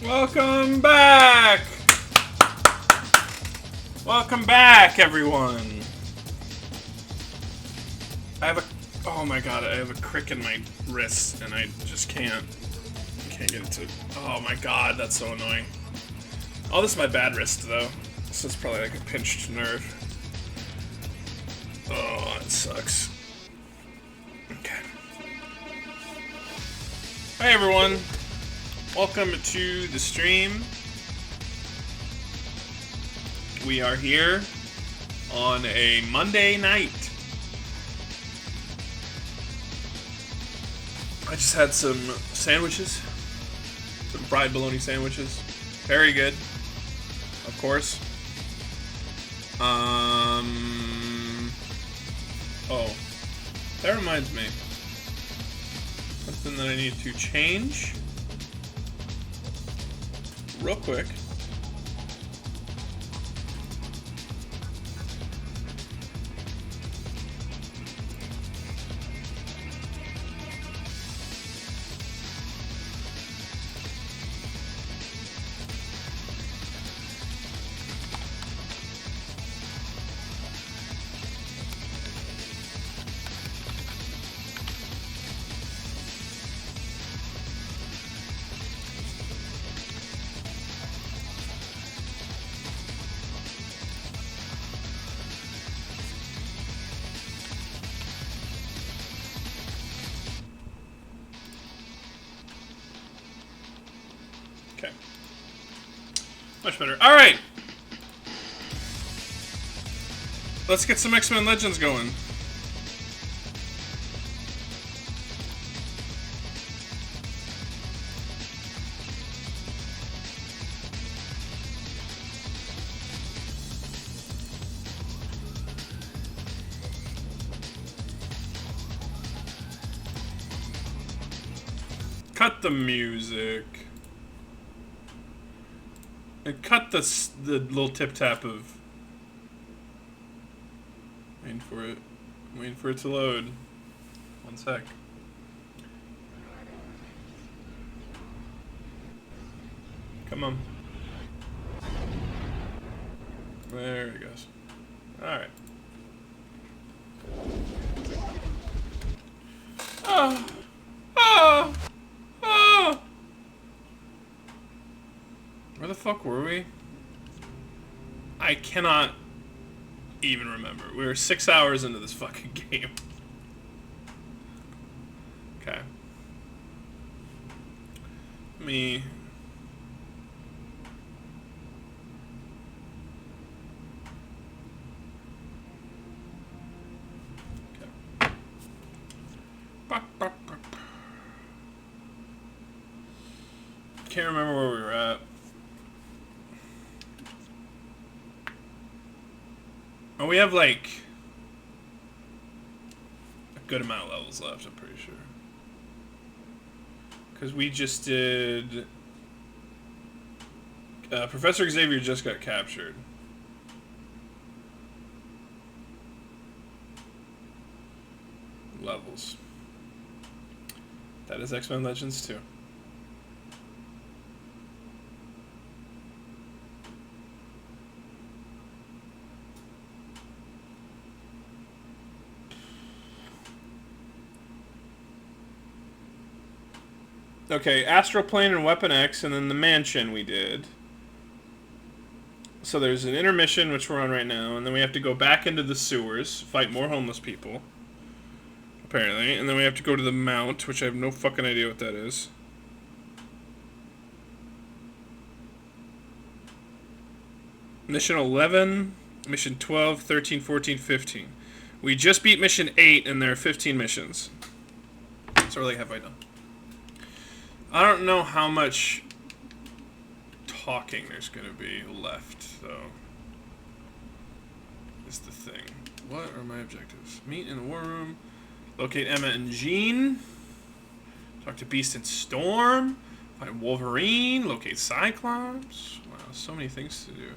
Welcome back! Welcome back, everyone! Oh my god, I have a crick in my wrist, and I just can't get it to... Oh my god, that's so annoying. Oh, this is my bad wrist, though. This is probably like a pinched nerve. Oh, it sucks. Okay. Hi, everyone. Welcome to the stream. We are here on a Monday night. I just had some sandwiches. Some fried bologna sandwiches. Very good. Of course. Oh. That reminds me. Something that I need to change. Real quick. Okay. Much better. Alright! Let's get some X-Men Legends going. Cut the music. And cut the little tip-tap of... Waiting for it. Waiting for it to load. One sec. Come on. There it goes. Alright. Oh! Oh! Oh! Where the fuck were we? I cannot even remember. We were 6 hours into this fucking game. Okay. Me. Okay. Can't remember where we were at. Oh, we have, like, a good amount of levels left, I'm pretty sure. Because we just did... Professor Xavier just got captured. Levels. That is X-Men Legends 2. Okay, Astral Plane and Weapon X, and then the Mansion we did. So there's an intermission, which we're on right now, and then we have to go back into the sewers, fight more homeless people. Apparently. And then we have to go to the Mount, which I have no fucking idea what that is. Mission 11, Mission 12, 13, 14, 15. We just beat Mission 8, and there are 15 missions. So we're like halfway done. I don't know how much talking there's going to be left, though. Is the thing. What are my objectives? Meet in the war room. Locate Emma and Jean. Talk to Beast and Storm. Find Wolverine. Locate Cyclops. Wow, so many things to do.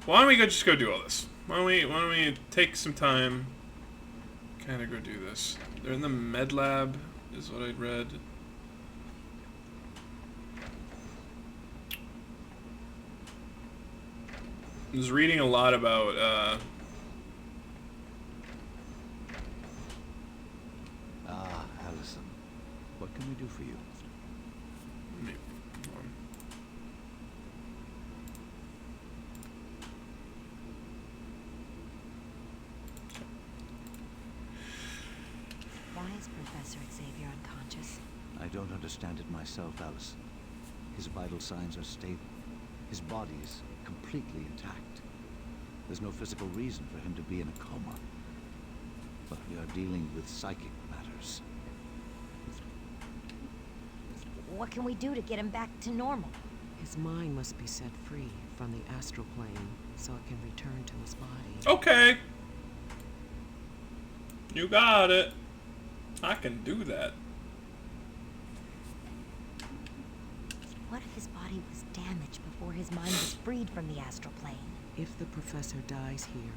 Why don't we just go do all this? Why don't we take some time, kind of go do this? They're in the med lab. is what I'd read. I was reading a lot about Allison, what can we do for you? maybe, hold on. Why is Professor Xavier unconscious? I don't understand it myself, Allison. His vital signs are stable. His body is completely intact. There's no physical reason for him to be in a coma. But we are dealing with psychic matters. What can we do to get him back to normal? His mind must be set free from the astral plane so it can return to his body. Okay. You got it. I can do that. What if his body was damaged before his mind was freed from the astral plane? If the professor dies here,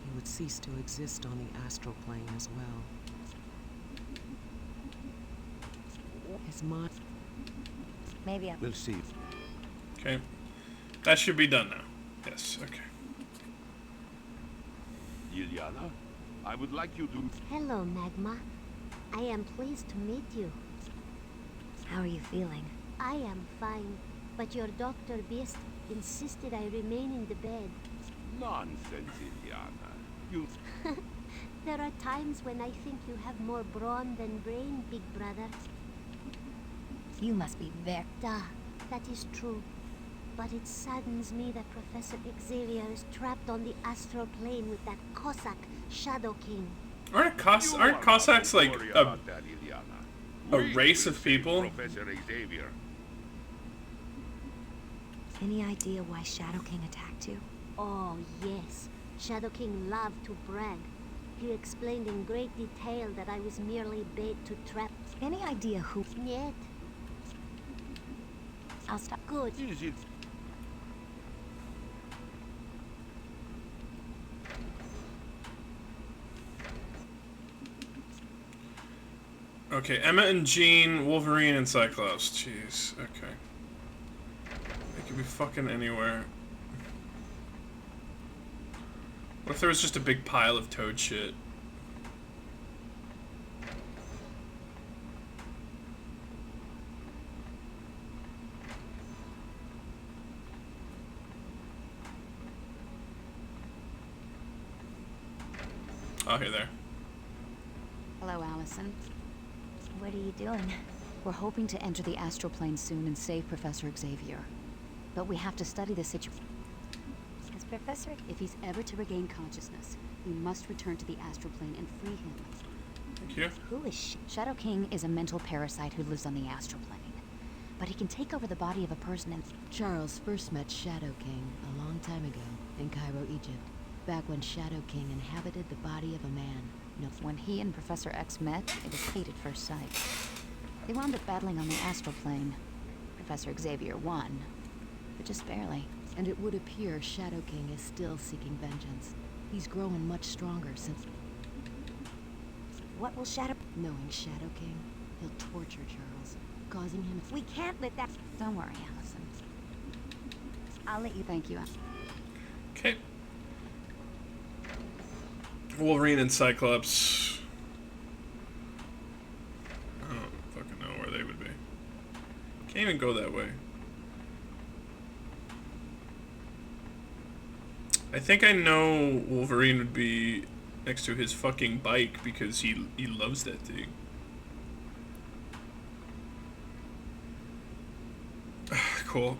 he would cease to exist on the astral plane as well. His mind... Maybe I... We'll see. Okay. That should be done now. Yes, okay. Liliana, I would like you to... Hello, Magma. I am pleased to meet you. How are you feeling? I am fine, but your Dr. Beast insisted I remain in the bed. Nonsense, Liliana. You... There are times when I think you have more brawn than brain, big brother. You must be very... Duh, that is true. But it saddens me that Professor Xavier is trapped on the astral plane with that Cossack, Shadow King. Aren't Cossacks like a race of people? Professor Xavier. Any idea why Shadow King attacked you? Oh, yes. Shadow King loved to brag. He explained in great detail that I was merely bait to trap. Any idea who... Yet. I'll stop. Good. Is it... Okay, Emma and Jean, Wolverine and Cyclops. Jeez, okay. They could be fucking anywhere. What if there was just a big pile of Toad shit? Oh, hey there. Hello, Allison. What are you doing? We're hoping to enter the astral plane soon and save Professor Xavier. But we have to study the situation. Is Professor... If he's ever to regain consciousness, we must return to the astral plane and free him. Thank you. Who is she? Shadow King is a mental parasite who lives on the astral plane. But he can take over the body of a person and... Charles first met Shadow King a long time ago in Cairo, Egypt, back when Shadow King inhabited the body of a man. No, When he and Professor X met, it was hate at first sight. They wound up battling on the astral plane. Professor Xavier won, but just barely. and it would appear Shadow King is still seeking vengeance. He's grown much stronger since... What will Shadow... Knowing Shadow King, he'll torture Charles, causing him... We can't let that... Don't worry, Allison. I'll let you... Thank you. Okay. Wolverine and Cyclops. I don't fucking know where they would be. Can't even go that way. I think I know Wolverine would be next to his fucking bike because he loves that thing. Cool.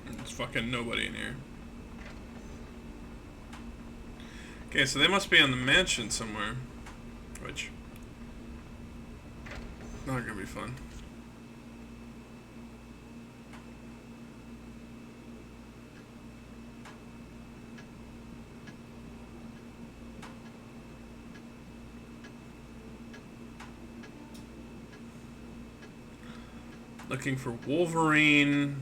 There's fucking nobody in here. Okay, so they must be on the mansion somewhere. Which... not gonna be fun. Looking for Wolverine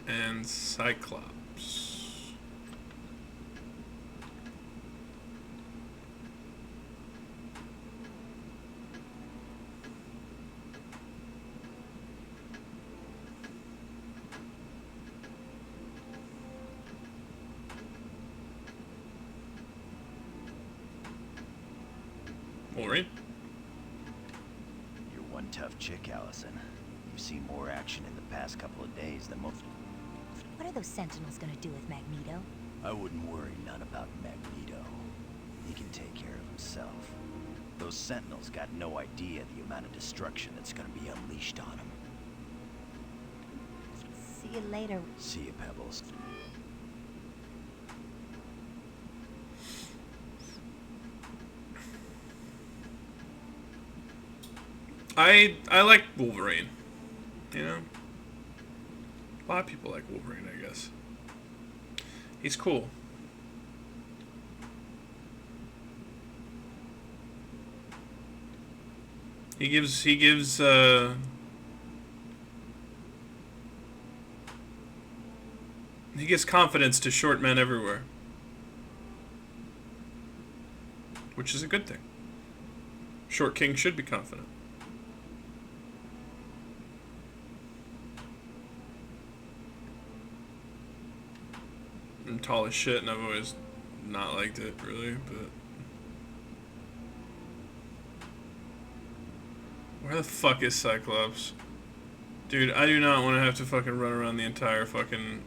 and Cyclops. Wolverine. You're one tough chick, Allison. You've seen more action in the past couple of days than most. What are those Sentinels gonna do with Magneto? I wouldn't worry none about Magneto. He can take care of himself. Those Sentinels got no idea the amount of destruction that's gonna be unleashed on them. See you later. See you, Pebbles. I like Wolverine. You know? A lot of people like Wolverine, I guess. He's cool. He gives confidence to short men everywhere. Which is a good thing. Short king should be confident. I'm tall as shit and I've always not liked it, really, but... Where the fuck is Cyclops? Dude, I do not want to have to fucking run around the entire fucking...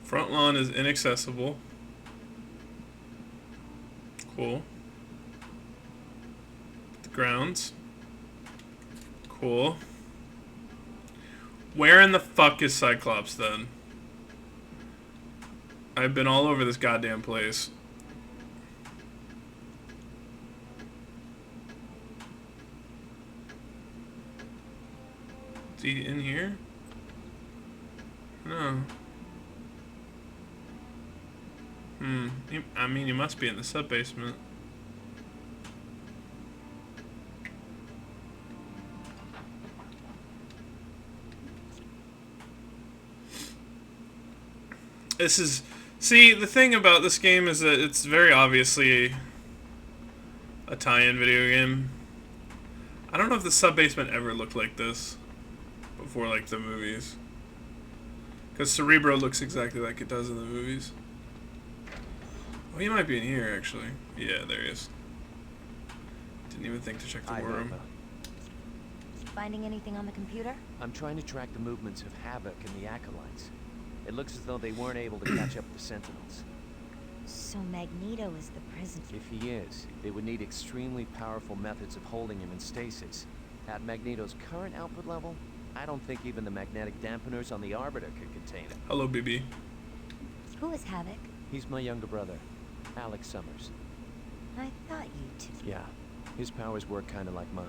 Front lawn is inaccessible. Cool. The grounds. Cool. Where in the fuck is Cyclops then? I've been all over this goddamn place. Is he in here? No. I mean, he must be in the sub-basement. This is... See, the thing about this game is that it's very obviously a tie-in video game. I don't know if the sub-basement ever looked like this before, like, the movies. Because Cerebro looks exactly like it does in the movies. Oh, he might be in here, actually. Yeah, there he is. Didn't even think to check the war room. Finding anything on the computer? I'm trying to track the movements of Havoc and the Acolytes. It looks as though they weren't able to catch up with the Sentinels. So Magneto is the prisoner. If he is, they would need extremely powerful methods of holding him in stasis. At Magneto's current output level, I don't think even the magnetic dampeners on the Arbiter could contain him. Hello, BB. Who is Havoc? He's my younger brother, Alex Summers. I thought you two. Yeah, his powers work kind of like mine.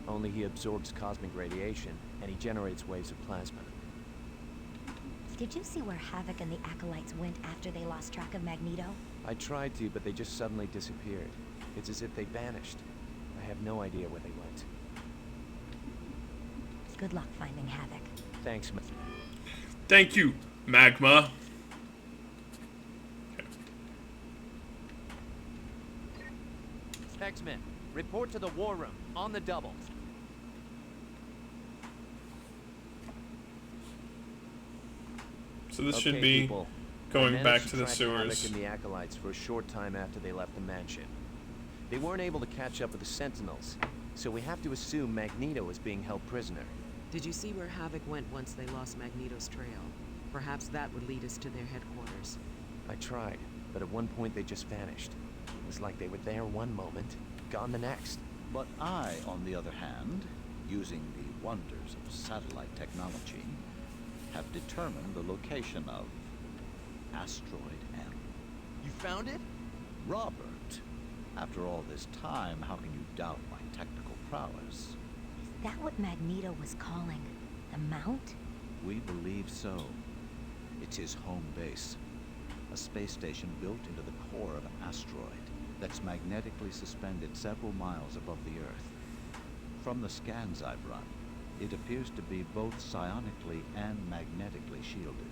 Only he absorbs cosmic radiation, and he generates waves of plasma. Did you see where Havoc and the Acolytes went after they lost track of Magneto? I tried to, but they just suddenly disappeared. It's as if they vanished. I have no idea where they went. Good luck finding Havoc. Thanks, Thank you, Magma. X-Men, report to the war room, on the double. So this should be people. going I back managed to the track sewers. Havoc and the Acolytes for a short time after they left the mansion. They weren't able to catch up with the Sentinels, so we have to assume Magneto is being held prisoner. Did you see where Havoc went once they lost Magneto's trail? Perhaps that would lead us to their headquarters. I tried, but at one point they just vanished. It was like they were there one moment, gone the next. But I, on the other hand, using the wonders of satellite technology, have determined the location of Asteroid M. You found it? Robert, after all this time, how can you doubt my technical prowess? Is that what Magneto was calling the Mount? We believe so. It's his home base. A space station built into the core of an asteroid that's magnetically suspended several miles above the Earth. From the scans I've run, it appears to be both psionically and magnetically shielded.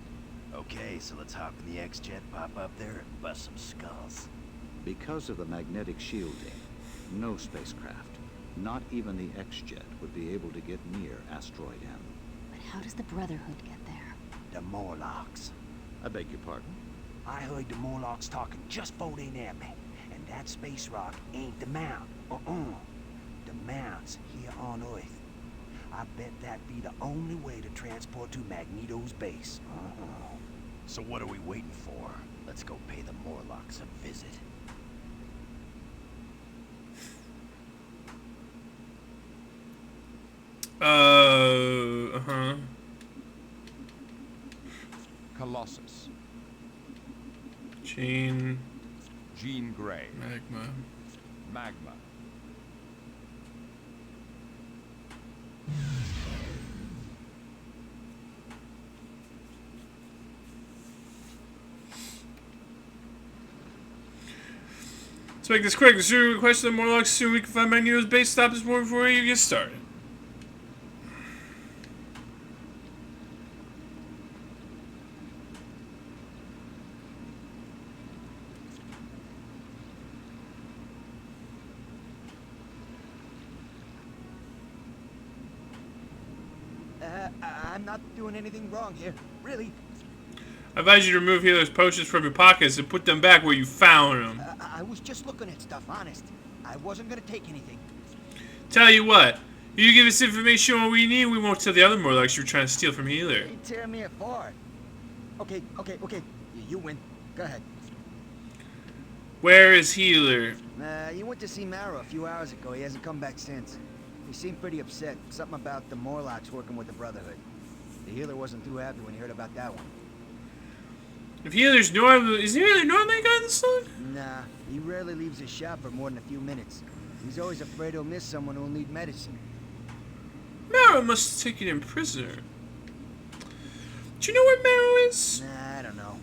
Okay, so let's hop in the X-Jet, pop up there, and bust some skulls. Because of the magnetic shielding, no spacecraft, Not even the X-Jet would be able to get near Asteroid M. But how does the Brotherhood get there? The Morlocks. I beg your pardon? I heard the Morlocks talking just before they nabbed me. And that space rock ain't the mount. The mount's here on Earth. I bet that be the only way to transport to Magneto's base. So what are we waiting for? Let's go pay the Morlocks a visit. Colossus. Jean Grey. Magma. Let's make this quick. The sooner we question the Morlocks, the sooner we can find Magneto's base. Stop this war before you get started. I'm not doing anything wrong here. Really. I advise you to remove healer's potions from your pockets and put them back where you found them. I was just looking at stuff, honest. I wasn't gonna take anything. Tell you what, you give us information on what we need, we won't tell the other Morlocks you're trying to steal from healer. You tear me apart. Okay. You win. Go ahead. Where is healer? You went to see Mara a few hours ago. He hasn't come back since. He seemed pretty upset. Something about the Morlocks working with the Brotherhood. The healer wasn't too happy when he heard about that one. If healer's normal, is healer normally got this song? Nah, he rarely leaves his shop for more than a few minutes. He's always afraid he'll miss someone who'll need medicine. Mara must have taken him prisoner. Do you know where Mara is? Nah, I don't know.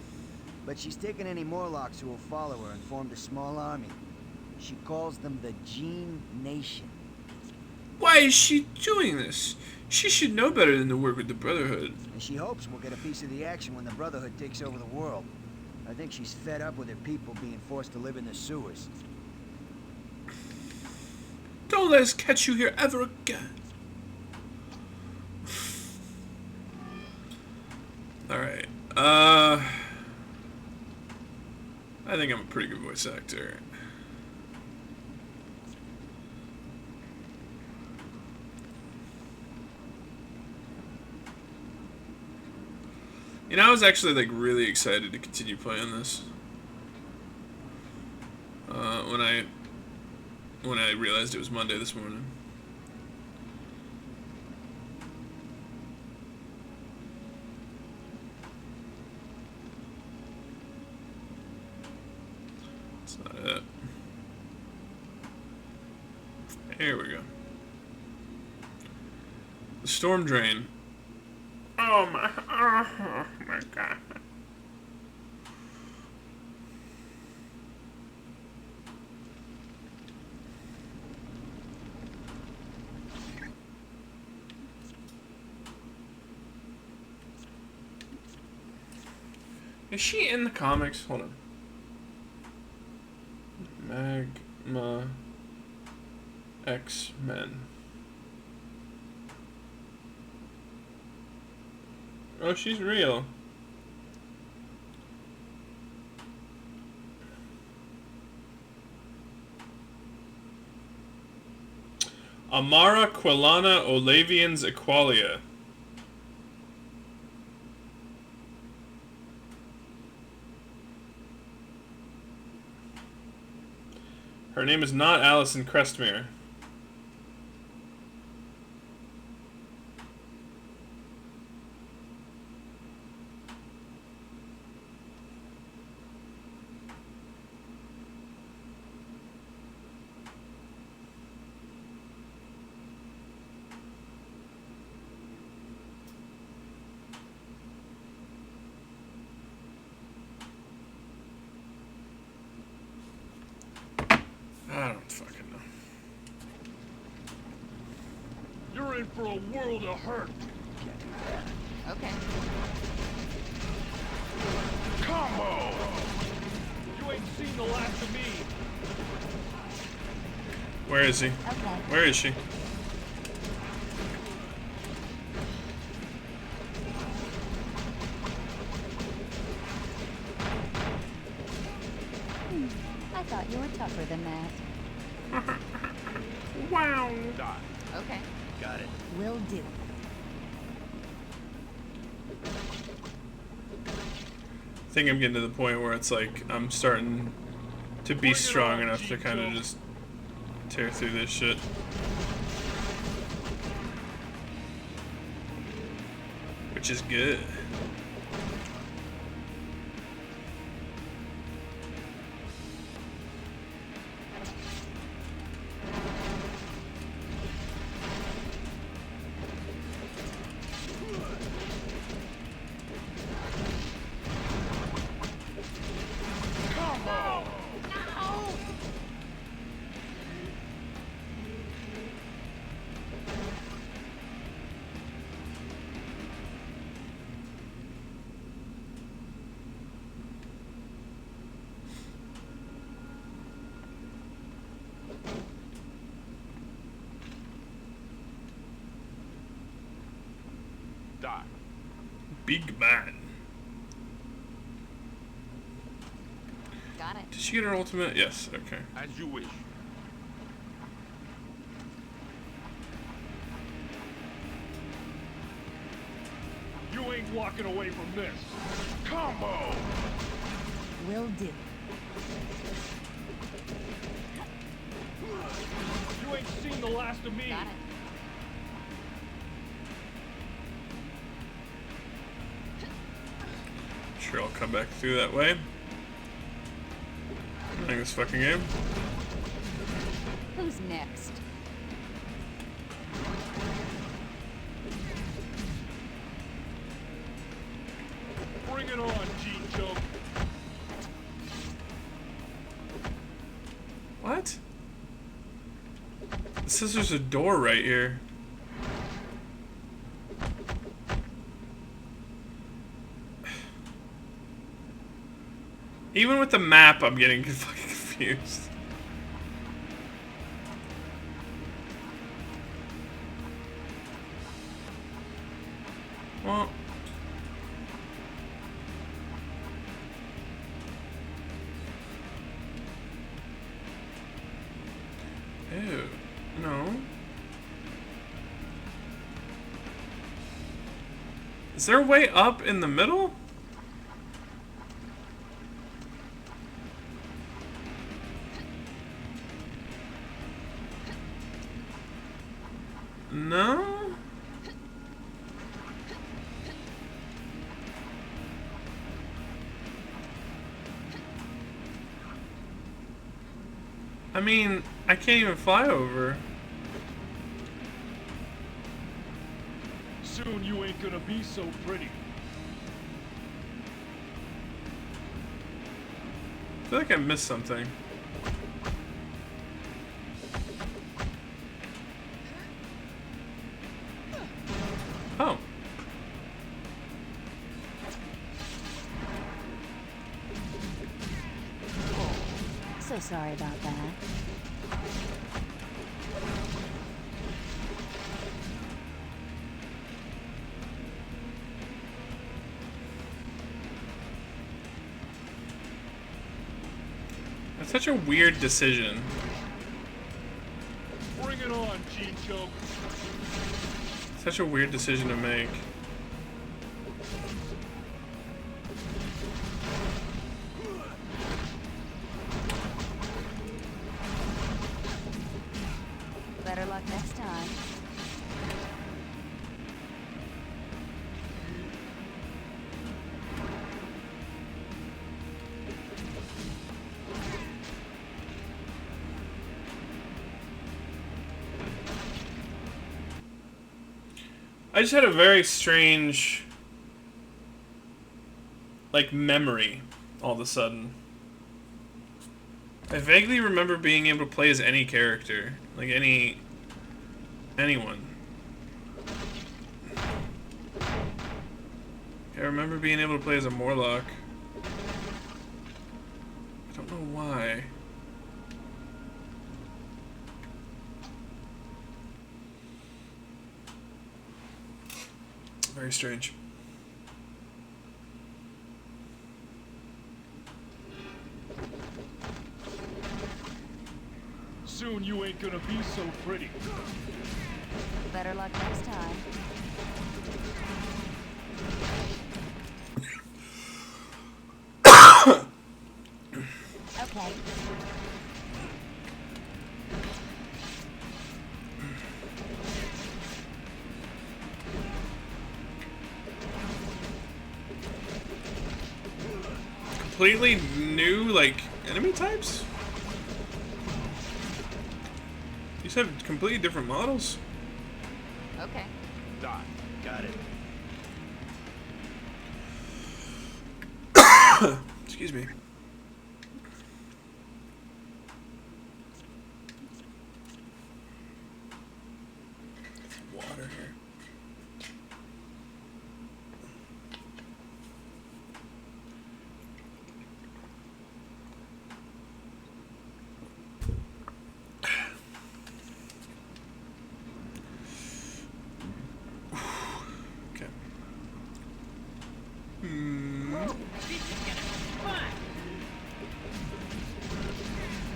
But she's taken any Morlocks who will follow her and formed a small army. She calls them the Gene Nation. Why is she doing this? She should know better than to work with the Brotherhood. And she hopes we'll get a piece of the action when the Brotherhood takes over the world. I think she's fed up with her people being forced to live in the sewers. Don't let us catch you here ever again. Alright. I think I'm a pretty good voice actor. You know, I was actually like really excited to continue playing this. When I realized it was Monday this morning. That's not it. Here we go. The storm drain. Oh my god. Is she in the comics? Hold on. Magma X-Men. Oh, she's real. Amara Quilana Olavians Equalia. Her name is not Allison Crestmere. I don't fucking know. You're in for a world of hurt. Okay. Combo! You ain't seen the last of me. Where is he? Okay. Where is she? I thought you were tougher than that. Wow. Die. Okay. Got it. Will do. I think I'm getting to the point where it's like I'm starting to be strong enough to kind of just tear through this shit. Which is good. Die. Big man. Got it. Did she get her ultimate? Yes, okay. As you wish. You ain't walking away from this. Combo! Will do. You ain't seen the last of me. Got it. Sure, I'll come back through that way. Playing this fucking game. Who's next? Bring it on, G-Choke. What? It says there's a door right here. Even with the map, I'm getting fucking confused. Well... Ew. No. Is there a way up in the middle? No? I mean, I can't even fly over. Soon you ain't gonna be so pretty. I feel like I missed something. Oh. So sorry about that. That's such a weird decision. Bring it on, G-Choke. Such a weird decision to make. Better luck next time. I just had a very strange, like, memory all of a sudden. I vaguely remember being able to play as any character, like anyone. I remember being able to play as a Morlock. I don't know why. Very strange. Soon you ain't gonna be so pretty. Better luck next time. Okay. Completely new, like, enemy types? These have completely different models? Okay. Dot. Got it. Excuse me. Water here. Okay.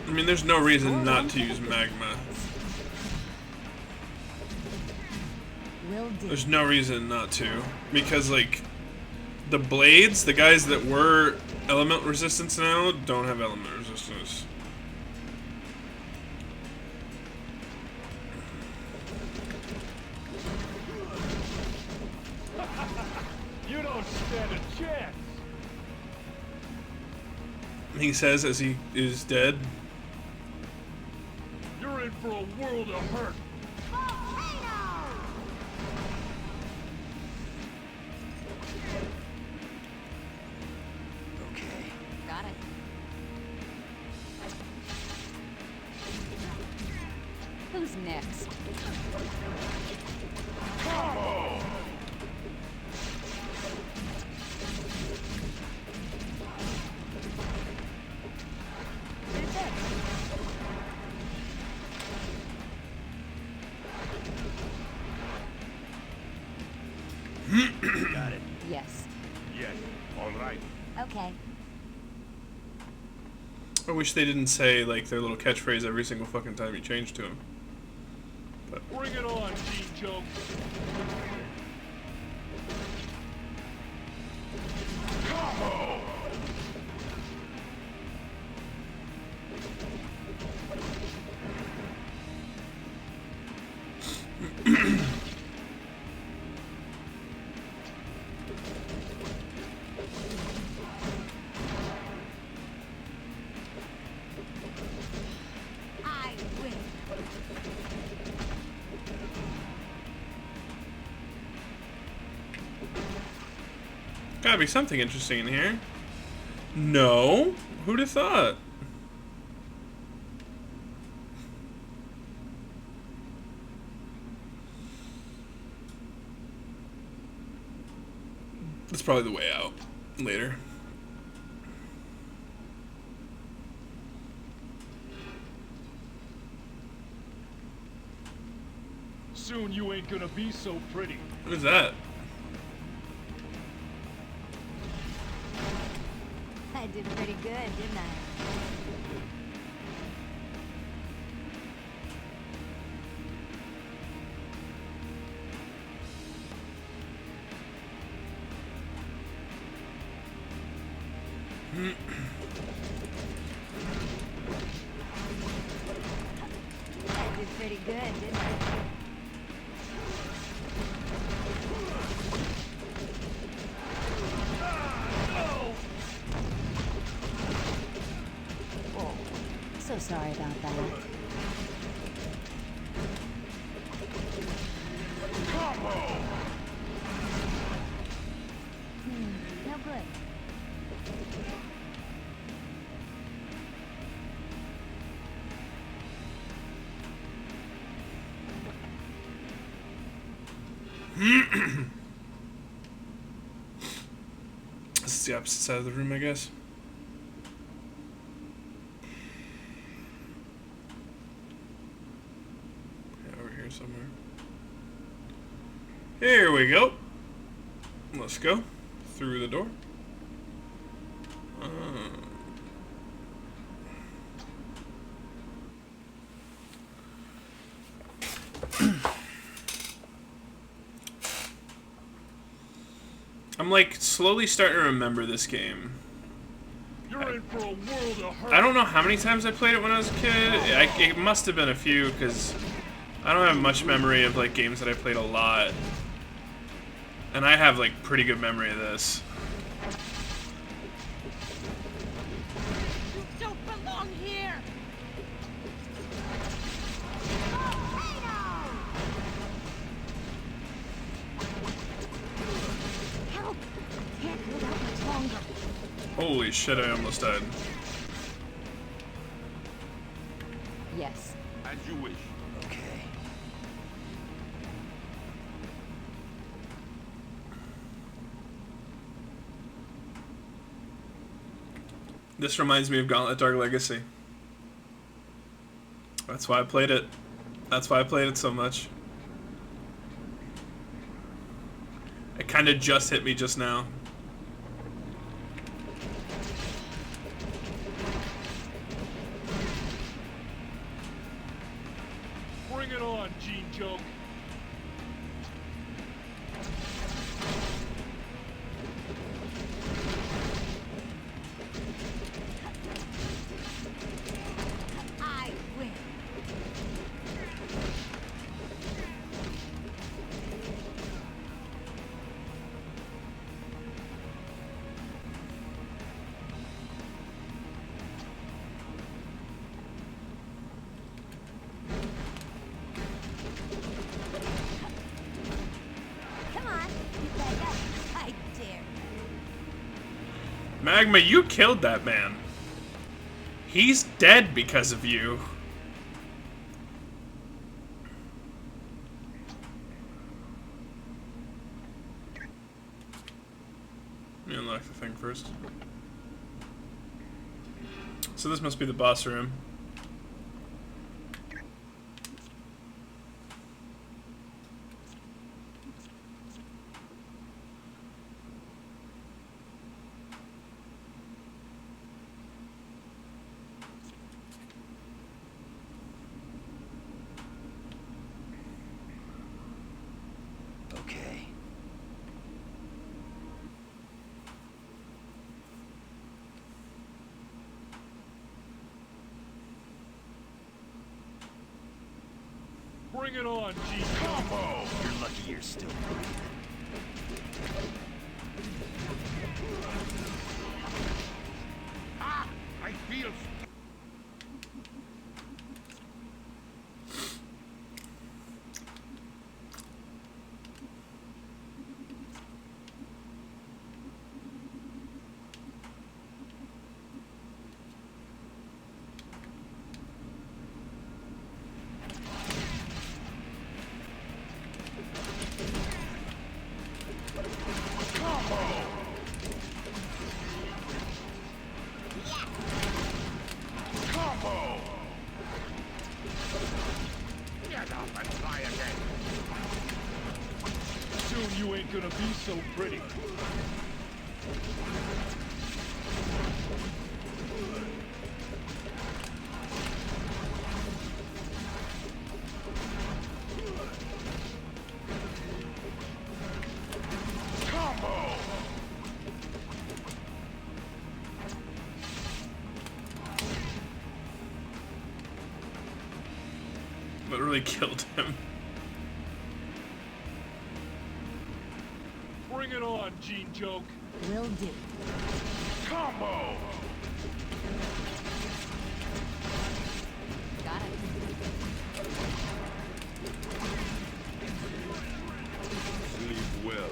I mean, there's no reason not to use magma. Will do. There's no reason not to. Because, like, the blades, the guys that were element resistance now, don't have element resistance. You don't stand a chance. He says as he is dead. You're in for a world of hurt. Okay. Got it. Who's next? Got it. Yes. Yes. All right. Okay. I wish they didn't say, like, their little catchphrase every single fucking time you change to him. But Bring it on, Team Joke. I win. gotta be something interesting in here. No? Who'd have thought? That's probably the way out later. Soon you ain't gonna be so pretty. Who's that? I did pretty good, didn't I? I did pretty good, didn't I? So sorry about that. No good. This is the opposite side of the room, I guess. Yeah, over here somewhere. Here we go. Let's go through the door. I'm like slowly starting to remember this game. You're in for a world of hurt. I don't know how many times I played it when I was a kid. It must have been a few, because I don't have much memory of like games that I played a lot. And I have like pretty good memory of this. You don't belong here. Help! I can't hold out much longer. Holy shit, I almost died. Yes. As you wish. Okay. This reminds me of Gauntlet Dark Legacy. That's why I played it. That's why I played it so much. It kind of just hit me just now. Bring it on, Gene Joke. I win. Come on, you leg up. I dare. Magma, you killed that man. He's dead because of you. Let me unlock the thing first. So this must be the boss room. Okay. Bring it on, Gene Combo. You're lucky you're still breathing. Ah! I feel... Combo! Get up and try again. Soon you ain't gonna be so pretty. Combo! What really killed him? Bring it on, Gene Joke. Will do. Combo! Got it. Sleep well.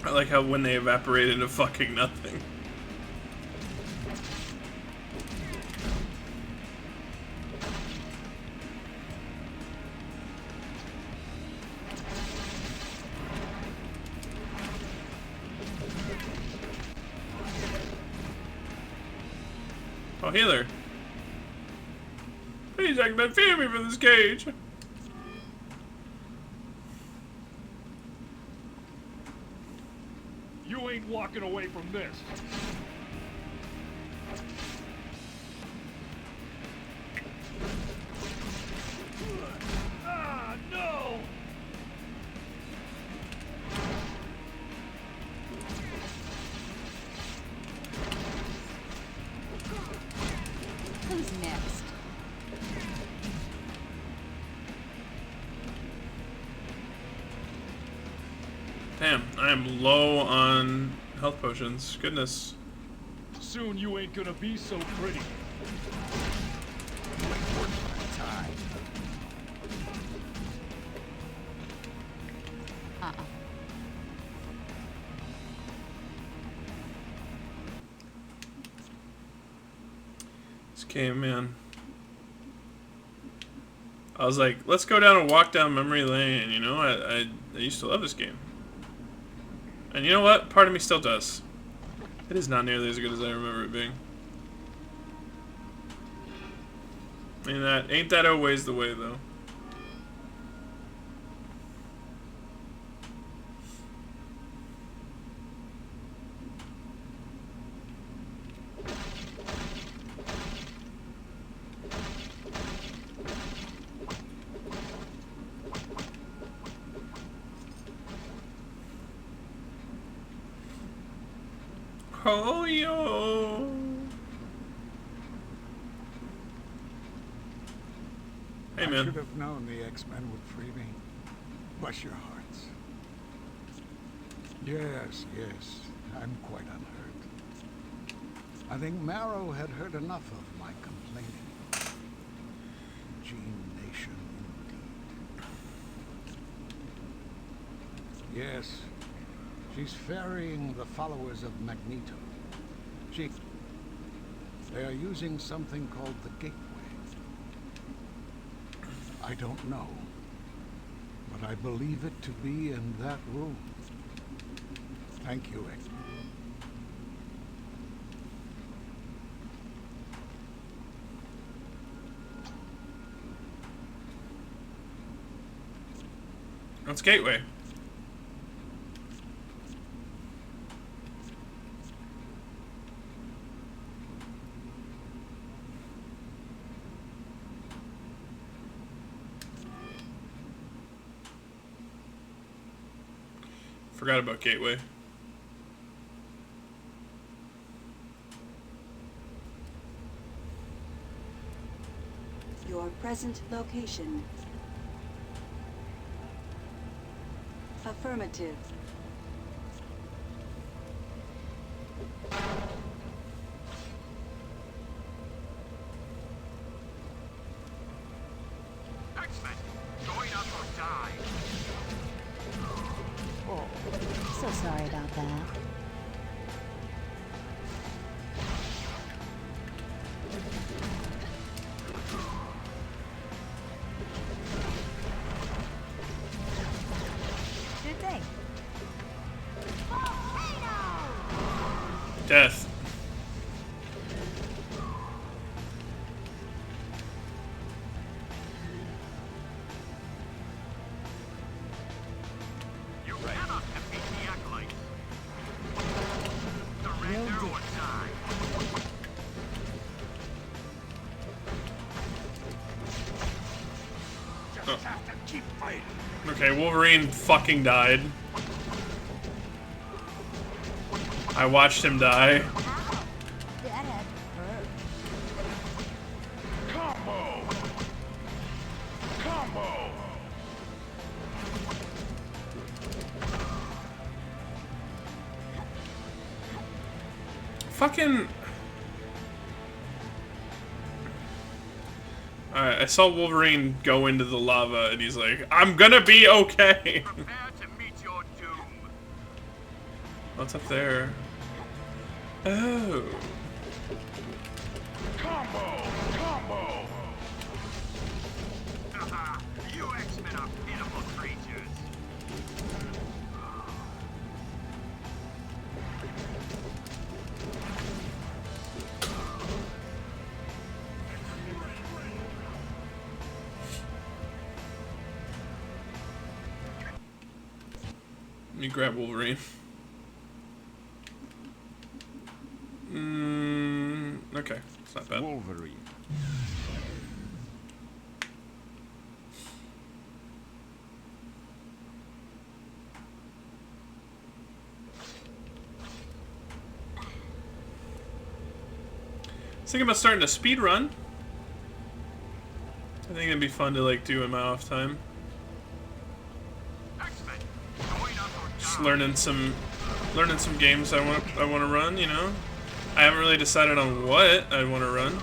I like how when they evaporate into fucking nothing. Oh, healer. Hey, Please, X-Men, free me from this cage. You ain't walking away from this. Ah, no! Who's next? Damn, I am low on health potions. Goodness. Soon you ain't gonna be so pretty. This game, man. I was like, let's go down and walk down memory lane, you know? I used to love this game. And you know what? Part of me still does. It is not nearly as good as I remember it being. I mean, that ain't that always the way, though. Oh, yo. Hey, I man. should have known the X-Men would free me. Bless your hearts. Yes, yes, I'm quite unhurt. I think Marrow had heard enough of my complaining. Gene Nation, indeed. Yes, she's ferrying the followers of Magneto. They are using something called the Gateway. I don't know, but I believe it to be in that room. Thank you, X. That's Gateway. Forgot about Gateway. Your present location. Affirmative. X-Men, join us or die. So sorry about that. Good thing. Death. You cannot defeat the Acolytes. Surrender or die. Just have to keep fighting. Okay, Wolverine fucking died. I watched him die. That had to hurt. Combo! Combo! Fucking. Alright, I saw Wolverine go into the lava and he's like, I'm gonna be okay. Prepare to meet your doom. What's up there? Oh. Combo! Combo! Haha, you X-Men are pitiful creatures. me grab Wolverine. Okay, it's not bad. Wolverine. I was thinking about starting a speed run. I think it'd be fun to like do in my off time. Just learning some games I want to run. You know, I haven't really decided on what I want to run.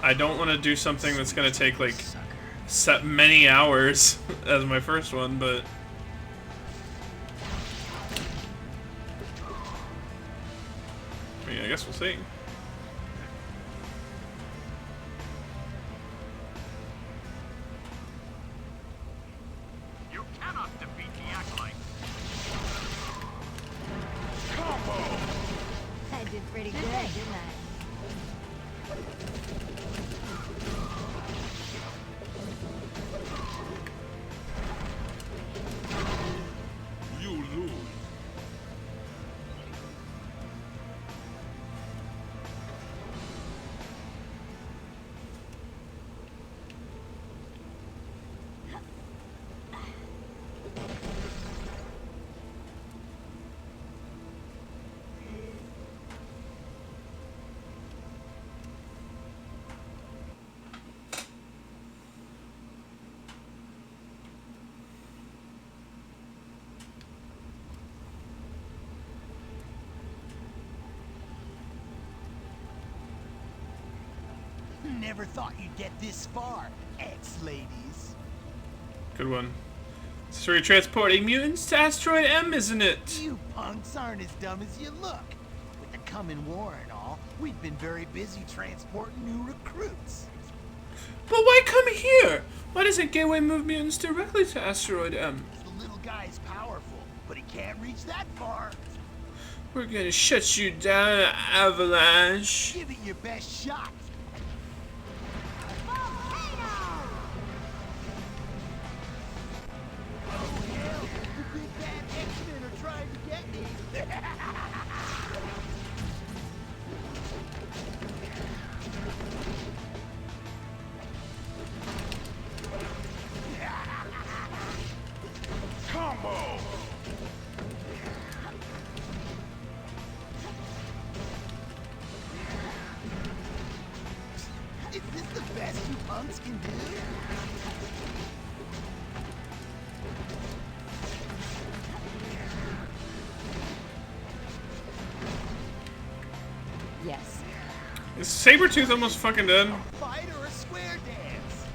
I don't want to do something that's gonna take like many hours as my first one, but. I mean, I guess we'll see. You cannot defeat the acolyte. Combo. I did pretty good, didn't I? You lose. Never thought you'd get this far, ex-ladies. Good one. It's for transporting mutants to Asteroid M, isn't it? You punks aren't as dumb as you look. With the coming war and all, we've been very busy transporting new recruits. But why come here? Why doesn't Gateway move mutants directly to Asteroid M? The little guy's powerful, but he can't reach that far. We're gonna shut you down, Avalanche. Give it your best shot. Combo. Is this the best you punks can do? Yes. Is Sabretooth almost fucking dead? A fight or a square dance?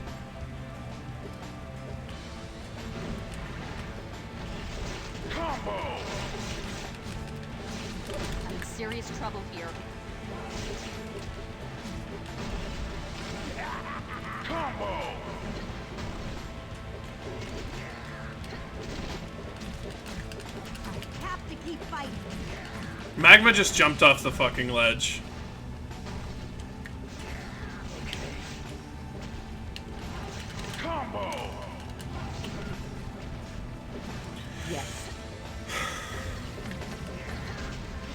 Combo. I'm in serious trouble here. Combo. I have to keep fighting. Magma just jumped off the fucking ledge. Combo. Yes.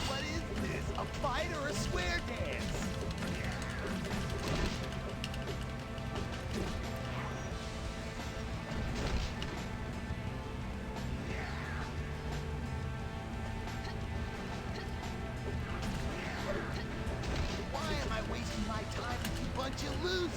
What is this? A fight or a square dance? Why am I wasting my time with you bunch of losers?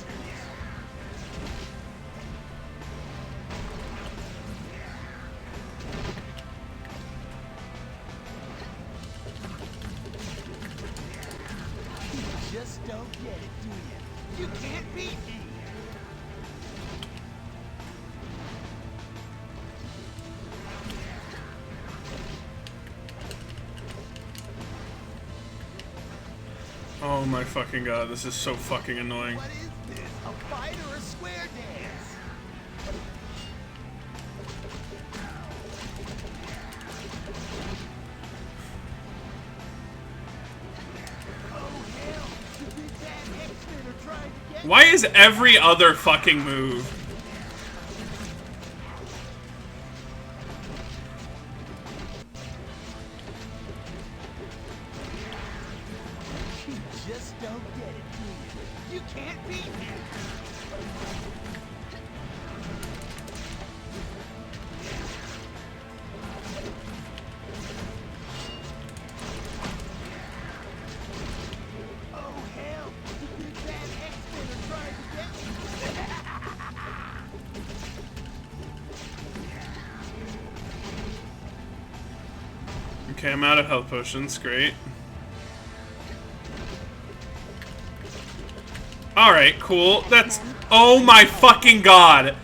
You just don't get it, do you? You can't beat me! Oh my fucking god, this is so fucking annoying. What is this? A fight or a square dance? Oh hell! The big bad X-Men are trying to get Why is every other fucking move just don't get it, do you? You can't beat me. Oh hell! The big bad X-Men are trying to get me. Okay, I'm out of health potions. Great. Alright, cool. That's... Oh my fucking god!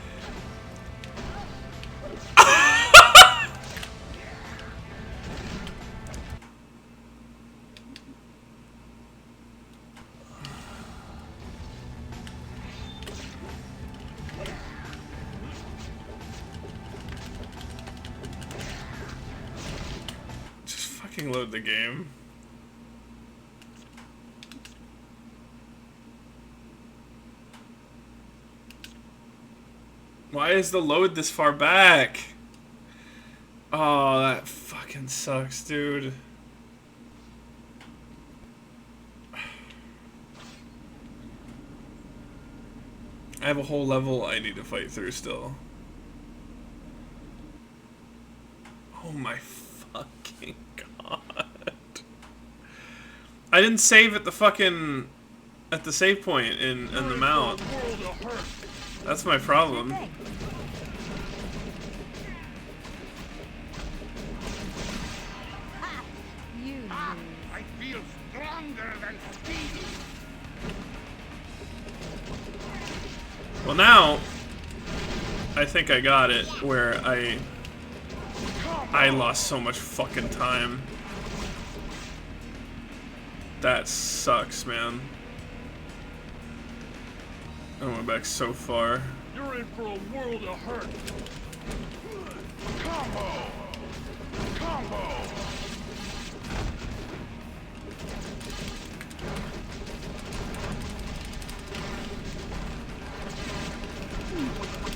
Just fucking load the game. Why is the load this far back? Oh, that fucking sucks, dude. I have a whole level I need to fight through still. Oh my fucking god. I didn't save at the fucking... at the save point in the mount. That's my problem. I feel stronger than Speedy. Well, now I think I got it where I lost so much fucking time. That sucks, man. I went back so far. You're in for a world of hurt. Combo! Combo!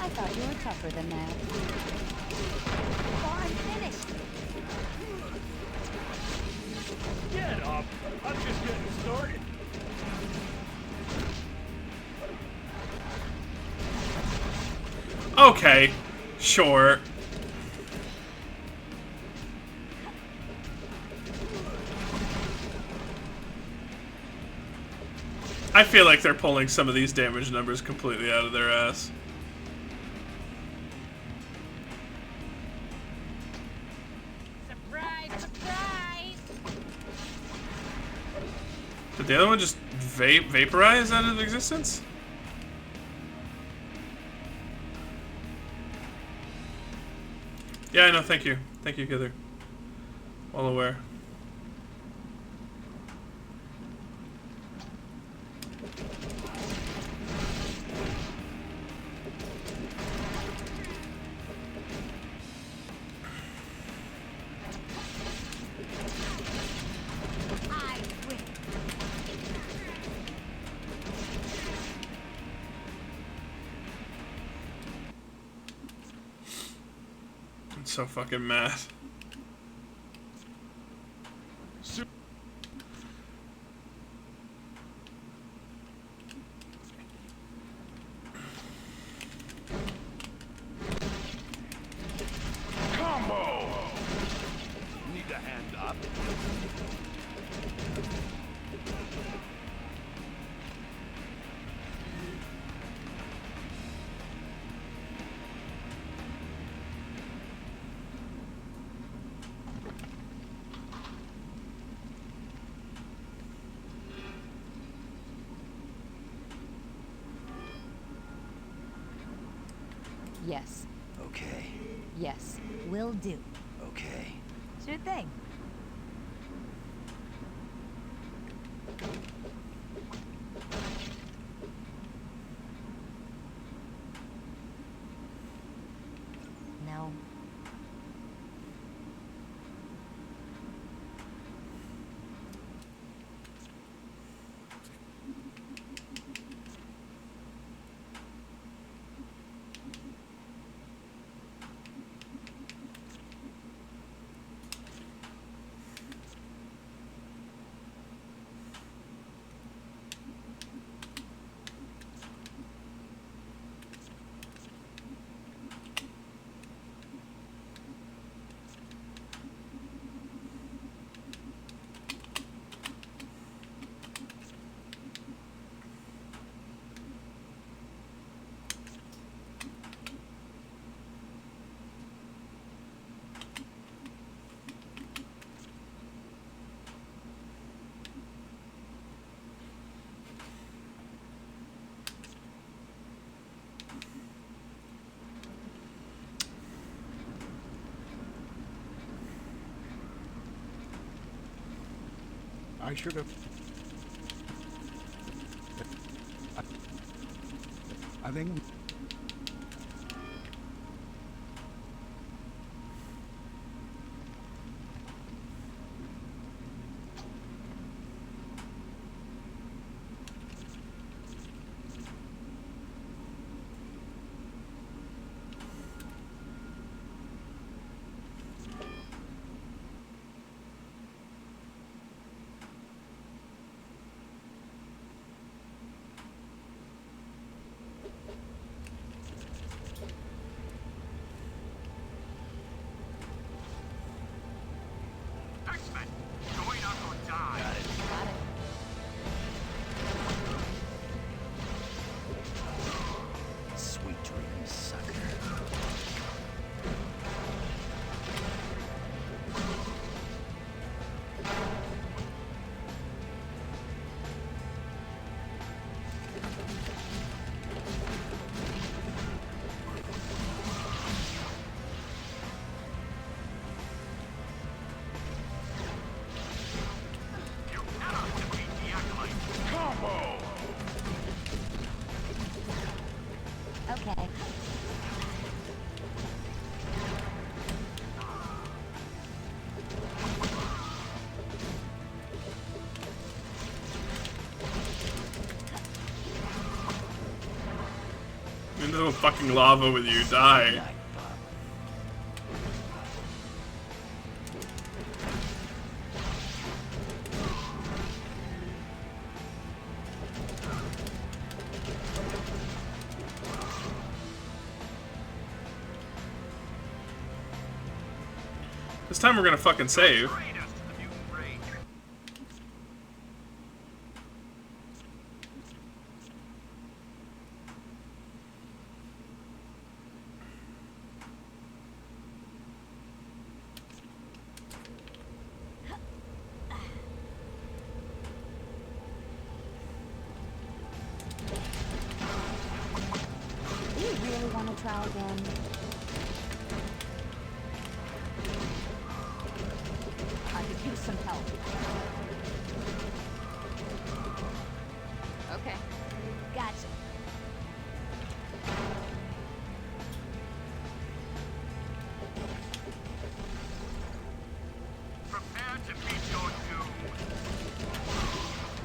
I thought you were tougher than that. Oh, I'm finished. Get up! I'm just getting started. Okay, sure. I feel like they're pulling some of these damage numbers completely out of their ass. Surprise, surprise! Did the other one just vaporize out of existence? Yeah, I know, thank you. Thank you, Hither. Well aware. I win. I'm so fucking mad. Combo! Need a hand up. Yes. Okay, Yes. Will do. okay. Sure thing. No. I should have... I think... Sweet dreams, sucker. Combo! Okay. Into the fucking lava with you. Die. Night, Bob. This time we're gonna fucking save. Do you really want to try again? I could use some help. Okay. Gotcha. Prepare to meet your doom.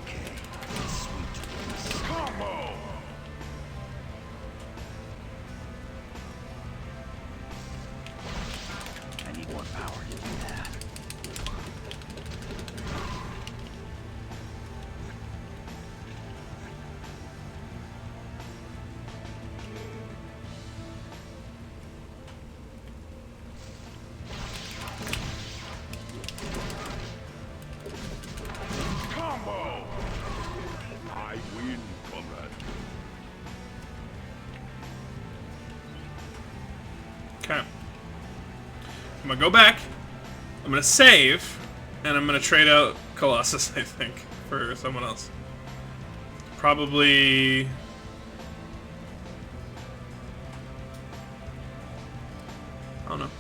Okay, sweet dreams. Combo! I need more power to do that. Combo! I win, comrade. Okay. I'm gonna go back. I'm gonna save, and I'm gonna trade out Colossus, I think, for someone else. Probably. I don't know.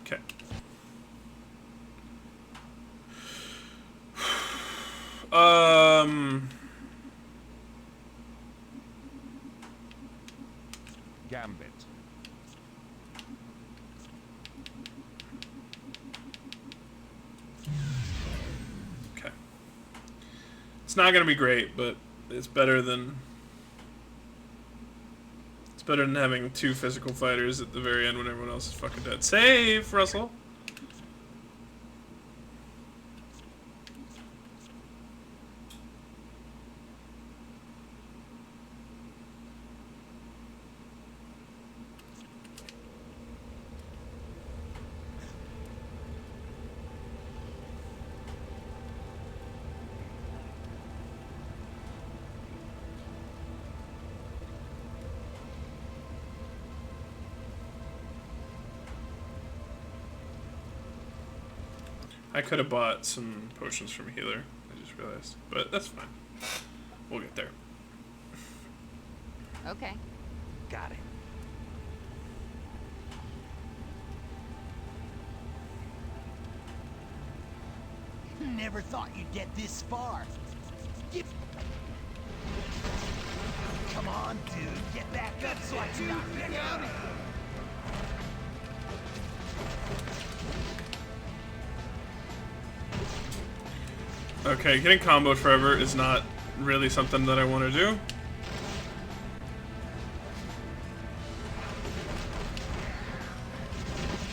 Okay. Gambit. Okay. It's not gonna be great, but it's better than having two physical fighters at the very end when everyone else is fucking dead. Save, Russell. I could have bought some potions from a healer. I just realized. But that's fine. We'll get there. Okay. Got it. Never thought you'd get this far. Come on, dude. Get back up so I can knock you down. Okay, getting comboed forever is not really something that I want to do.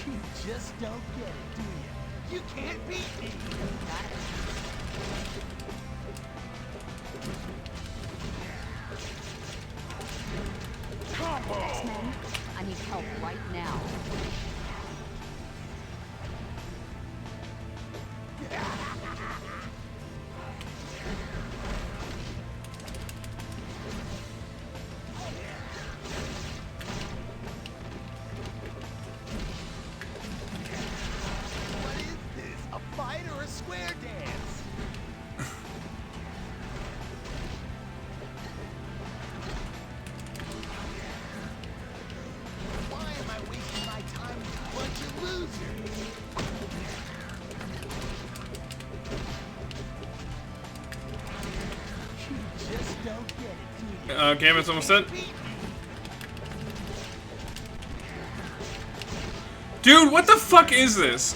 You just don't get it, do you? You can't beat me. X-Men, I need help right now. What is this? A fight or a square dance? Why am I wasting my time with a bunch of losers? You just don't get it, do you? Game is almost done. Dude, what the fuck is this?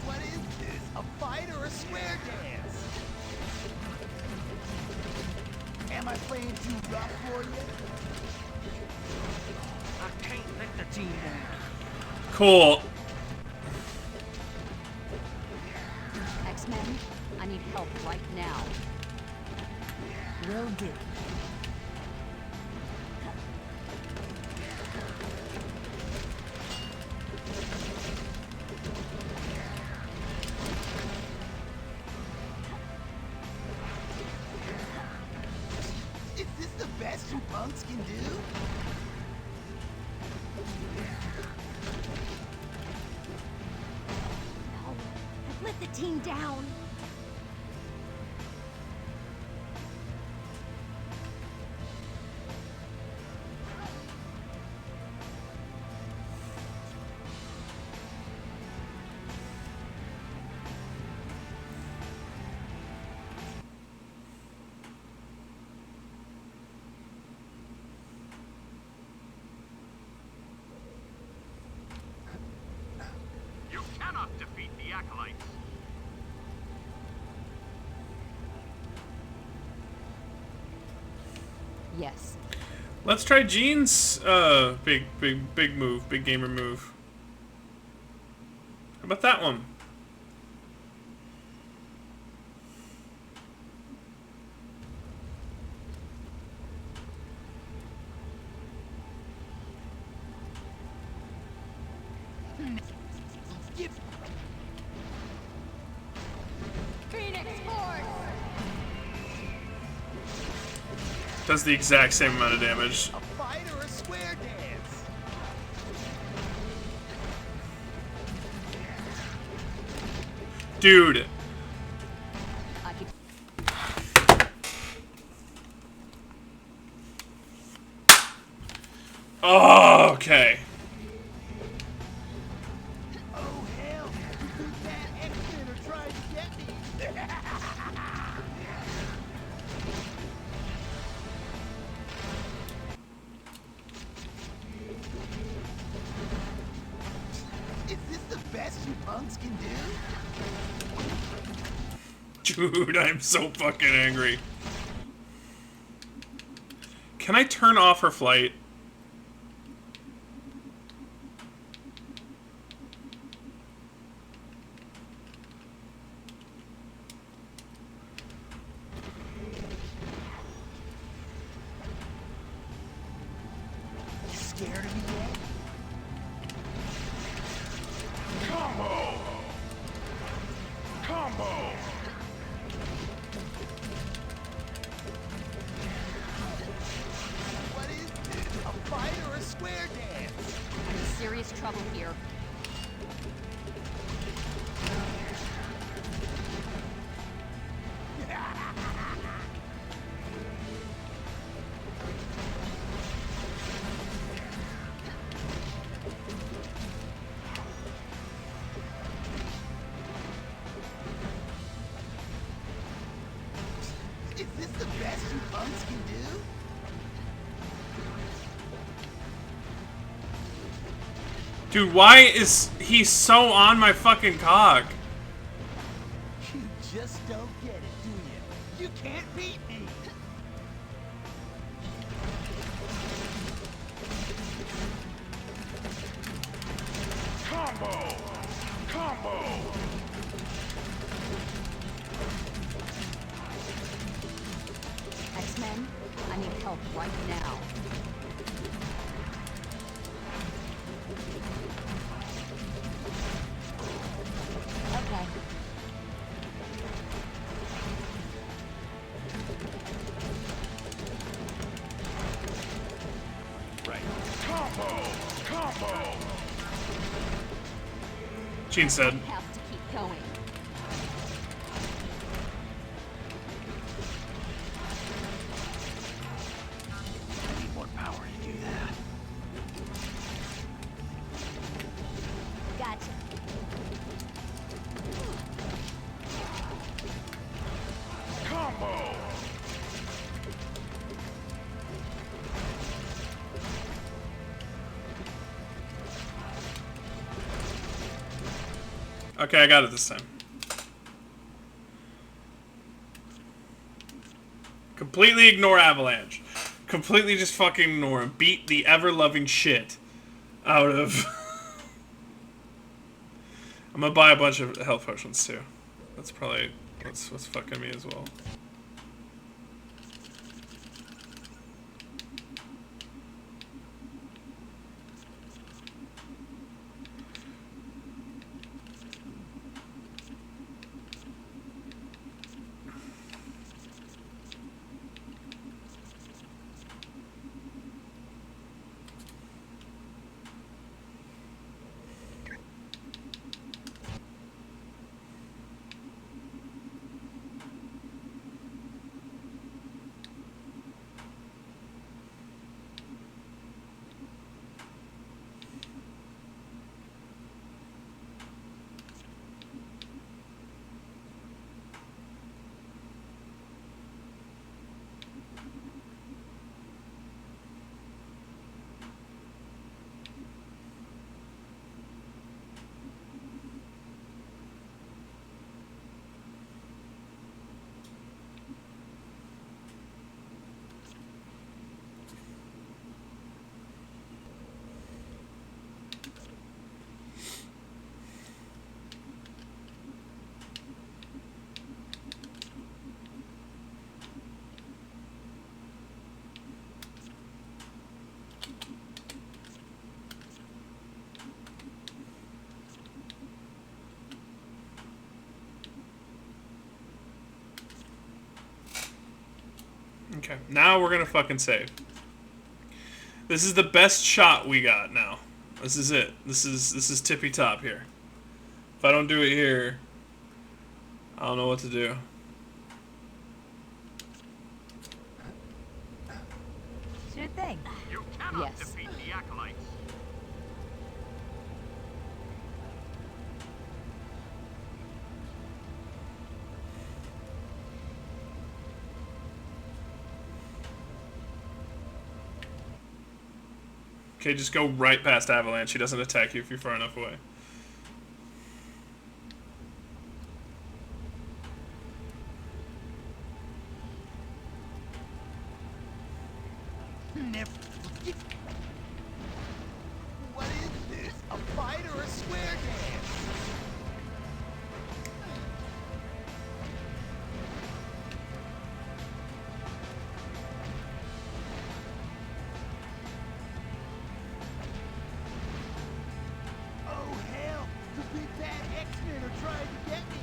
What is this? A fight or a square dance? Am I playing too rough for you? I can't let the team down. Cool. X-Men, I need help right now. Will do. Is this the best you punks can do? No, I've let the team down. You cannot defeat the Acolytes. Yes. Let's try Gene's big move, big gamer move. How about that one? Does the exact same amount of damage. A fight or a square dance? Dude. I could... Oh, okay. Oh hell! That X-Men are trying to get me. Is this the best you punks can do? Dude, I'm so fucking angry. Can I turn off her flight? Scared of me yet? cause trouble here. Is this the best you punks can do? Dude, why is he so on my fucking cock? You just don't get it, do you? You can't beat me. Combo! Combo! X-Men, I need help right now. Okay. Right. Combo! Combo! Gene said. I have to keep going. I need more power to do that. Gotcha. Combo! Okay, I got it this time. Completely ignore Avalanche. Completely just fucking ignore him. Beat the ever-loving shit out of... I'm gonna buy a bunch of health potions too. That's probably what's fucking me as well. Okay, now we're gonna fucking save. This is the best shot we got now. This is it. This is tippy top here. If I don't do it here, I don't know what to do. Sure thing. You cannot Yes. defeat the acolytes. Okay, just go right past Avalanche. He doesn't attack you if you're far enough away. Never. What is this? A fight or a square dance? Oh hell! The big bad X-Men are trying to get me.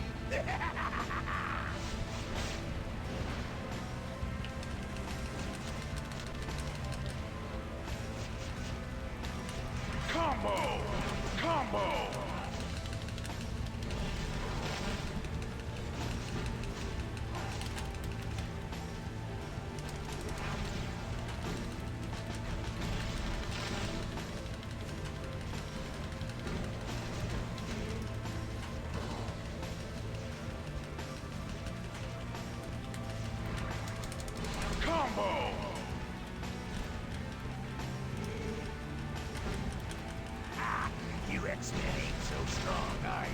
Combo! Combo! Combo! You X-Men ain't so strong, are you?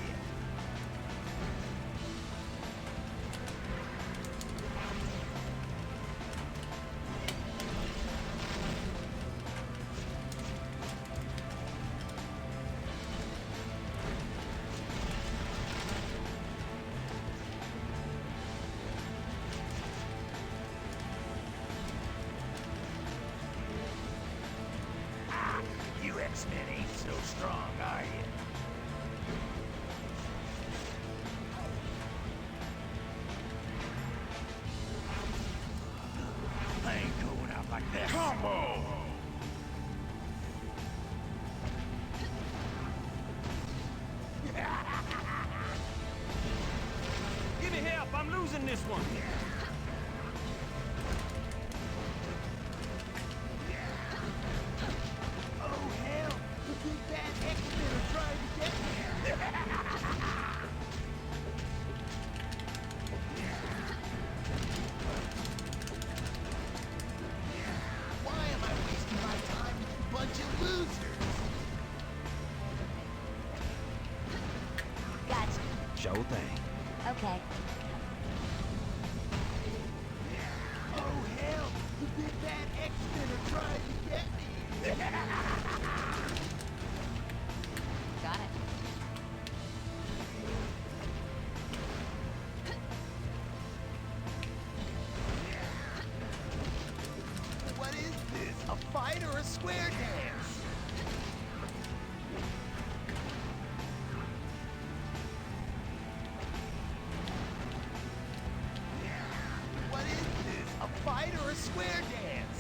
You X-Men ain't so strong, are you? I ain't going out like this. Combo! Give me help, I'm losing this one. Oh hell, the big bad X-Men are trying to get me. Why am I wasting my time with a bunch of losers? Gotcha. Sure thing. Okay. Oh hell, the big bad X-Men are trying to get me. Got it. What is this? A fight or a square dance? What is this? A fight or a square dance?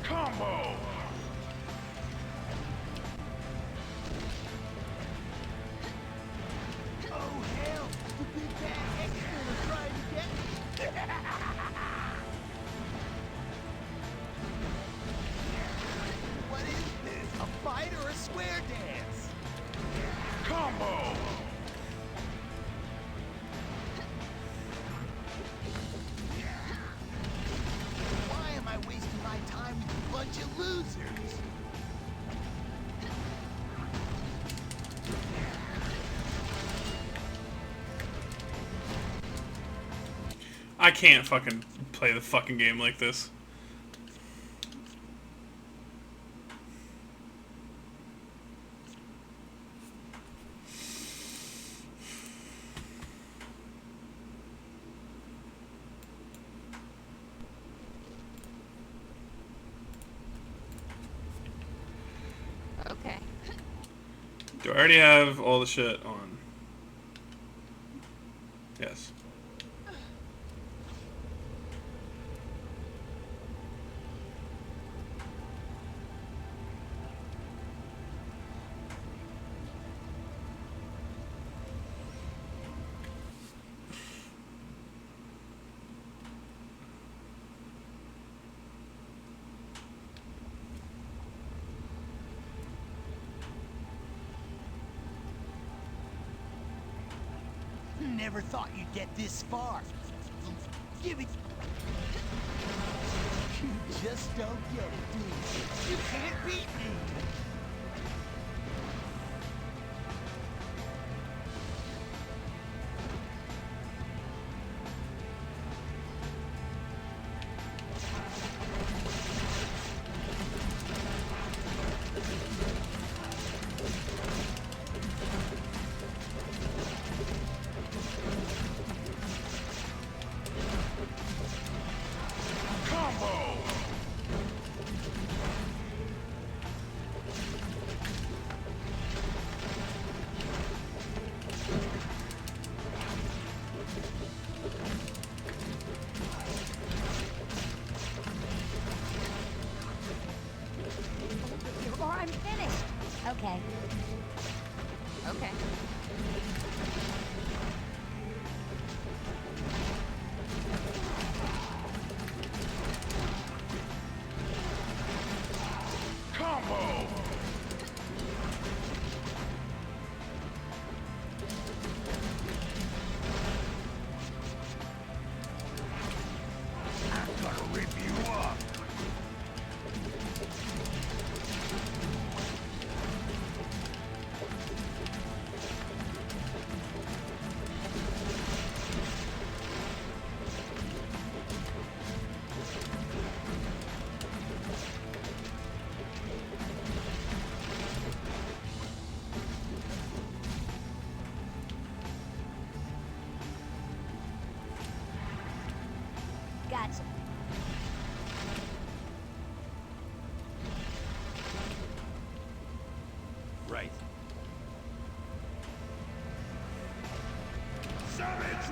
Combo! Oh hell! The big bad X-Men are trying to get me! What is this? A fight or a square dance? Combo! Why am I wasting my time with a bunch of losers? I can't fucking play the fucking game like this. Okay. Do I already have all the shit on? Yes. Never thought you'd get this far. Give it. You just don't get it, do you? You can't beat me. Combo!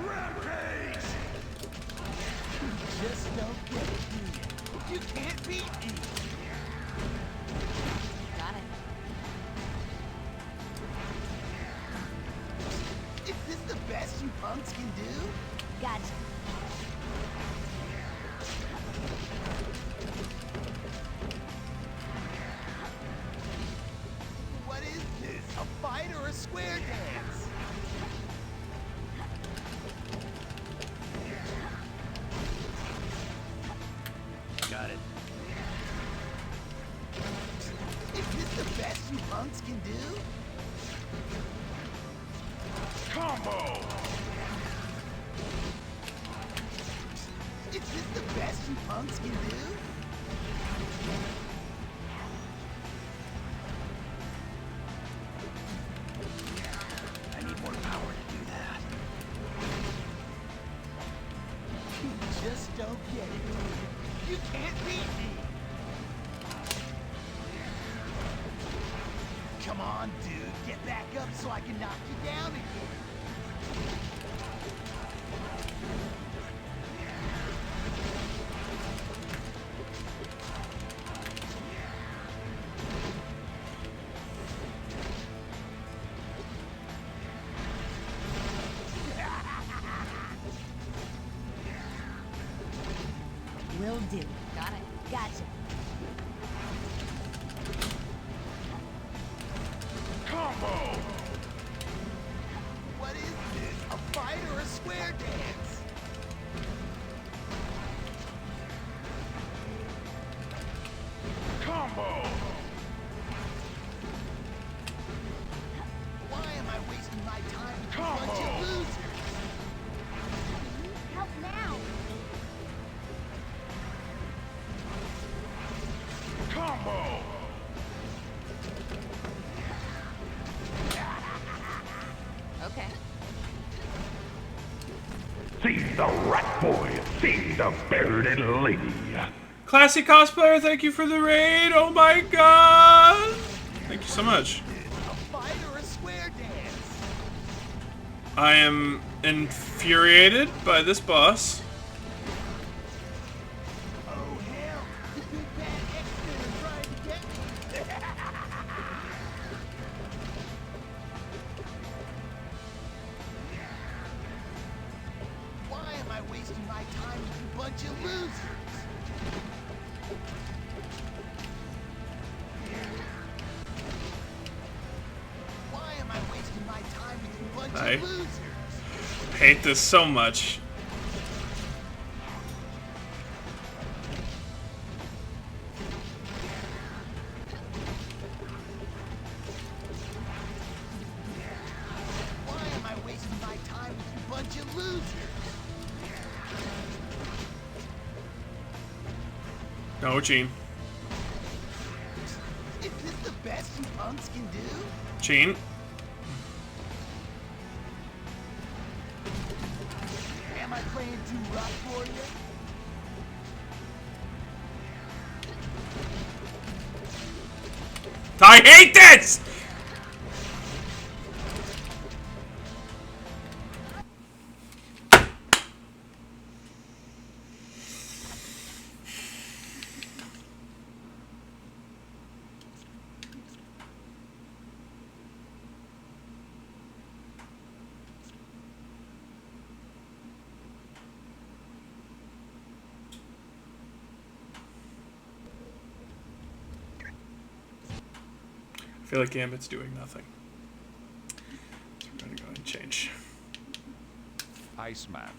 Rampage! Just don't get it, do you? You can't beat me! Got it. Is this the best you punks can do? Gotcha. What is this? A fight or a square dance? Got it. Is this the best you punks can do? Combo! Is this the best you punks can do? I need more power to do that. You just don't get it, do you? You can't beat me! Come on, dude, get back up so I can knock you down again. Will do. Got it. Gotcha. Combo! What is this? A fight or a square dance? Combo! Why am I wasting my time with a bunch Combo! of losers? Help now! Combo! Okay. See the rat boy, see the bearded lady. Classy cosplayer, thank you for the raid. Oh my god. Thank you so much. A fight or a square dance? I am infuriated by this boss. Oh hell! The big bad X-Men are trying to get me! Why am I wasting my time with a bunch of losers? Why am I wasting my time with a bunch I of losers? hate this so much. Why am I wasting my time with a bunch of losers? No, Gene. Is this the best you punks can do? Gene. Am I playing too rough for you? I hate this! I feel like Gambit's doing nothing. So we're gonna go ahead and change. Iceman.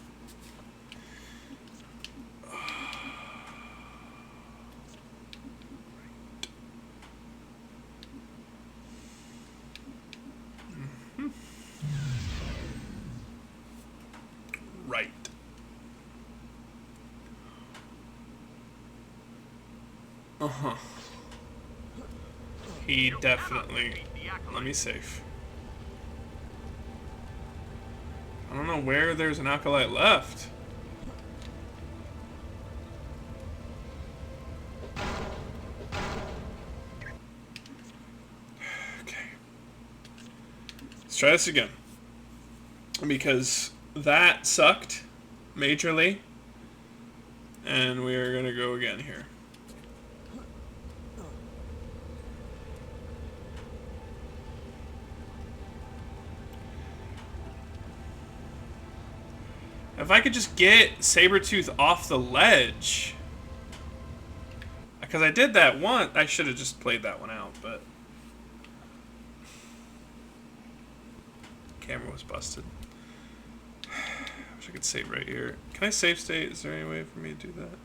Right. Uh-huh. He definitely... Let me save. I don't know where there's an acolyte left. Okay. Let's try this again. Because that sucked majorly. And we are going to go again here. If I could just get Sabretooth off the ledge. Because I did that once. I should have just played that one out, but... Camera was busted. Wish I could save right here. Can I save state? Is there any way for me to do that?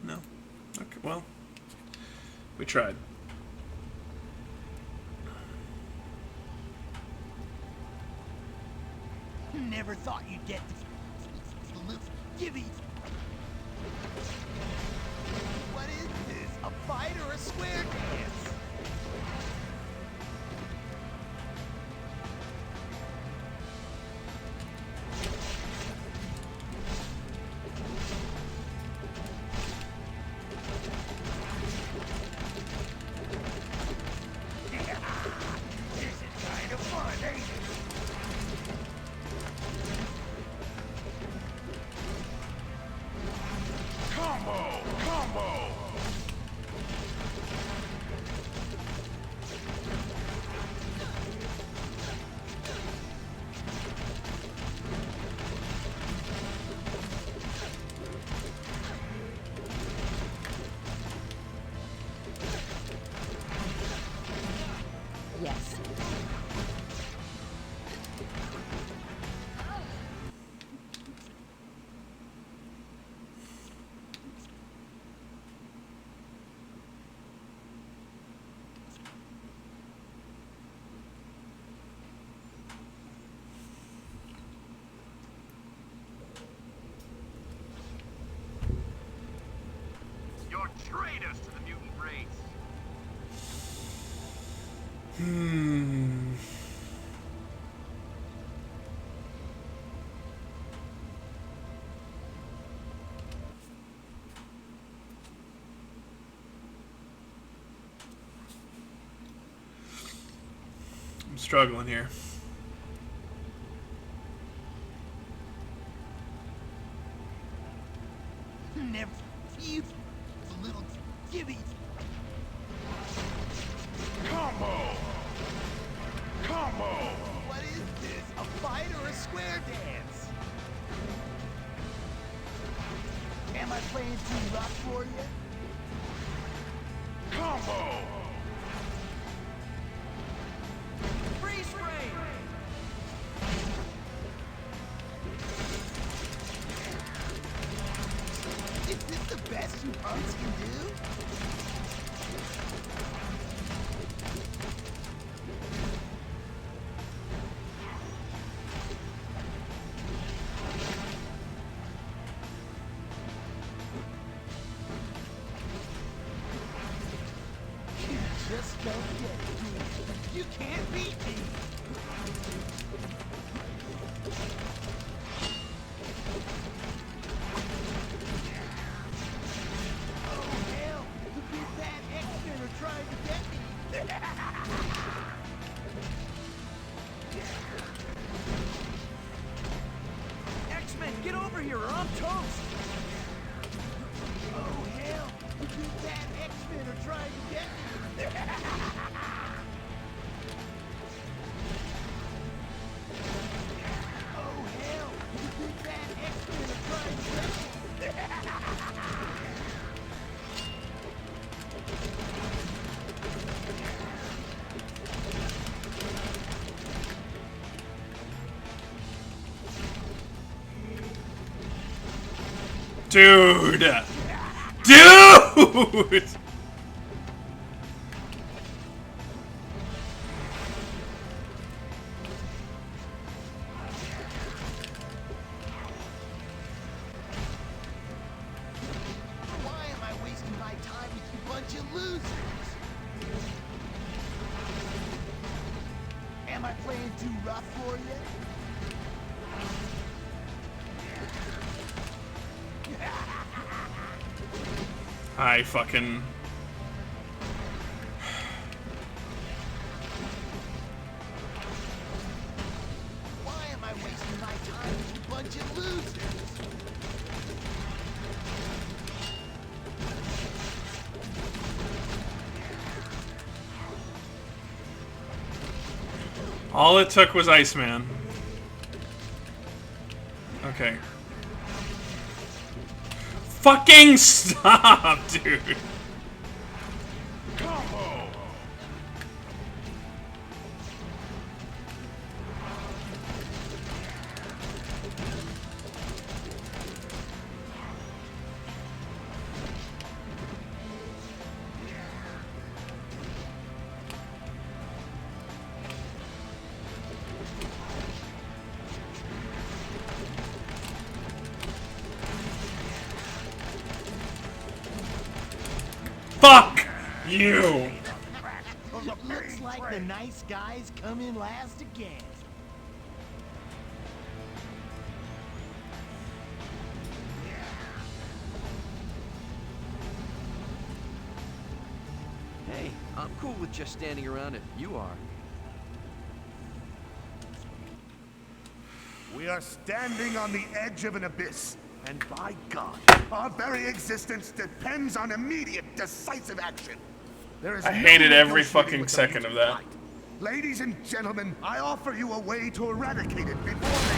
No. Okay, well. We tried. Never thought you'd get Gibby. What is this? A fight or a square dance? This is kind of fun, ain't it? Combo! Combo! Yes. You're traitors to the mutant race. I'm struggling here. Never. You. Little Gibby. Combo! Combo! What is this? A fight or a square dance? Am I playing too rough for you? Combo! Freeze frame! Is this the best you punks can do? You just don't get it, do you? You can't beat me! Oh hell! The big bad X-Men are trying to get me! X-Men, get over here or I'm toast! Oh hell! The big bad X-Men are trying to get me! Oh hell! The big bad X-Men are trying to get me! Dude! Dude! Why am I wasting my time with you bunch of losers? Am I playing too rough for you? I fucking... Why am I wasting my time bunch of losers. All it took was Iceman. Okay. Fucking stop, dude. Combo! Fuck you. Looks like the nice guys come in last again. Hey, I'm cool with just standing around if you are. We are standing on the edge of an abyss, and by God, our very existence depends on immediate, decisive action. There is I no hated every negotiating fucking with the second of that. fight. Ladies and gentlemen, I offer you a way to eradicate it before they...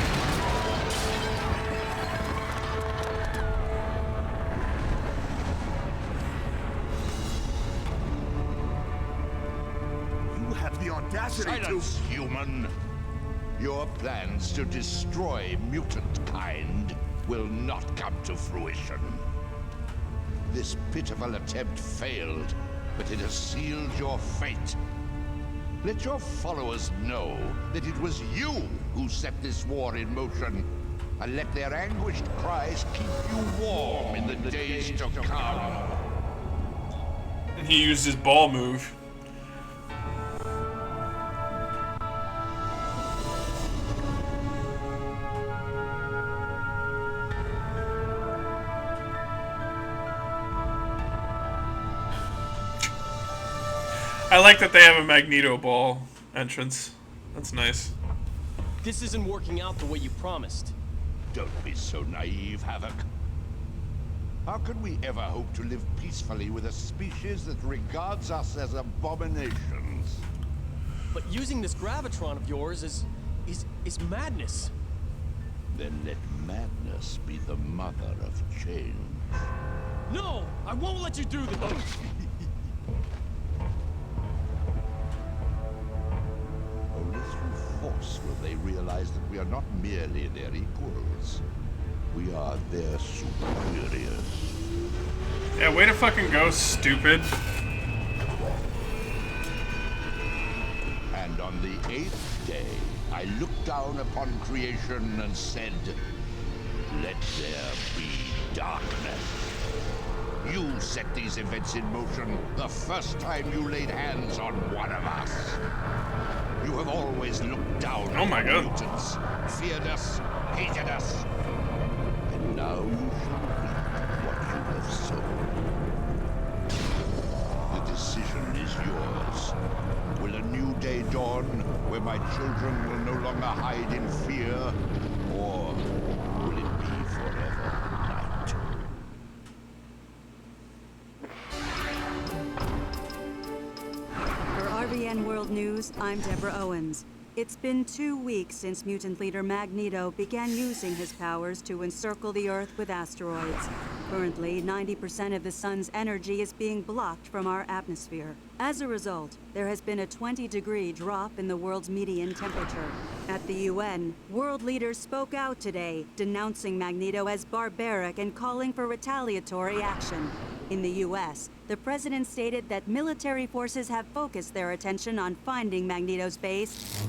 You have the audacity Silence, human! Your plans to destroy mutant kind will not come to fruition. This pitiful attempt failed, but it has sealed your fate. Let your followers know that it was you who set this war in motion, and let their anguished cries keep you warm in the days to come. And he used his ball move. I like that they have a Magneto ball entrance. That's nice. This isn't working out the way you promised. Don't be so naive, Havoc. How can we ever hope to live peacefully with a species that regards us as abominations? But using this gravitron of yours is madness. Then let madness be the mother of change. No! I won't let you do this! Only through force will they realize that we are not merely their equals. We are their superiors. Yeah, way to fucking go, stupid. And on the 8th day, I looked down upon creation and said, let there be darkness. You set these events in motion the first time you laid hands on one of us. You have always looked down on mutants, feared us, hated us. And now you shall reap what you have sown. The decision is yours. Will a new day dawn where my children will no longer hide in fear, or will it be forever night? For RBN World News, I'm Deborah Owens. It's been 2 weeks since mutant leader Magneto began using his powers to encircle the Earth with asteroids. Currently, 90% of the sun's energy is being blocked from our atmosphere. As a result, there has been a 20-degree drop in the world's median temperature. At the UN, world leaders spoke out today, denouncing Magneto as barbaric and calling for retaliatory action. In the US, the president stated that military forces have focused their attention on finding Magneto's base.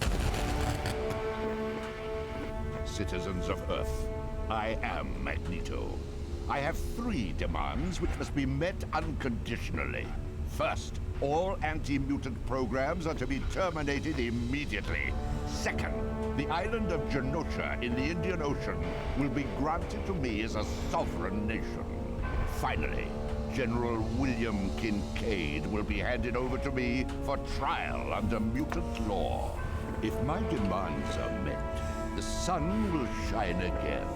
Citizens of Earth, I am Magneto. I have 3 demands which must be met unconditionally. First, all anti-mutant programs are to be terminated immediately. Second, the island of Genosha in the Indian Ocean will be granted to me as a sovereign nation. Finally, General William Kincaid will be handed over to me for trial under mutant law. If my demands are met, the sun will shine again.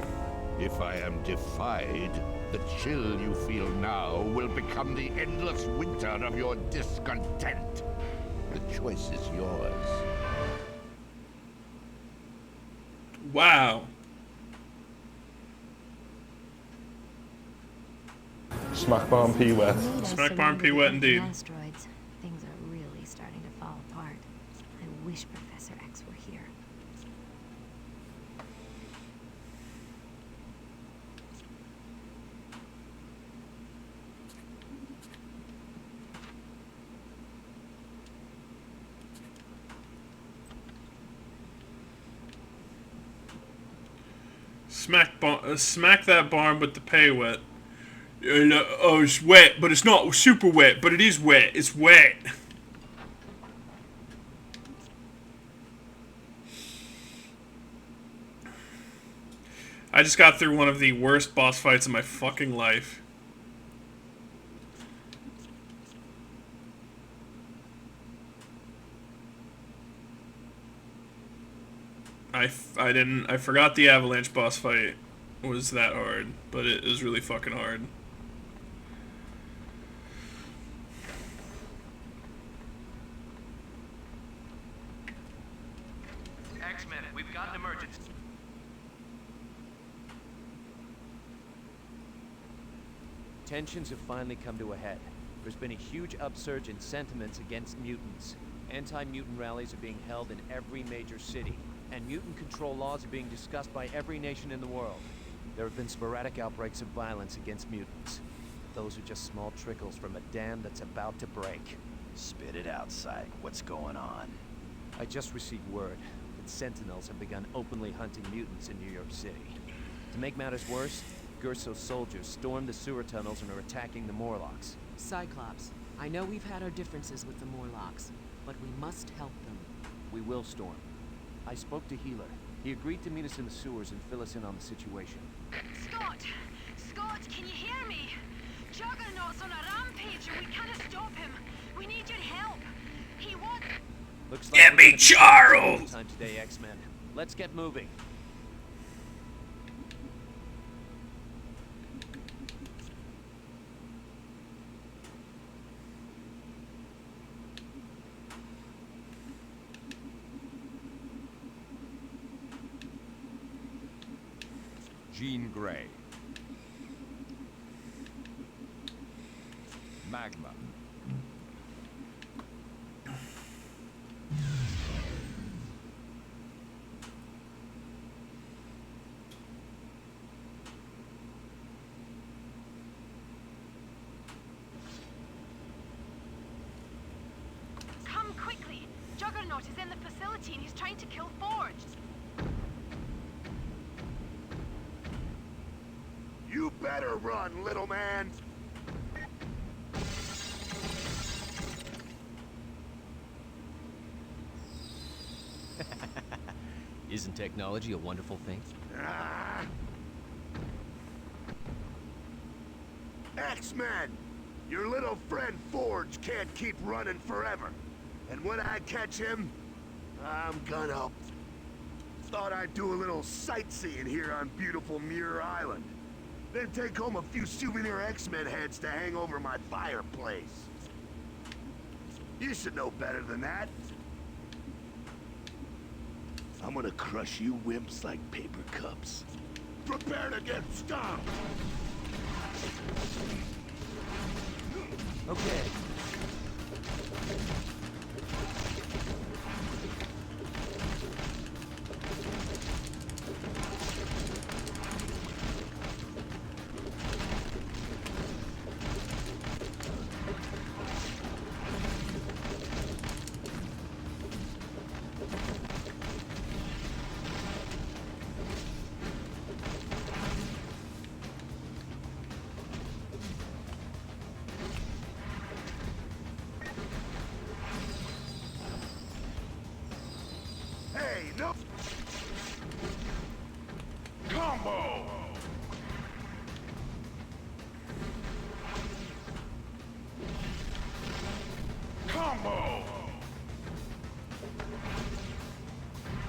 If I am defied, the chill you feel now will become the endless winter of your discontent. The choice is yours. Wow. Smack bomb P wet. Smack bomb P wet indeed. Asteroids. Things are really starting to fall apart. I wish Professor X were here. Smack that barn with the pay wet. Oh, it's wet, but it's not super wet, but it is wet. It's wet. I just got through one of the worst boss fights of my fucking life. I forgot the avalanche boss fight was that hard, but it is really fucking hard. X-Men, we've got an emergency. Tensions have finally come to a head. There's been a huge upsurge in sentiments against mutants. Anti-mutant rallies are being held in every major city, and mutant control laws are being discussed by every nation in the world. There have been sporadic outbreaks of violence against mutants. Those are just small trickles from a dam that's about to break. Spit it out, Psych. What's going on? I just received word that Sentinels have begun openly hunting mutants in New York City. To make matters worse, Gurso's soldiers stormed the sewer tunnels and are attacking the Morlocks. Cyclops, I know we've had our differences with the Morlocks, but we must help them. We will, Storm. I spoke to Healer. He agreed to meet us in the sewers and fill us in on the situation. Scott! Scott, can you hear me? Juggernaut's on a rampage and we can't stop him. We need your help. He wants... Looks like Get me Charles! Time today, X-Men. Let's get moving. Jean Grey. Magma. Come quickly! Juggernaut is in the facility and he's trying to kill Forge. You better run, little man! Isn't technology a wonderful thing? Ah. X-Men! Your little friend Forge can't keep running forever. And when I catch him, I'm gonna... Thought I'd do a little sightseeing here on beautiful Muir Island. Then take home a few souvenir X-Men heads to hang over my fireplace. You should know better than that. I'm gonna crush you wimps like paper cups. Prepare to get stomped! Okay. Hey, no... Combo! Combo!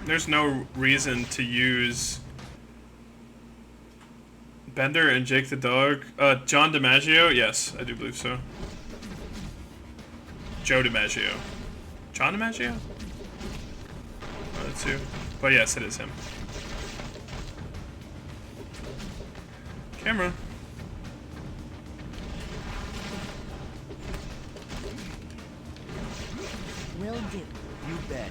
There's no reason to use Bender and Jake the dog. John DiMaggio? Yes, I do believe so. Joe DiMaggio. John DiMaggio? One of the two. But yes, it is him. Camera. Will do. You bet.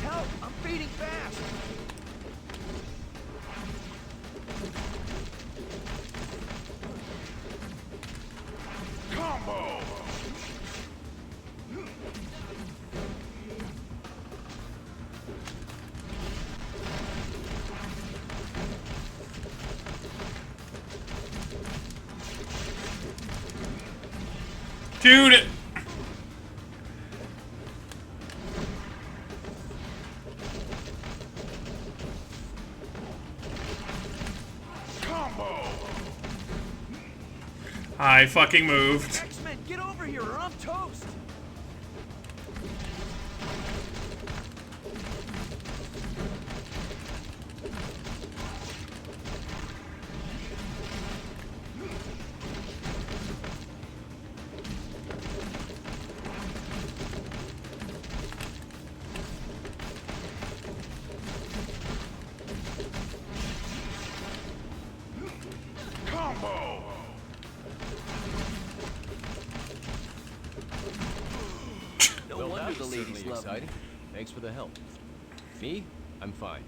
Help! I'm feeding fast! Combo! Dude! Combo! I fucking moved. X-Men, get over here or I'm toast! Combo! No Well, wonder that the was ladies certainly love me. exciting. Thanks for the help. Me? I'm fine.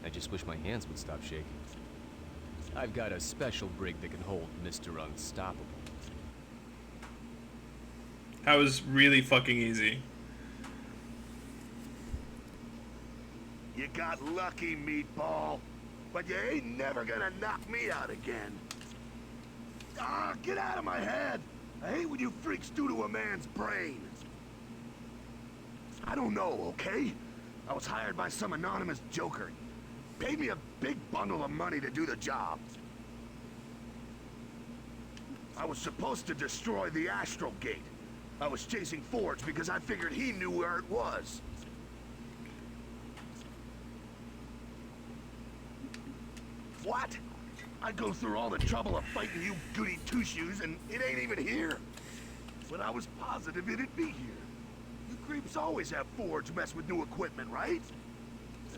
I just wish my hands would stop shaking. I've got a special rig that can hold Mr. Unstoppable. That was really fucking easy. You got lucky, meatball. But you ain't never gonna knock me out again. Ah, get out of my head! I hate when you freaks do to a man's brain. I don't know, okay? I was hired by some anonymous joker. Paid me a big bundle of money to do the job. I was supposed to destroy the Astral Gate. I was chasing Forge because I figured he knew where it was. What? I go through all the trouble of fighting you goody two-shoes and it ain't even here. But I was positive it'd be here. You creeps always have Forge mess with new equipment, right?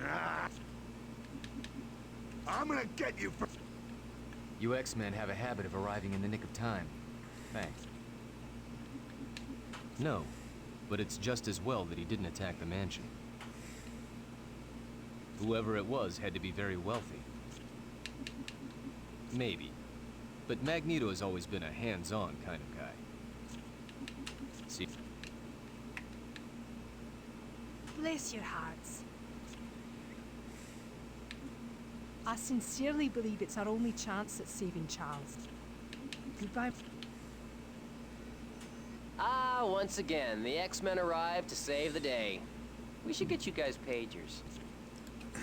Ah. I'm gonna get you for... You X-Men have a habit of arriving in the nick of time. Thanks. No, but it's just as well that he didn't attack the mansion. Whoever it was had to be very wealthy. Maybe. But Magneto has always been a hands-on kind of guy. See? Bless your hearts. I sincerely believe it's our only chance at saving Charles. Goodbye. Ah, once again, the X-Men arrived to save the day. We should get you guys pagers.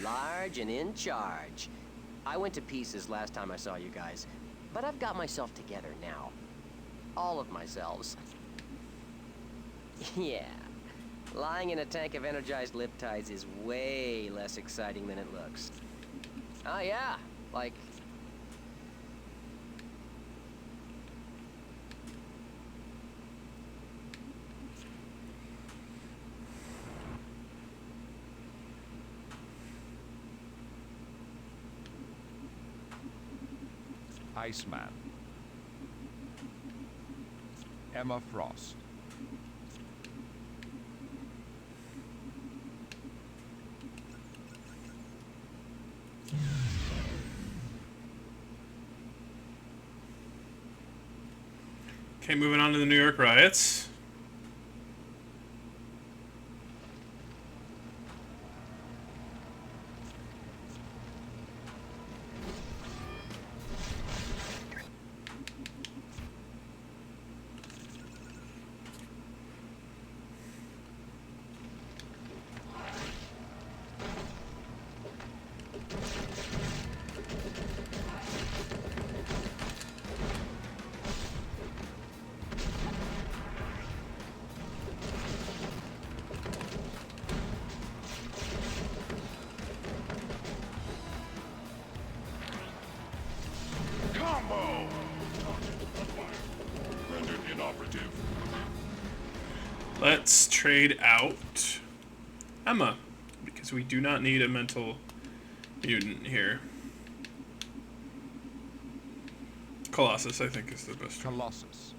Large and in charge. I went to pieces last time I saw you guys, but I've got myself together now. All of myselves. Yeah. Lying in a tank of energized liptides is way less exciting than it looks. Oh yeah, like... Iceman. Emma Frost. Okay, moving on to the New York riots. inoperative. Let's trade out Emma, because we do not need a mental mutant here. Colossus, I think, is the best. Colossus.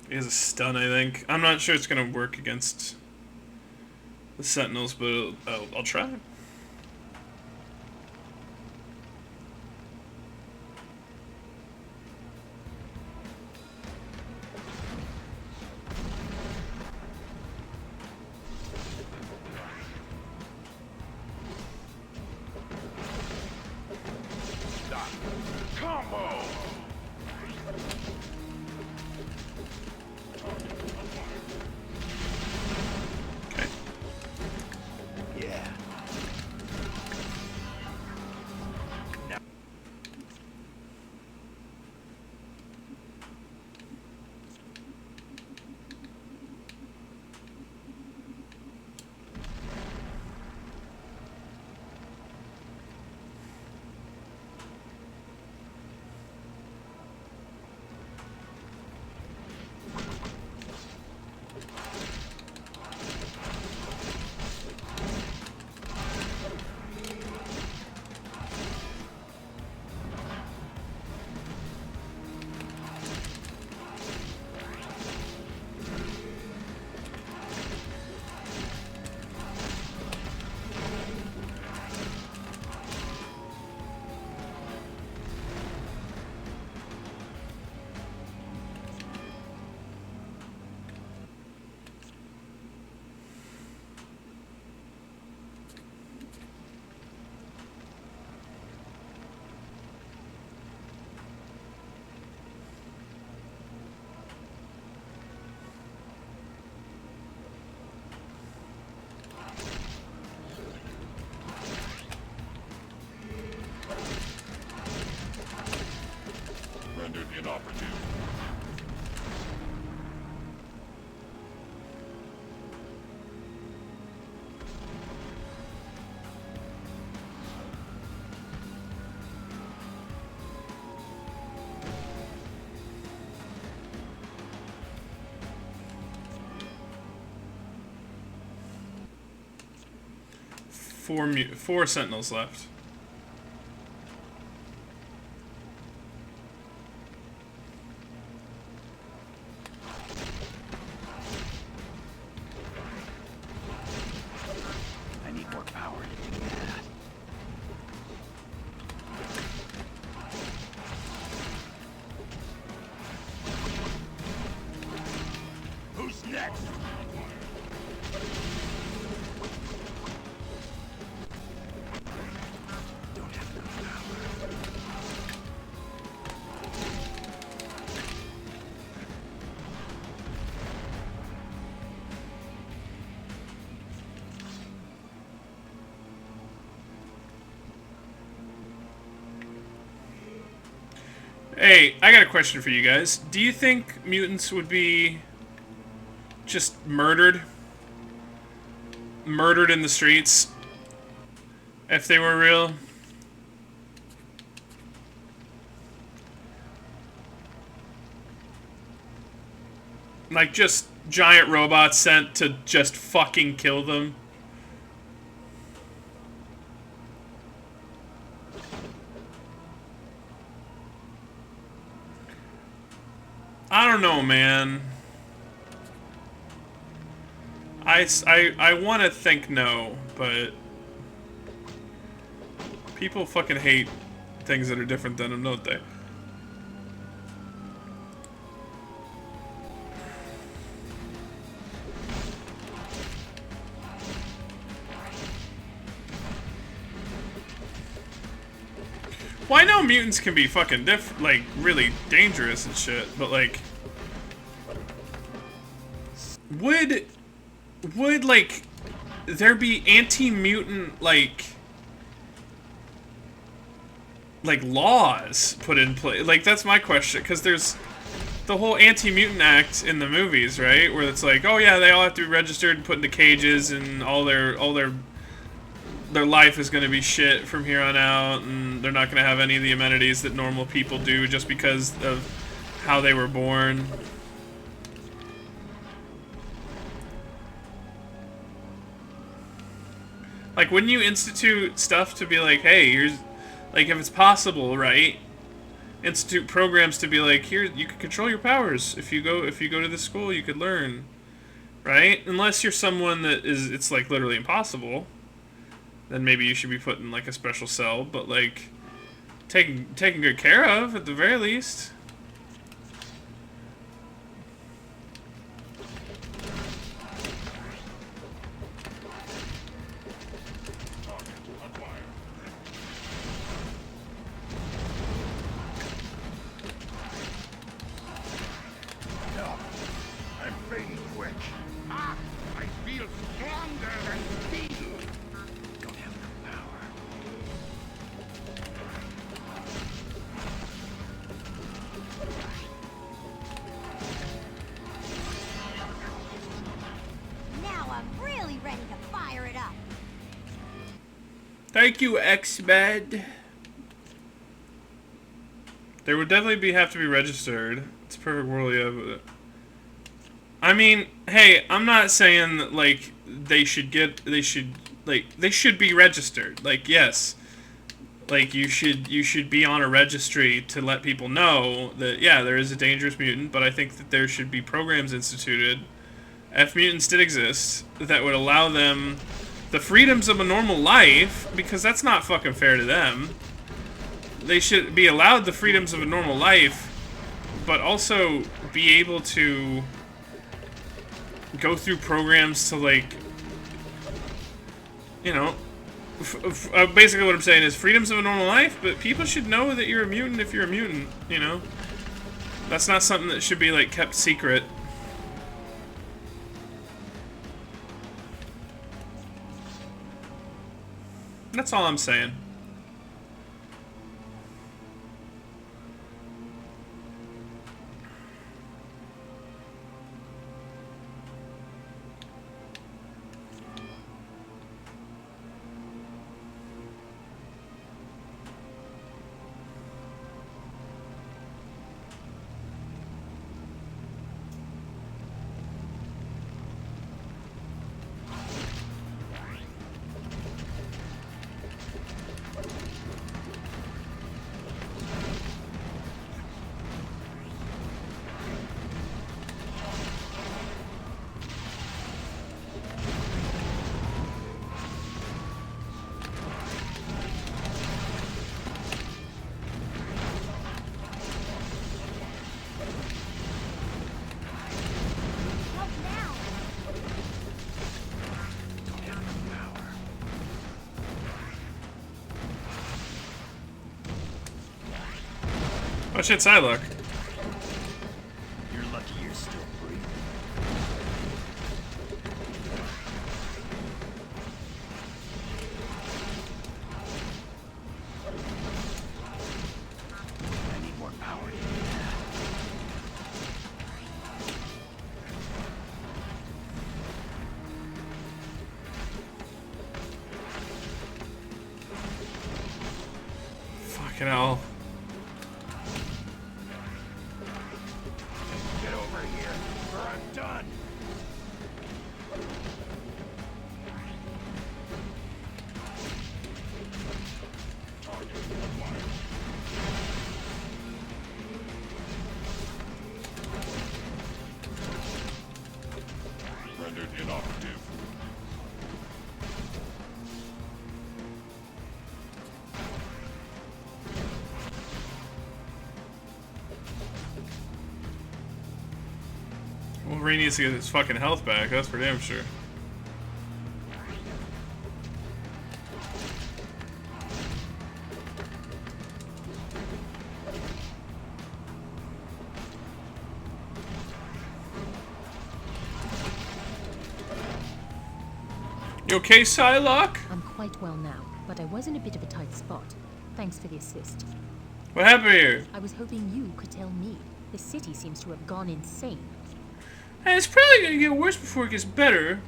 He has a stun, I think. I'm not sure it's going to work against the Sentinels, but I'll try. Combo! Okay. Yeah. Rendered inoperative. Four Sentinels left. I need more power to do that. Who's next? Hey, I got a question for you guys. Do you think mutants would be just murdered? Murdered in the streets? If they were real? Like, just giant robots sent to just fucking kill them? I don't know, man. I want to think no, but people fucking hate things that are different than them, don't they? Well, I know mutants can be fucking like, really dangerous and shit, but, like... Would, like, there be anti-mutant, like, laws put in place? Like, that's my question, because there's the whole Anti-Mutant Act in the movies, right? Where it's like, oh yeah, they all have to be registered and put into cages, and all their their life is going to be shit from here on out, and they're not going to have any of the amenities that normal people do just because of how they were born. Like, wouldn't you institute stuff to be like, hey, here's, like, if it's possible, right? Institute programs to be like, here, you can control your powers. If you go to this school, you could learn, right? Unless you're someone that is, it's like literally impossible, then maybe you should be put in like a special cell. But like, taken good care of at the very least. Thank you, X-Men. There would definitely have to be registered. It's a perfect world, yeah, but I mean, hey, I'm not saying that like they should be registered. Like, yes. Like you should be on a registry to let people know that yeah, there is a dangerous mutant, but I think that there should be programs instituted, if mutants did exist, that would allow them the freedoms of a normal life, because that's not fucking fair to them. They should be allowed the freedoms of a normal life, but also be able to go through programs to, like, you know, basically what I'm saying is freedoms of a normal life, but people should know that you're a mutant if you're a mutant, you know? That's not something that should be, like, kept secret. That's all I'm saying. Oh shit, Psylocke. You're lucky you're still breathing. I need more power to do that. Fucking hell. Rendered inoperative. Wolverine needs to get his fucking health back, that's for damn sure. You okay, Psylocke? I'm quite well now, but I was in a bit of a tight spot. Thanks for the assist. What happened here? I was hoping you could tell me. The city seems to have gone insane. Hey, it's probably gonna get worse before it gets better.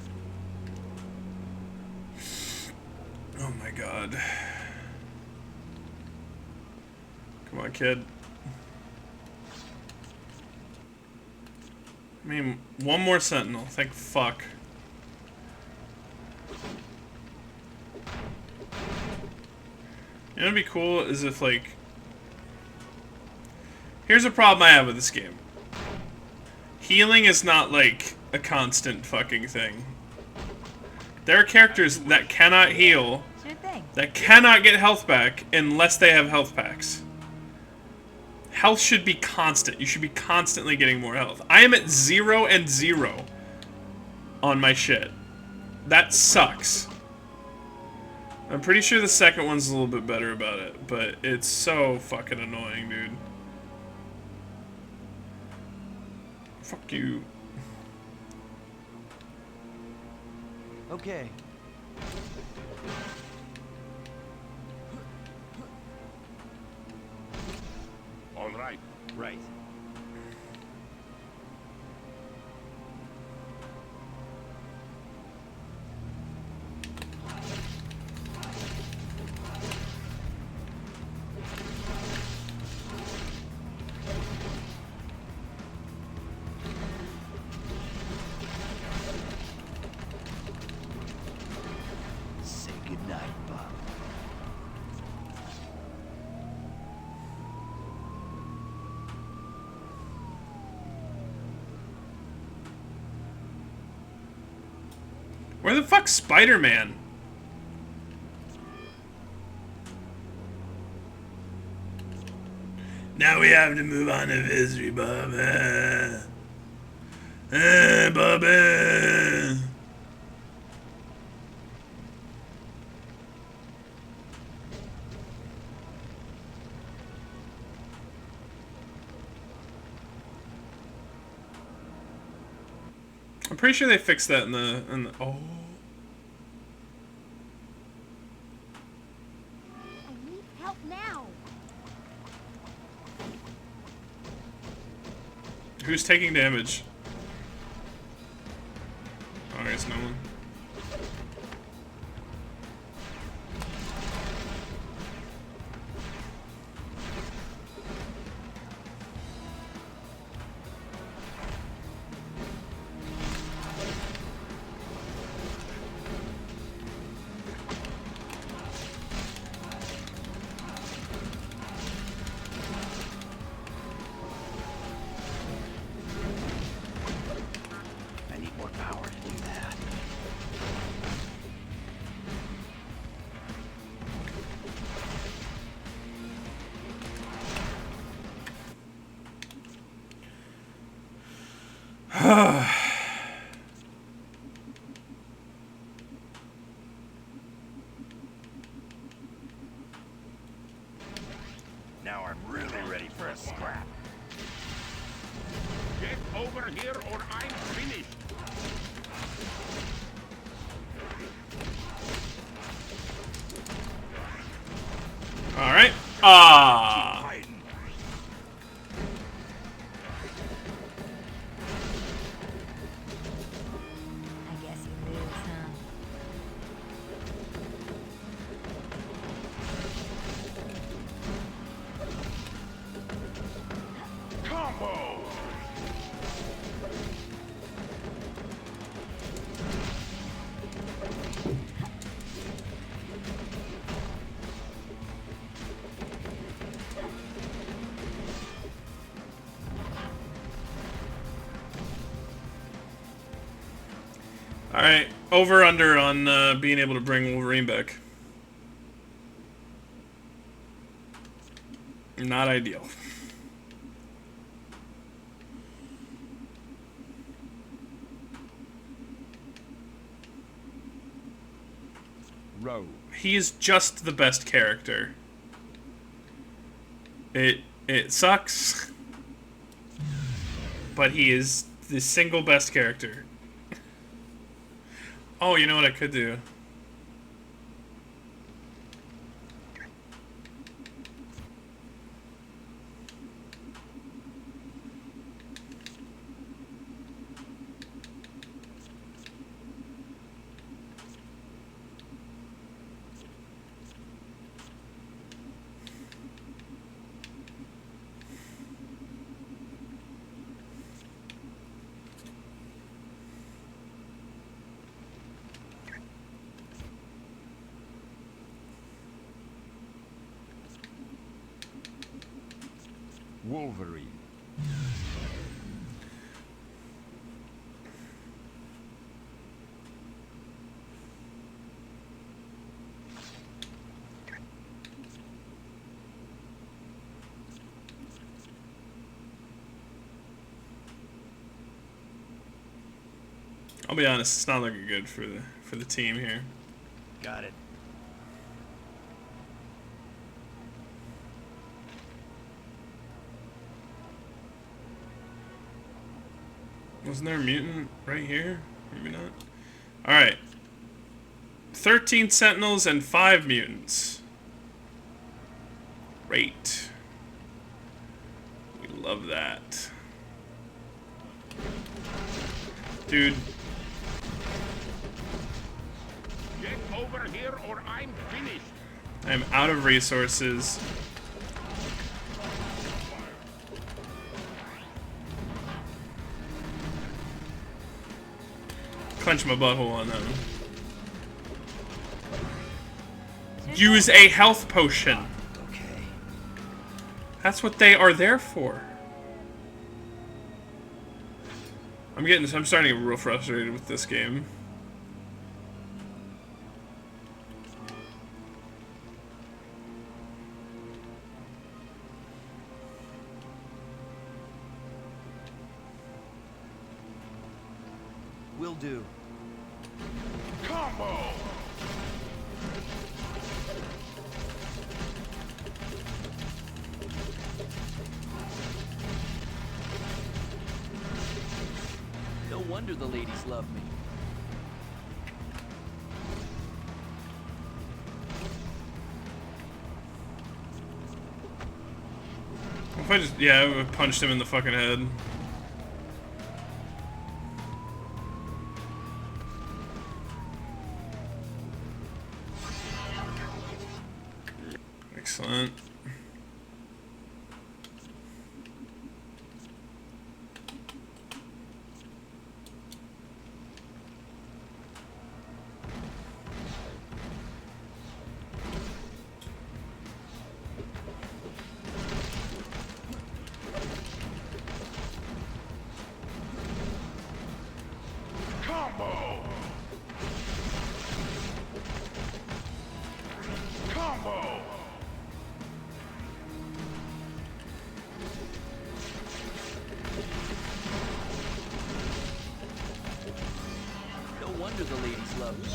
Oh my God. Come on, kid. I mean, one more sentinel. Thank fuck. You know what'd be cool is if, like... Here's a problem I have with this game. Healing is not, like, a constant fucking thing. There are characters that cannot heal, that cannot get health back unless they have health packs. Health should be constant. You should be constantly getting more health. I am at 0 and 0 on my shit. That sucks. I'm pretty sure the second one's a little bit better about it, but it's so fucking annoying, dude. Fuck you. Okay. All right. Right. Say goodnight, Bub. Where the fuck's Spider-Man? Now we have to move on to history, Bubba. Bubba. I'm pretty sure they fixed that in the oh. I need help now. Who's taking damage? Oh, it's no one. I need more power to do that. Now I'm really ready for a scrap. Get over here or I'm finished. All right. Ah. I guess you lose, huh? Combo! All right. Over under on being able to bring Wolverine back. Not ideal. Rogue. He is just the best character. It sucks, but he is the single best character. Oh, you know what I could do? Wolverine. I'll be honest, it's not looking good for the team here. Got it. Wasn't there a mutant right here? Maybe not. Alright. 13 sentinels and 5 mutants. Great. We love that. Dude. Get over here or I'm finished. I'm out of resources. Clench my butthole on them. Use a health potion. Okay. That's what they are there for. I'm starting to get real frustrated with this game. Will do. Combo! No wonder the ladies love me. If I just, yeah, I would have punched him in the fucking head. Excellent. Combo! Combo! No wonder the ladies love me.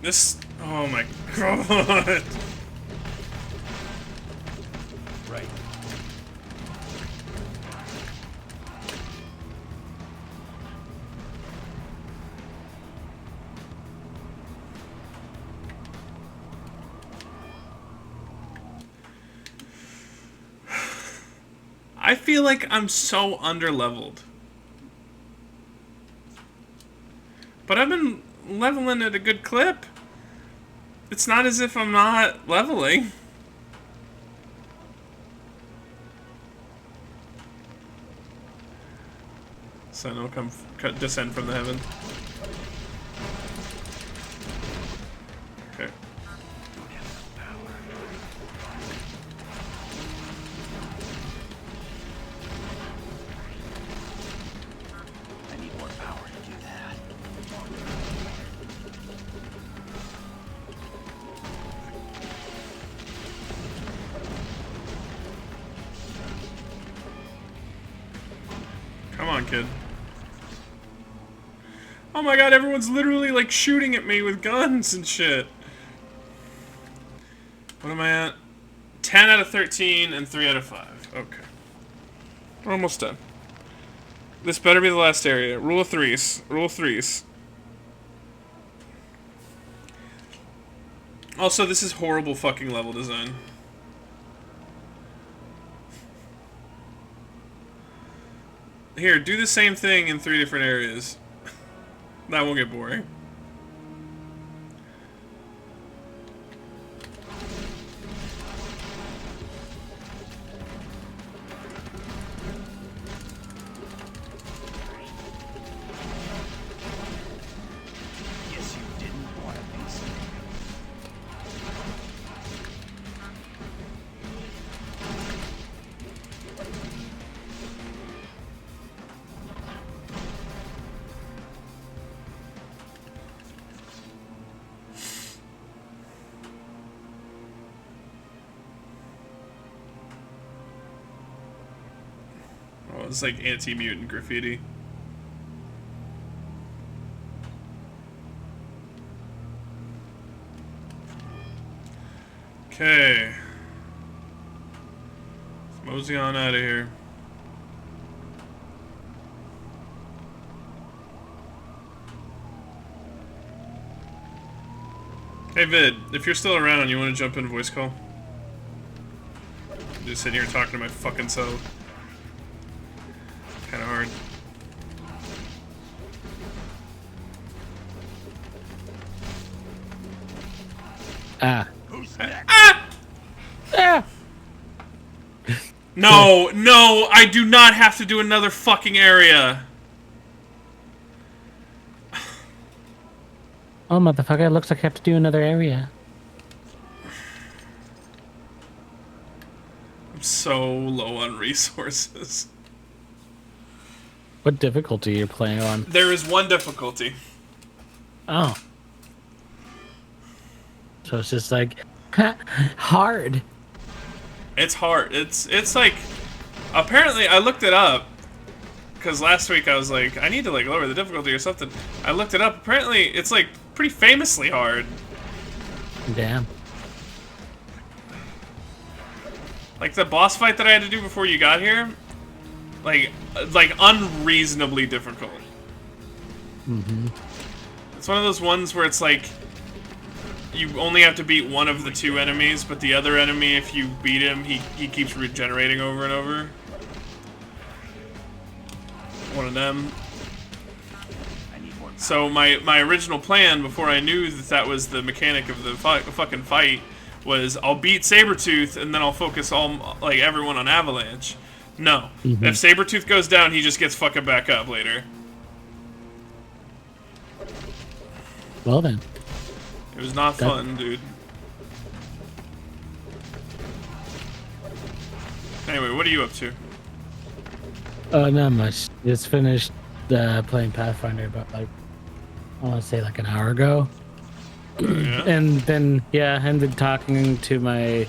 This, oh my god. Right. I feel like I'm so underleveled. But I've been leveling at a good clip. It's not as if I'm not leveling. Sun will come descend from the heaven. Okay. I need more power to do that. Come on, kid. Oh my god, everyone's literally like shooting at me with guns and shit. What am I at? 10 out of 13 and 3 out of 5. Okay. We're almost done. This better be the last area. Rule of threes. Rule of threes. Also, this is horrible fucking level design. Here, do the same thing in 3 different areas. That won't get boring. Guess you didn't want a piece of me. Oh, it's like anti-mutant graffiti. Okay. Let's mosey on out of here. Hey Vid, if you're still around, you want to jump in voice call? I'm just sitting here talking to my fucking self. Kinda hard. No, no, I do not have to do another fucking area. Oh, motherfucker, it looks like I have to do another area. I'm so low on resources. What difficulty you're playing on? There is one difficulty. Oh. So it's just like hard. It's hard. It's like, apparently I looked it up because last week I was like, I need to like lower the difficulty or something. I looked it up. Apparently it's like pretty famously hard. Damn. Like the boss fight that I had to do before you got here, like unreasonably difficult. Mm-hmm. It's one of those ones where it's like you only have to beat one of the 2 enemies, but the other enemy, if you beat him, he keeps regenerating over and over. One of them. So my original plan, before I knew that was the mechanic of the fucking fight, was I'll beat Sabretooth and then I'll focus everyone on Avalanche. No. Mm-hmm. If Sabretooth goes down, he just gets fucking back up later. Well then. It was not fun, dude. Anyway, what are you up to? Oh, not much. Just finished playing Pathfinder about I want to say like an hour ago. Yeah. And then ended talking to my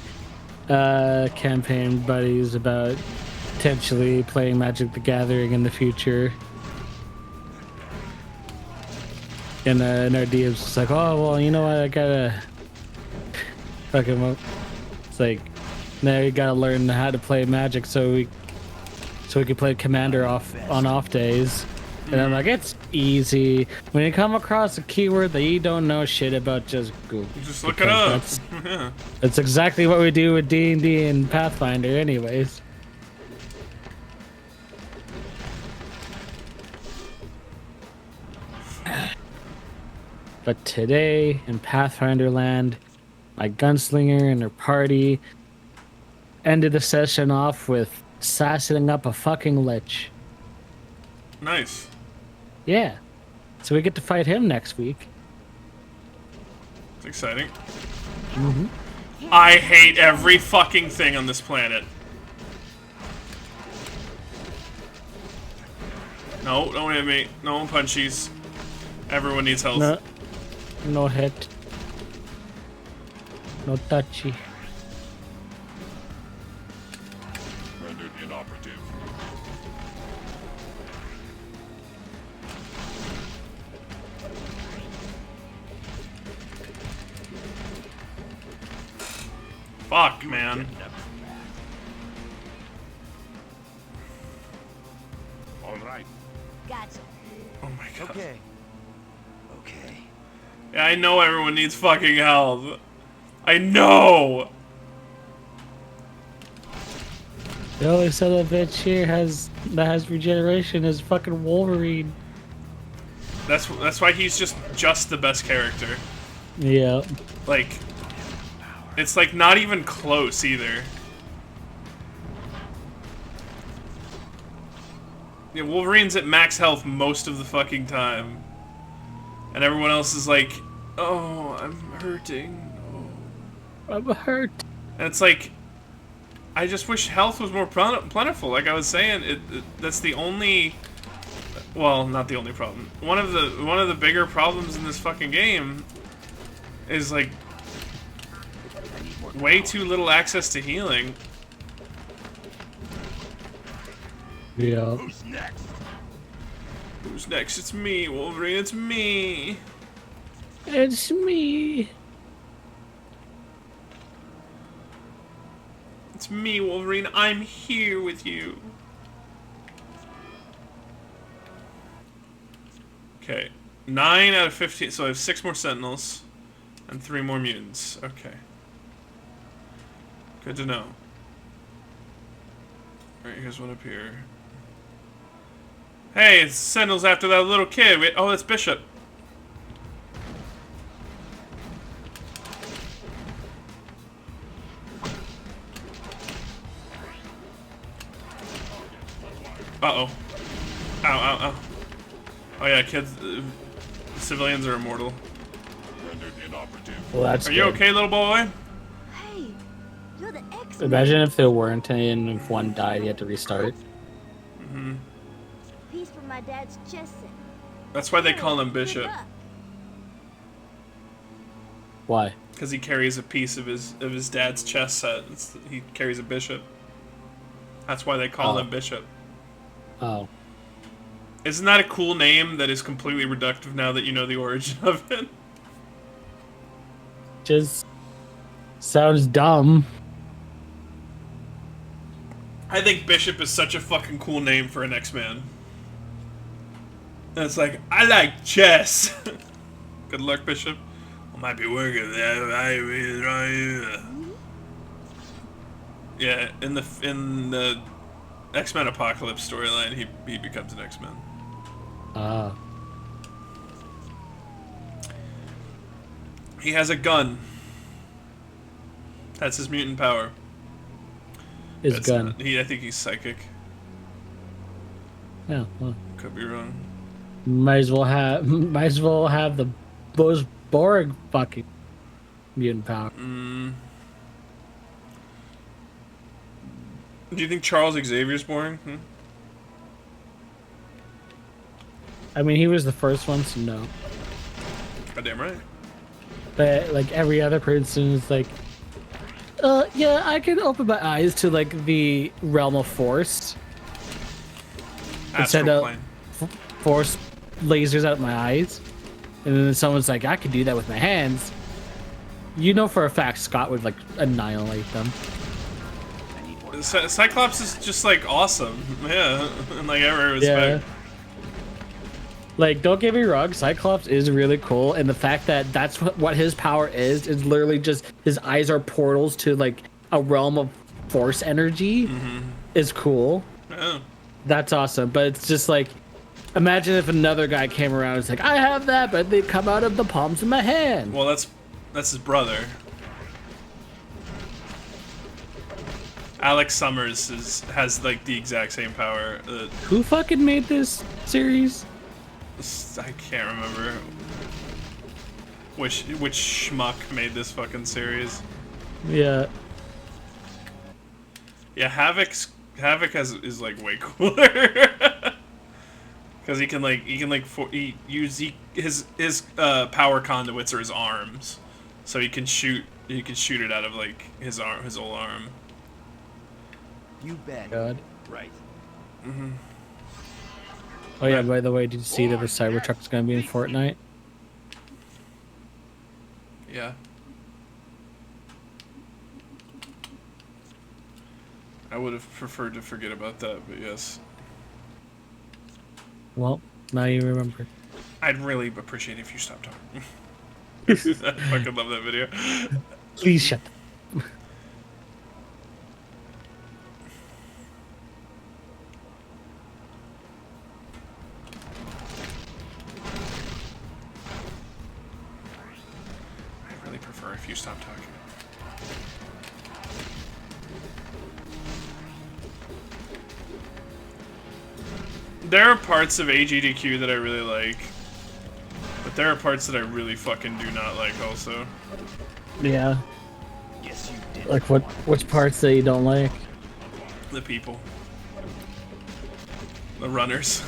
campaign buddies about potentially playing Magic the Gathering in the future. And our DM's just like, oh, well, you know what, I gotta fucking, it's like, now you gotta learn how to play Magic so we can play Commander on off days. And I'm like, it's easy. When you come across a keyword that you don't know shit about, just Google. Just look it up. That's exactly what we do with D&D and Pathfinder anyways. But today, in Pathfinder land, my gunslinger and her party ended the session off with sassing up a fucking lich. Nice. Yeah. So we get to fight him next week. It's exciting. Mm-hmm. I hate every fucking thing on this planet. No, don't hit me. No one punchies. Everyone needs health. No hit. No touchy. Rendered inoperative. Fuck, man. All right. Gotcha. Oh my god. Okay. Yeah, I know everyone needs fucking health. I know! The only son of a bitch here that has regeneration is fucking Wolverine. That's why he's just the best character. Yeah. Like, it's like not even close either. Yeah, Wolverine's at max health most of the fucking time. And everyone else is like, oh, I'm hurting. Oh. I'm hurt. And it's like, I just wish health was more plentiful. Like I was saying, that's the only, well, not the only problem. One of the bigger problems in this fucking game is like way too little access to healing. Yeah. Who's next? Who's next? It's me, Wolverine. It's me. It's me. It's me, Wolverine. I'm here with you. Okay. 9 out of 15. So I have 6 more Sentinels and 3 more mutants. Okay. Good to know. Alright, here's one up here. Hey, it's Sentinels after that little kid. Wait, oh, it's Bishop. Uh-oh. Ow, ow, ow. Oh yeah, kids, civilians are immortal. Well, that's Are you good. okay, little boy? Hey, you're the X. Imagine if there weren't any and if one died, you had to restart. Mm-hmm. Piece from my dad's chest set. That's why they call him Bishop. Why? Because he carries a piece of his dad's chess set. He carries a bishop. That's why they call him Bishop. Oh. Isn't that a cool name that is completely reductive now that you know the origin of it? Just sounds dumb. I think Bishop is such a fucking cool name for an X-Man. And it's like, I like chess. Good luck, Bishop. I might be working there. Yeah, in the X-Men Apocalypse storyline, he becomes an X-Men. Ah. He has a gun. That's his mutant power. His gun. I think he's psychic. Yeah. Well, could be wrong. Might as well have the most boring fucking mutant power. Do you think Charles Xavier's boring? I mean, he was the first one, so no. Goddamn right. But like every other person is like, yeah, I can open my eyes to like the realm of force. Instead of force lasers out my eyes, and then someone's like, I can do that with my hands. You know for a fact Scott would like annihilate them. Cyclops is just like awesome, yeah, in like every respect. Yeah. Like, don't get me wrong, Cyclops is really cool, and the fact that that's what his power is literally just his eyes are portals to like a realm of force energy is cool. Yeah. That's awesome, but it's just like, imagine if another guy came around and was like, I have that, but they come out of the palms of my hand. Well, that's his brother. Alex Summers has like the exact same power. Who fucking made this series? I can't remember which schmuck made this fucking series. Yeah. Yeah, Havoc is like way cooler because his power conduits are his arms, so he can shoot it out of like his whole arm. You bet. God. Right. Mm-hmm. Oh yeah, by the way, did you see that the Cybertruck's gonna be in Fortnite? Yeah. I would have preferred to forget about that, but yes. Well, now you remember. I'd really appreciate it if you stopped talking. I fucking love that video. Please shut up. you stop talking. There are parts of AGDQ that I really like, but there are parts that I really fucking do not like also. Yeah. Yes, you did. Like which parts that you don't like? The people. The runners.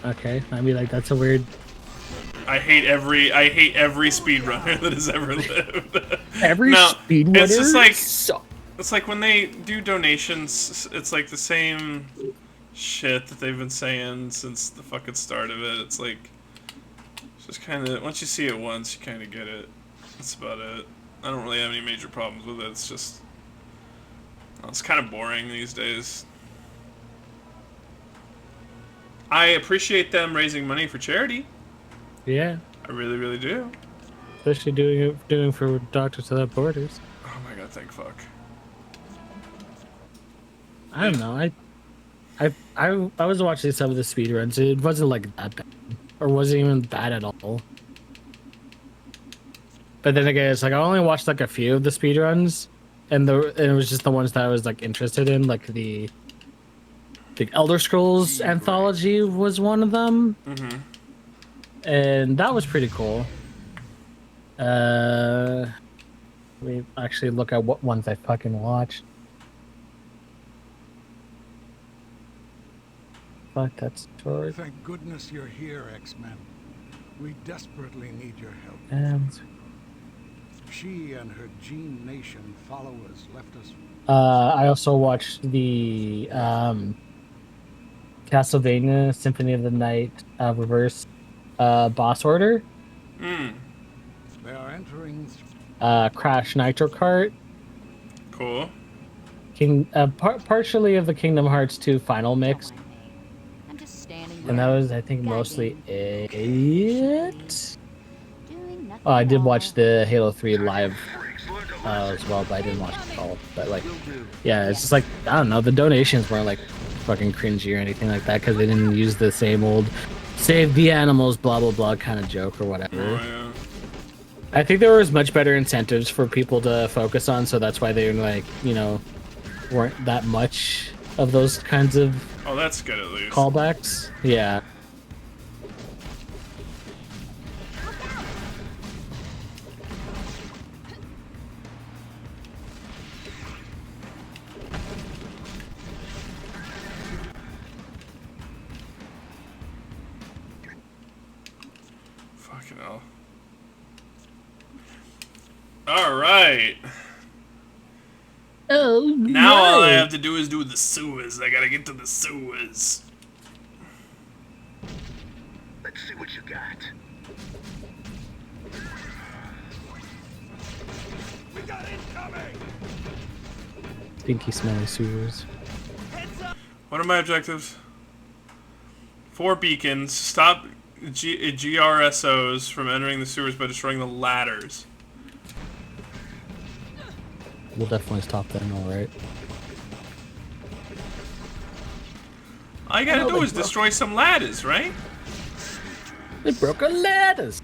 Okay, I mean like that's a weird. I hate every speedrunner that has ever lived. Every speedrunner. It's just like it's like when they do donations, it's like the same shit that they've been saying since the fucking start of it. It's like it's just kind of once you see it once, you kind of get it. That's about it. I don't really have any major problems with it. It's just it's kind of boring these days. I appreciate them raising money for charity. Yeah. I really, really do. Especially doing for Doctors Without Borders. Oh my god, thank fuck. I don't know. I was watching some of the speedruns. It wasn't like that bad, or wasn't even bad at all. But then again, it's like I only watched like a few of the speedruns, and it was just the ones that I was like interested in, like the Elder Scrolls anthology was one of them. Mm-hmm. And that was pretty cool. Let me actually look at what ones I fucking watched. Fuck, that's short. Thank goodness you're here, X-Men. We desperately need your help. And She and her Gene Nation followers left us. I also watched the Castlevania Symphony of the Night reverse boss order. Mm. They are entering. Crash Nitro Kart. Cool. Partially of the Kingdom Hearts 2 final mix. I'm just standing And that was, I think, mostly it. Oh, I did watch the Halo 3 live as well, but I didn't watch it all. But like, yeah, it's just like, I don't know, the donations weren't like fucking cringy or anything like that because they didn't use the same old save the animals blah blah blah kind of joke or whatever. Oh, yeah. I think there was much better incentives for people to focus on, so that's why they like, you know, weren't that much of those kinds of Oh, that's good at least. callbacks. Yeah. Fucking hell. Alright. Oh, now all I have to do is do the sewers. I gotta get to the sewers. Let's see what you got. We got incoming! Stinky, smelly sewers. What are my objectives? 4 beacons. Stop GRSOs from entering the sewers by destroying the ladders. We'll definitely stop them, alright. All you gotta do is destroy some ladders, right? They broke our ladders!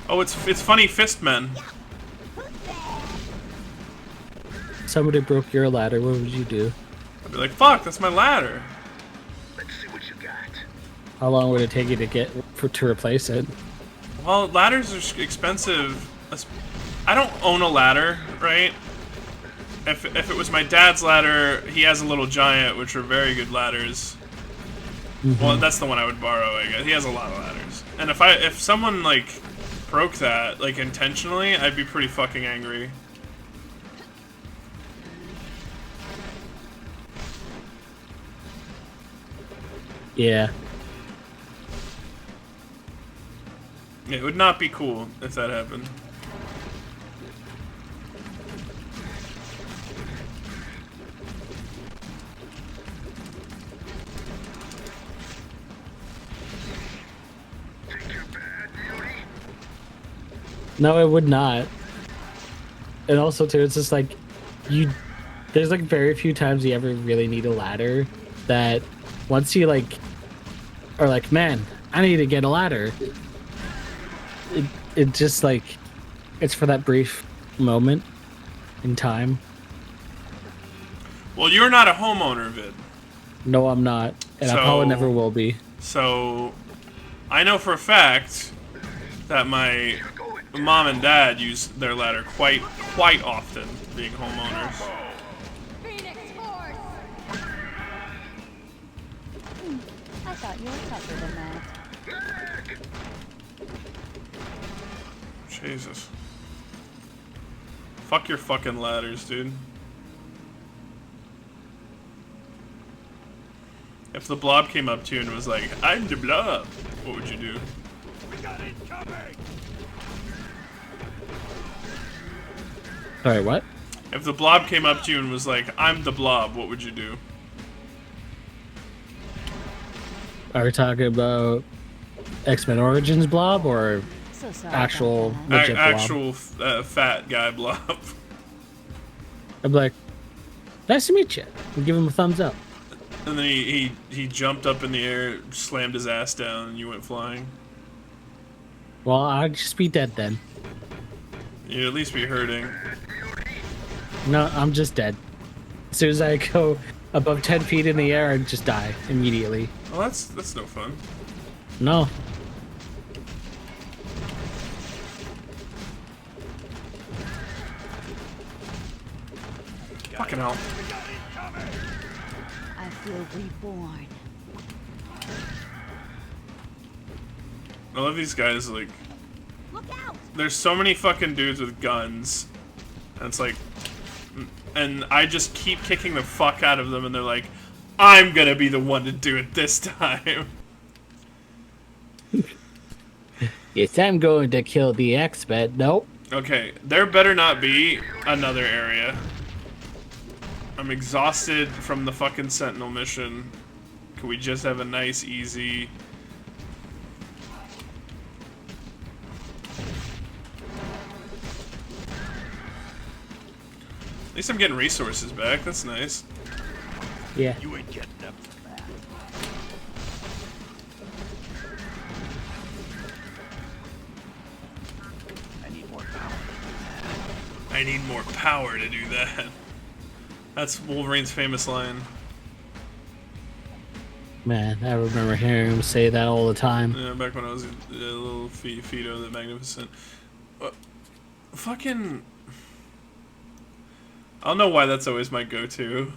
Oh, it's funny fistmen. Somebody broke your ladder, what would you do? I'd be like, fuck, that's my ladder. Let's see what you got. How long would it take you to replace it? Well, ladders are expensive. I don't own a ladder, right? If it was my dad's ladder, he has a little giant, which are very good ladders. Mm-hmm. Well, that's the one I would borrow, I guess. He has a lot of ladders. And if someone, like, broke that, like, intentionally, I'd be pretty fucking angry. Yeah. It would not be cool if that happened. No, it would not. And also, too, it's just like, there's like very few times you ever really need a ladder that once you like are like, man, I need to get a ladder. It just like it's for that brief moment in time. Well, you're not a homeowner, Vid. No, I'm not, and I probably never will be. So, I know for a fact that my mom and dad use their ladder quite often, being homeowners. I thought you were tougher than that. Jesus. Fuck your fucking ladders, dude. If the blob came up to you and was like, I'm the blob, what would you do? We got it coming! Sorry, what? If the blob came up to you and was like, I'm the blob, what would you do? Are we talking about X-Men Origins blob or So sorry actual about that. legit blob? Actual fat guy blob. I'm like, nice to meet you. And give him a thumbs up. And then he jumped up in the air, slammed his ass down, and you went flying. Well, I'd just be dead then. You'd at least be hurting. No, I'm just dead. As soon as I go above 10 feet in the air, I'd just die immediately. Well, that's no fun. No. Fucking hell. I feel reborn. I love these guys, like... Look out! There's so many fucking dudes with guns. And it's like... And I just keep kicking the fuck out of them, and they're like, I'm gonna be the one to do it this time. Yes, I'm going to kill the X-Men. Nope. Okay, there better not be another area. I'm exhausted from the fucking Sentinel mission. Can we just have a nice, easy... At least I'm getting resources back. That's nice. Yeah. You ain't getting up from that. I need more power. I need more power to do that. That's Wolverine's famous line. Man, I remember hearing him say that all the time. Yeah, back when I was a little Fido the Magnificent. Fucking... I don't know why that's always my go-to.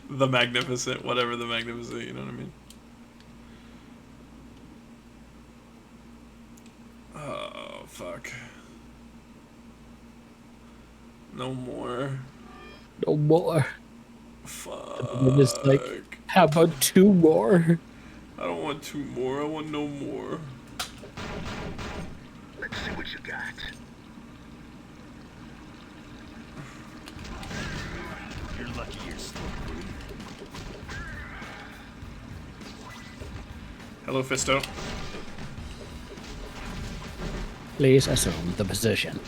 The Magnificent, whatever the Magnificent, you know what I mean? Oh, fuck. No more. No more. Fuck. I'm just like, how about 2 more? I don't want 2 more, I want no more. Let's see what you got. You're lucky you're still breathing. Hello, Fisto. Please assume the position.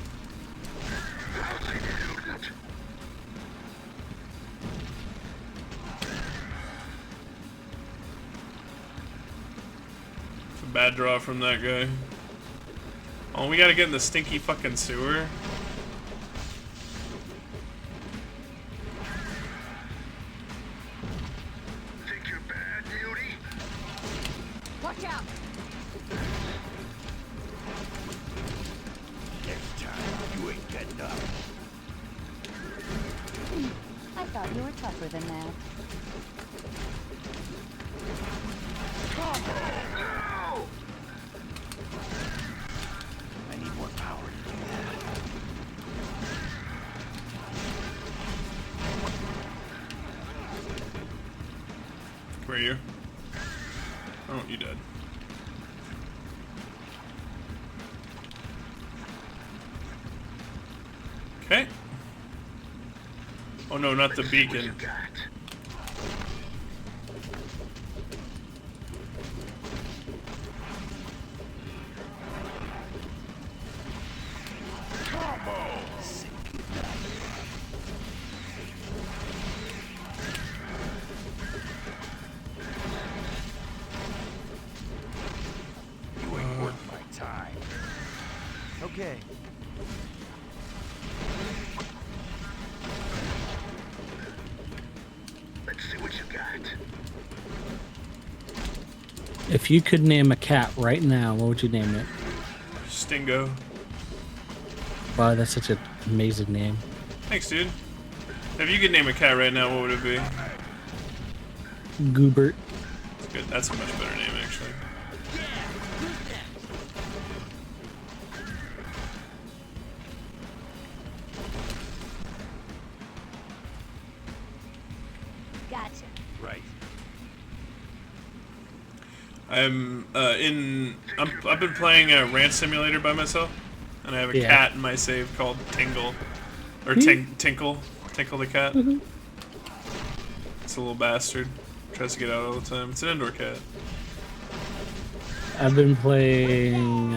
It's a bad draw from that guy. Oh, we gotta get in the stinky fucking sewer. Think you're bad, beauty? Watch out! Next time, you ain't getting up. I thought you were tougher than that. I need more power to do that. Where are you? Oh, you dead. Okay. Oh no, not the beacon. Okay. Let's see what you got. If you could name a cat right now, what would you name it? Stingo. Wow, that's such an amazing name. Thanks, dude. If you could name a cat right now, what would it be? Goobert. That's good. That's a much better name, actually. Gotcha. Right. I've been playing a ranch simulator by myself, and I have a cat in my save called Tingle, or Tinkle the cat. It's a little bastard. Tries to get out all the time. It's an indoor cat. I've been playing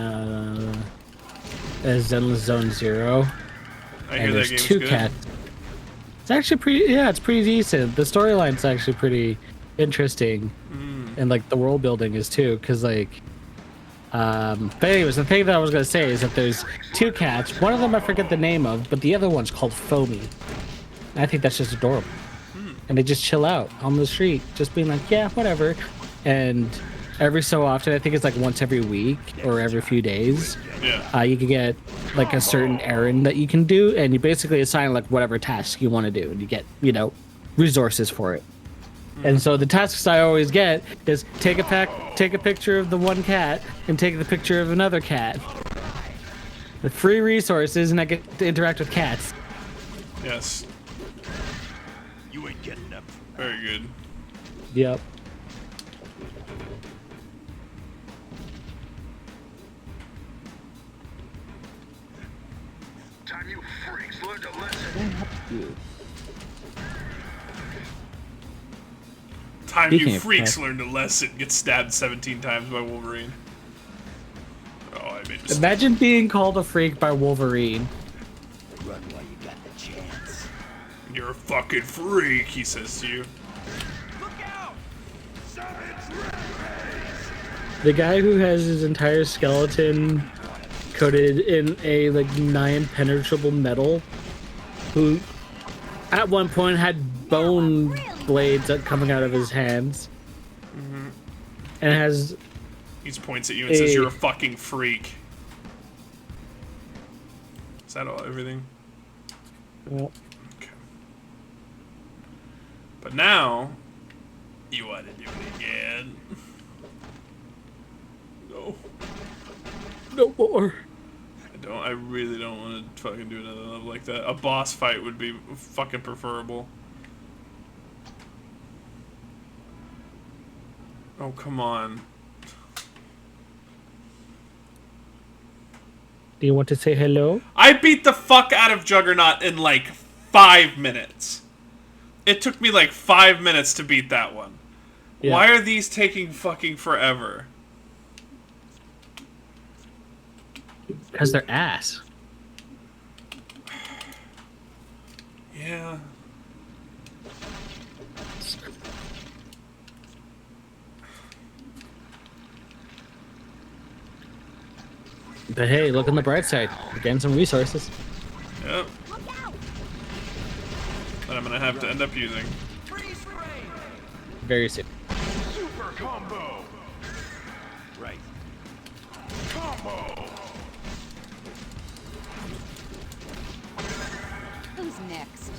Zenless Zone Zero. I hear that game's two good. cats. It's actually pretty. Yeah, it's pretty decent. The storyline's actually pretty interesting, and like the world building is too. Cause like, but anyways, the thing that I was gonna say is that there's two cats. One of them I forget the name of, but the other one's called Foamy. I think that's just adorable. And they just chill out on the street, just being like, yeah, whatever. And every so often, I think it's like once every week or every few days, you can get like a certain errand that you can do, and you basically assign like whatever task you want to do, and you get, you know, resources for it. And so the tasks I always get is take a picture of the one cat and take the picture of another cat. The free resources, and I get to interact with cats. Yes. You ain't getting them. Very good. Yep. Time you freaks learned a lesson. Time Speaking you of freaks cats. learned a lesson. Get stabbed 17 times by Wolverine. Oh, I made mistakes. Imagine being called a freak by Wolverine. Run while you got the chance. You're a fucking freak, he says to you. Look out! Science The guy who has his entire skeleton coated in a like nigh-impenetrable metal, who at one point had bone blades coming out of his hands, and has. He points at you and says, "You're a fucking freak." Is that all? Everything? Well, okay. But now, you want to do it again? No. No more. I really don't want to fucking do another level like that. A boss fight would be fucking preferable. Oh, come on. Do you want to say hello? I beat the fuck out of Juggernaut in like 5 minutes. It took me like 5 minutes to beat that one. Yeah. Why are these taking fucking forever? Because they're ass. Yeah. But hey, look on the bright side. We're getting some resources. Yep. That I'm gonna have to end up using. Very soon. Super combo. Right. Combo. Who's next?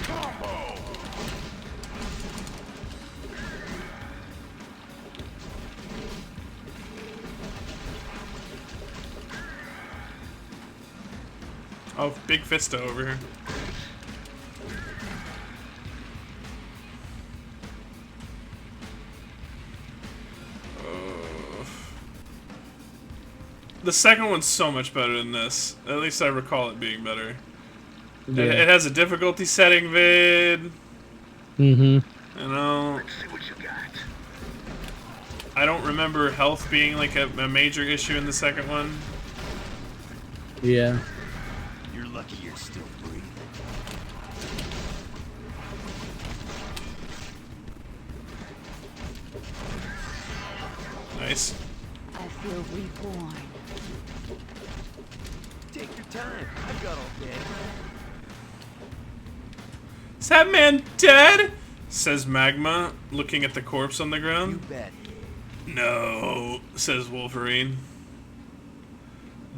Combo. Oh, big Fista over here. The second one's so much better than this. At least I recall it being better. Yeah. It has a difficulty setting vid. Mm-hmm. You know. I don't remember health being like a major issue in the second one. Yeah. You're lucky you're still breathing. Nice. I've feel reborn. Take your time. I've got all day. Is that man dead? Says Magma, looking at the corpse on the ground. You bet. No, says Wolverine.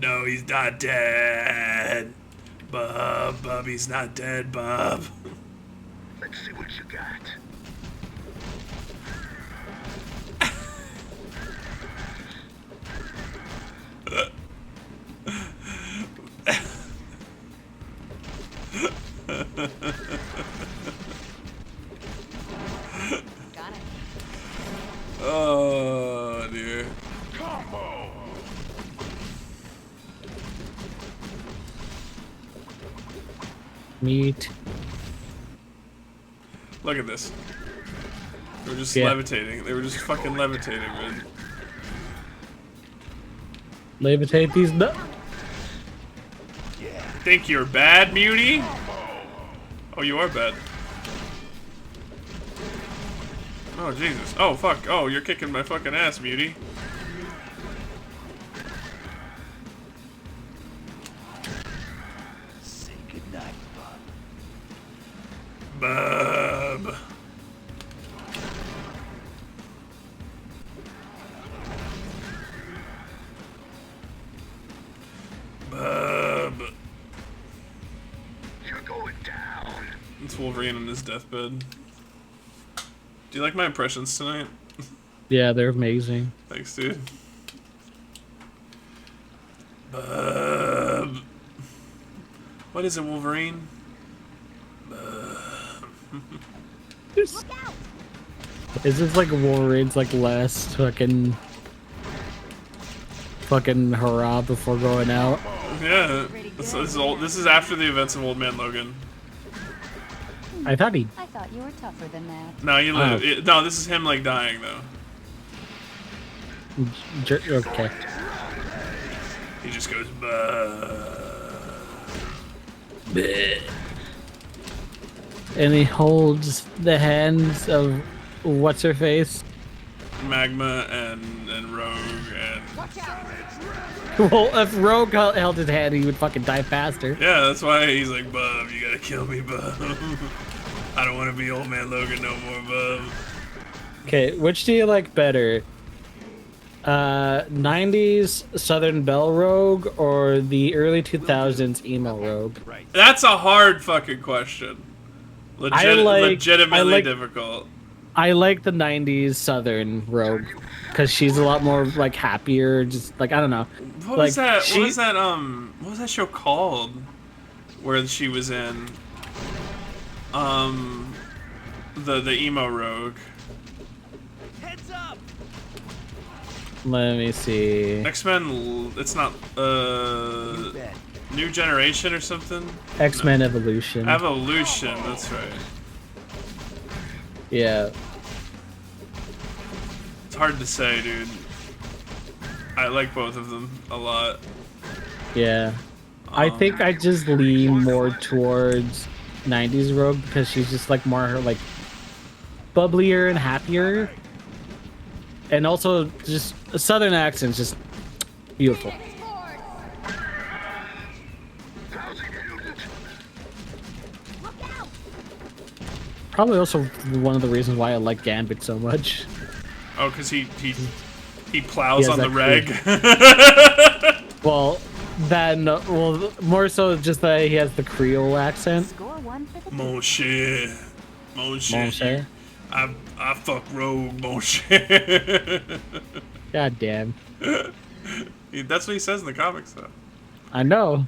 No, he's not dead. Bub, he's not dead, Bub. Let's see what you got. Got it. Oh, dear. Combo! Meat. Look at this. They were just Yeah. levitating. They were just fucking levitating, man. Levitate these nuts. Think you're bad, Muty? Oh, you are bad. Oh, Jesus. Oh, fuck. Oh, you're kicking my fucking ass, Muty. Say goodnight, Bub. Bub. Bub. You're going down. It's Wolverine on his deathbed. Do you like my impressions tonight? Yeah, they're amazing. Thanks, dude. Bub. What is it, Wolverine? Is this like Wolverine's like last fucking hurrah before going out? Yeah. This is after the events of Old Man Logan. I thought he. I thought you were tougher than that. No, you live. No, this is him like dying though. Okay. He just goes, And he holds the hands of what's her face? Magma and Rogue and. Well, if Rogue held his hand, he would fucking die faster. Yeah, that's why he's like, Bub, you gotta kill me, Bub. I don't want to be Old Man Logan no more, Bub. Okay, which do you like better? 90s Southern Belle Rogue or the early 2000s emo Rogue? That's a hard fucking question. Legitimately difficult. I like the 90s Southern Rogue because she's a lot more like happier. Just like I don't know. What like, was that? What was that show called? Where she was in the emo Rogue. Heads up. Let me see. X-Men. It's not New Generation or something. X-Men Evolution. Evolution. That's right. Yeah. It's hard to say, dude. I like both of them a lot. Yeah. I think I just lean more towards 90s Rogue because she's just like more like bubblier and happier. And also just a southern accent's just beautiful. Probably also one of the reasons why I like Gambit so much. Oh, because he plows on the reg. Well, well, more so just that he has the Creole accent. Mon cher. Mon cher. I fuck Rogue, mon cher. God damn. That's what he says in the comics, though. I know.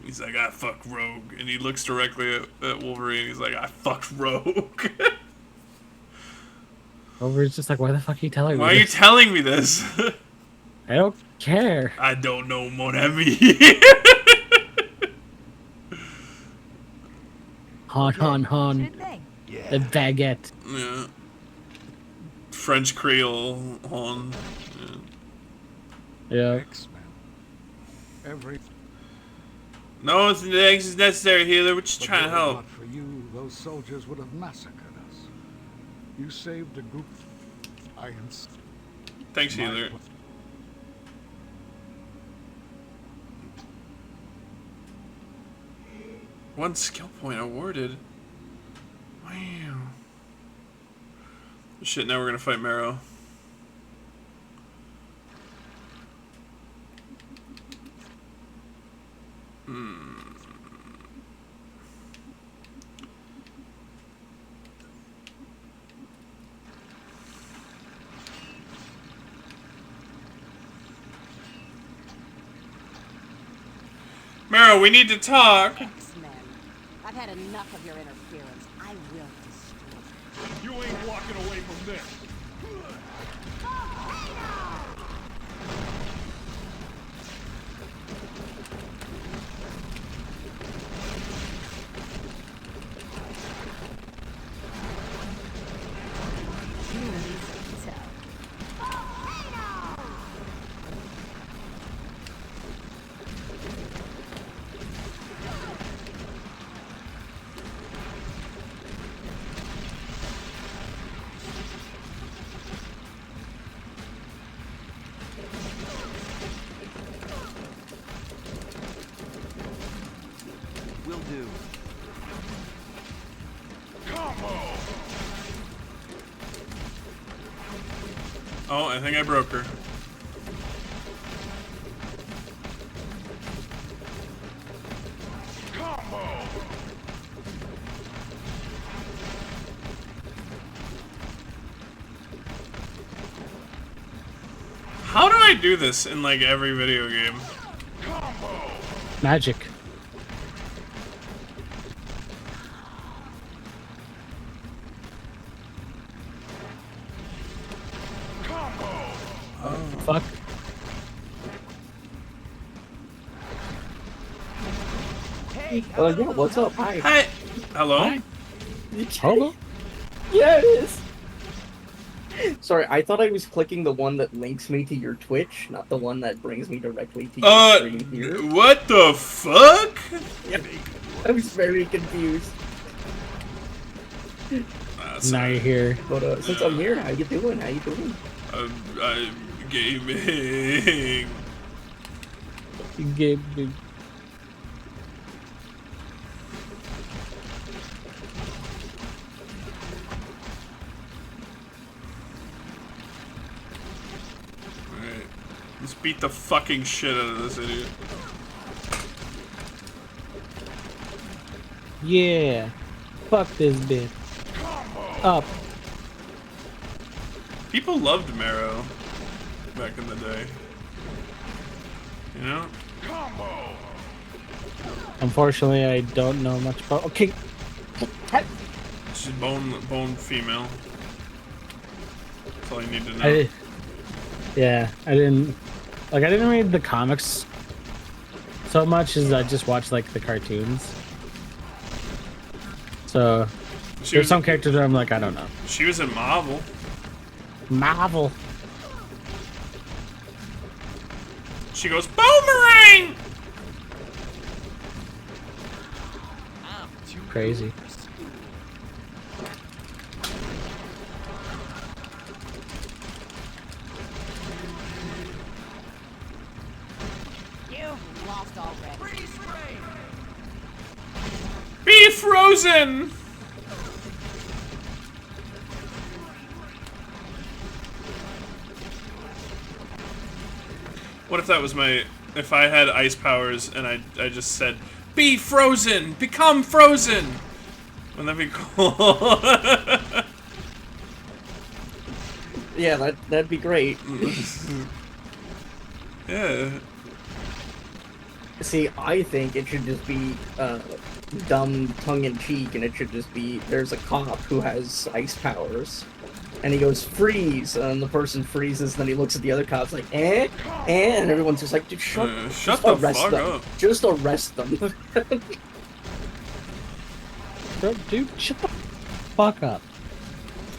He's like, I fuck Rogue. And he looks directly at Wolverine. He's like, I fucked Rogue. Wolverine's just like, why the fuck are you telling me Why are you telling me this? I don't care. I don't know, mon ami. Hon. The baguette. Yeah. French Creole, hon. Yeah. Every. No, it's necessary, healer. We're just trying to help. Not for you, those soldiers would have massacred us. You saved a group. Thanks, healer. 1 skill point awarded. Wow. Shit, now we're gonna fight Marrow. Marrow, we need to talk. X-Men. I've had enough of your interference. I will destroy You ain't walking away from this. Will do. Oh, I think I broke her. How do I do this in like every video game? Magic. Fuck. Yeah, what's up? Hi. Hi. Hello. Hi. Hello. Yeah, it is. Sorry, I thought I was clicking the one that links me to your Twitch, not the one that brings me directly to your stream here. What the fuck? Yeah, I was very confused. Now you're here. But since I'm here, how you doing? How you doing? I'm gaming. Gaming. Alright. Let's beat the fucking shit out of this idiot. Yeah. Fuck this bitch. Up. People loved Marrow back in the day. You know? Unfortunately, I don't know much about. Okay. She's bone female. That's all you need to know. I didn't read the comics so much as I just watched like the cartoons. So there's some characters that I'm like, I don't know. She was in Marvel. Marvel. She goes, Boomerang! Crazy. You've lost already. Be frozen! What if that was if I had ice powers and I just said, be frozen! Become frozen! Wouldn't that be cool? Yeah, that'd be great. Yeah. See, I think it should just be dumb tongue-in-cheek, and it should just be there's a cop who has ice powers, and he goes freeze, and the person freezes. Then he looks at the other cops like, and everyone's just like, dude, shut the arrest fuck them. up. Just arrest them. Bro, dude, shut the fuck up.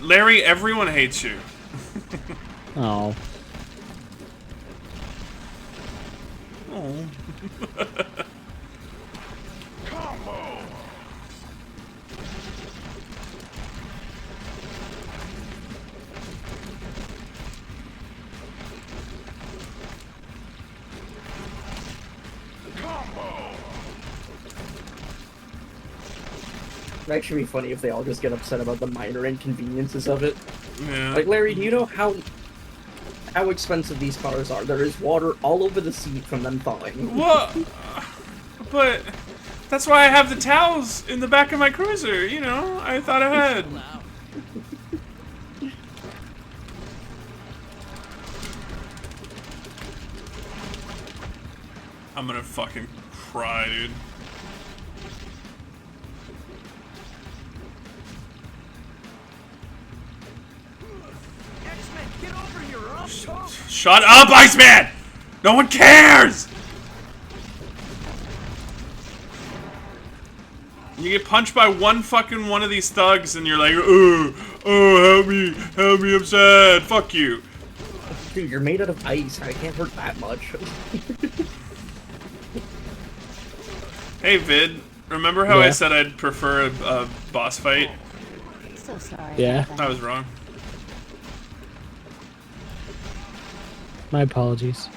Larry, everyone hates you. Oh. Oh. It'd actually be funny if they all just get upset about the minor inconveniences of it. Yeah. Like, Larry, do you know how expensive these cars are? There is water all over the seat from them thawing. What? But that's why I have the towels in the back of my cruiser, you know? I thought ahead. I'm gonna fucking cry, dude. X-Men, get over here or I'll talk. Shut up, Iceman! No one cares! You get punched by one of these thugs and you're like, oh, help me, I'm sad, fuck you. Dude, you're made out of ice. I can't hurt that much. Hey, Vid, remember how Yeah. I said I'd prefer a boss fight? So sorry. Yeah. I was wrong. My apologies.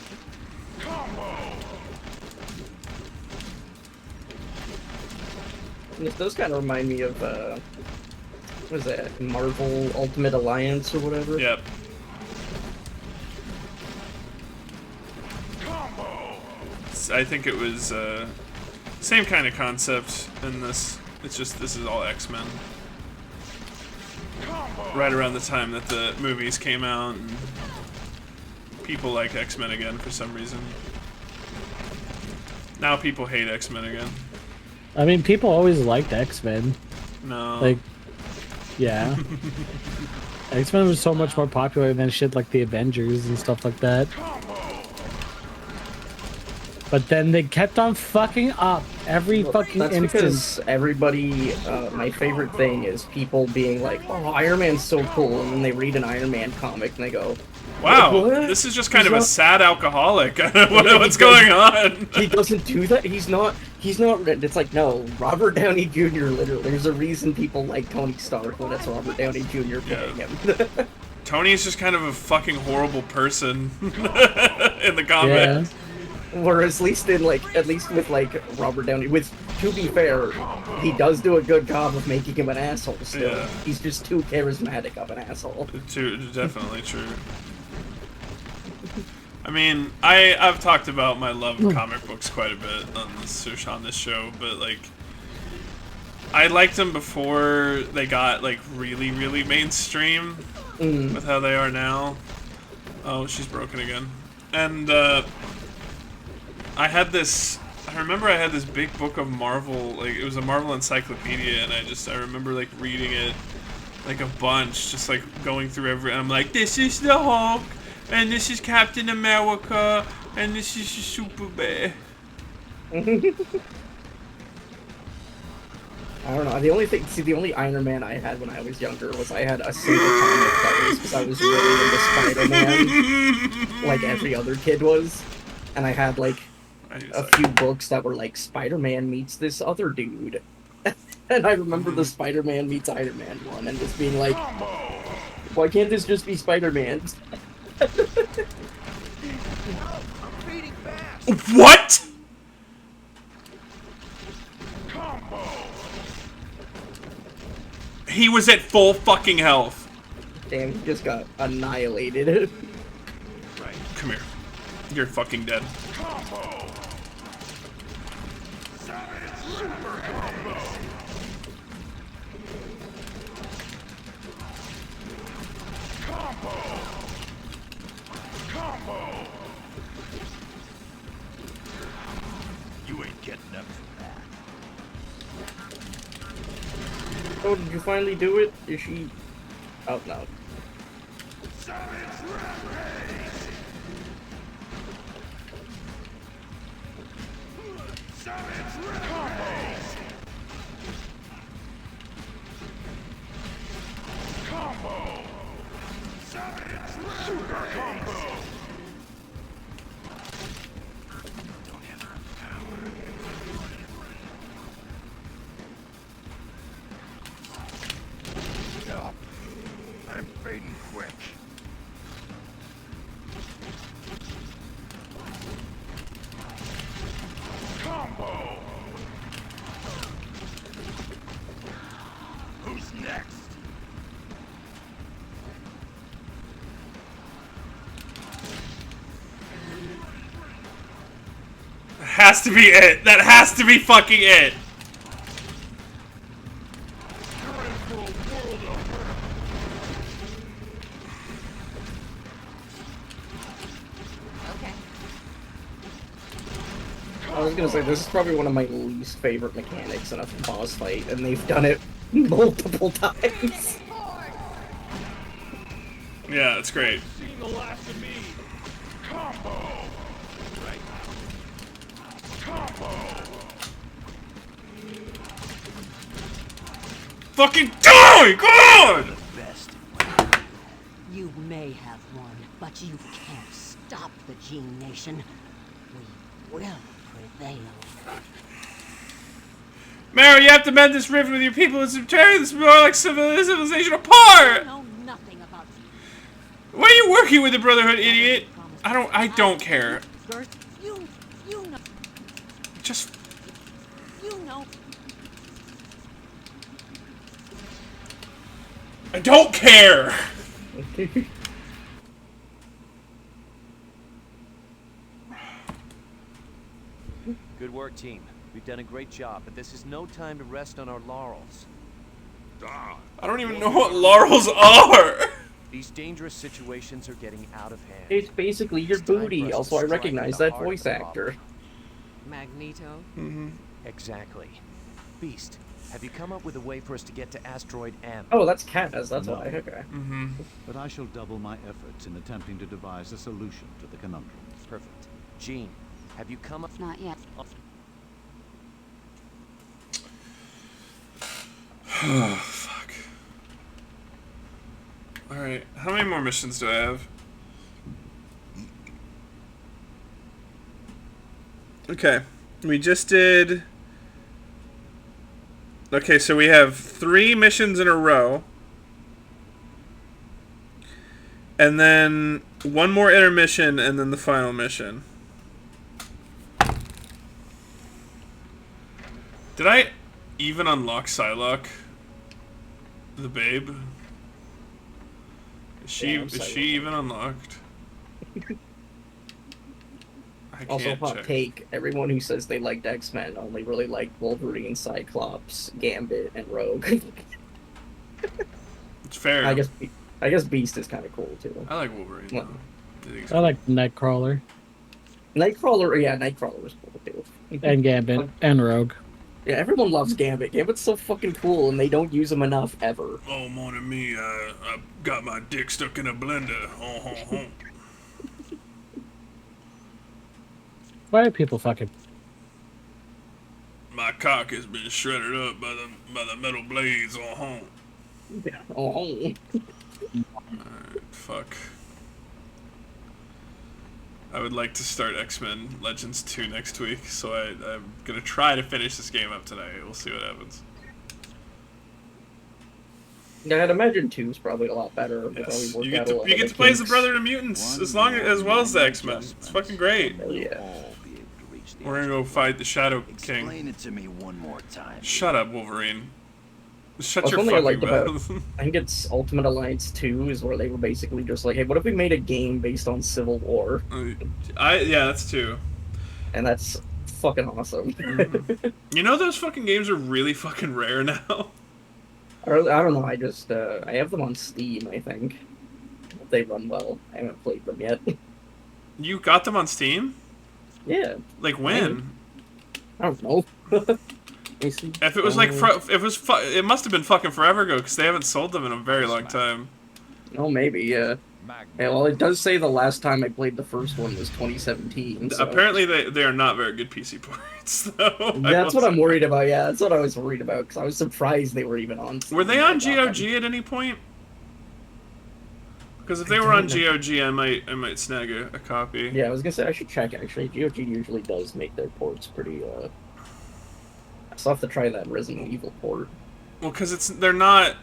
Those kind of remind me of, what is that? Marvel Ultimate Alliance or whatever? Yep. I think it was same kind of concept in this. It's just this is all X-Men. Right around the time that the movies came out, and people like X-Men again for some reason. Now people hate X-Men again. I mean, people always liked X-Men. No. Like, yeah. X-Men was so much more popular than shit like the Avengers and stuff like that. But then they kept on fucking up every fucking That's instance. because everybody, my favorite thing is people being like, oh, Iron Man's so cool, and then they read an Iron Man comic and they go, Wow, what? this is just kind He's of a not- sad alcoholic. What's going on? He doesn't do that. He's not. It's like, no, Robert Downey Jr. Literally, there's a reason people like Tony Stark when it's Robert Downey Jr. playing him. Tony is just kind of a fucking horrible person in the comics. Whereas at least with Robert Downey, to be fair, he does do a good job of making him an asshole still. Yeah. He's just too charismatic of an asshole. Definitely true. I mean, I've talked about my love of comic books quite a bit on this show, but like, I liked them before they got like really, really mainstream with how they are now. Oh, she's broken again. And I remember I had this big book of Marvel, like it was a Marvel encyclopedia, and I remember like reading it like a bunch, just like going through and I'm like, this is the Hulk, and this is Captain America, and this is Superman. I don't know. The only Iron Man I had when I was younger was I had a single comic that was because I was really into Spider-Man, like every other kid was, and I had like a few books that were like Spider-Man meets this other dude, and I remember the Spider-Man meets Iron Man one, and just being like, why can't this just be Spider-Man? What? He was at full fucking health. Damn, he just got annihilated. Right, come here. You're fucking dead. You ain't getting up from that. Oh, did you finally do it? Is she... Oh, no. Super combo! Up. I'm fading quick. Combo! has to be it. That has to be fucking it. I was gonna say, this is probably one of my least favorite mechanics in a boss fight, and they've done it multiple times. Yeah, it's great. Seen the last of me. Combo. Right. Combo. Fucking die! God! You may have won, but you can't stop the Gene Nation. We will prevail. Mara, you have to mend this rift with your people and tearing this more like civilization apart! I know nothing about you. Why are you working with the Brotherhood, idiot? I don't care. You know. Just... You know. I don't care! Good work, team. We've done a great job, but this is no time to rest on our laurels. I don't even know what laurels are! These dangerous situations are getting out of hand. It's basically your booty. Also, I recognize that voice actor. Magneto? Mm-hmm. Exactly. Beast, have you come up with a way for us to get to Asteroid M? Oh, that's Kaz, that's No. why, okay. Mm-hmm. But I shall double my efforts in attempting to devise a solution to the conundrum. Perfect. Jean, have you come up... Not yet. Oh, fuck. Alright, how many more missions do I have? Okay, we just did... Okay, so we have 3 missions in a row. And then 1 more intermission, and then the final mission. Did I even unlock Psylocke? The babe? Is she even unlocked? I Also, can't hot check. take, everyone who says they liked X-Men only really liked Wolverine, Cyclops, Gambit, and Rogue. It's fair. I guess Beast is kind of cool, too. I like Wolverine, What? though. I like Nightcrawler. Nightcrawler, yeah, Nightcrawler was cool, too. And Gambit. And Rogue. Yeah, everyone loves Gambit. Gambit's so fucking cool, and they don't use him enough, ever. Oh, morning me, I got my dick stuck in a blender. Oh. Why are people fucking... My cock has been shredded up by the metal blades. Oh. Yeah. Oh. Alright, fuck. I would like to start X-Men Legends 2 next week, so I'm gonna try to finish this game up tonight. We'll see what happens. Yeah, I'd imagine 2 is probably a lot better. Yes. You get to play as the Brotherhood of Mutants as well as the X-Men. It's fucking great. Yeah. We're gonna go fight the Shadow King. Explain it to me one more time. Shut up, Wolverine. Shut your Something I liked fucking about, mouth. I think it's Ultimate Alliance 2 is where they were basically just like, hey, what if we made a game based on Civil War? Yeah, that's 2. And that's fucking awesome. You know those fucking games are really fucking rare now? I don't know, I just, I have them on Steam, I think. If they run well. I haven't played them yet. You got them on Steam? Yeah. Like when? I don't know. If it was like, it must have been fucking forever ago, because they haven't sold them in a very long time. Oh, maybe, yeah. Yeah, well, it does say the last time I played the first one was 2017. So. Apparently, they are not very good PC ports, though. That's what I'm worried about, yeah. That's what I was worried about, because I was surprised they were even on Steam. Were they on GOG at any point? Because if they were on GOG, I might snag a copy. Yeah, I was gonna say, I should check, actually. GOG usually does make their ports pretty, I still have to try that Resident Evil port. Well, because they're not...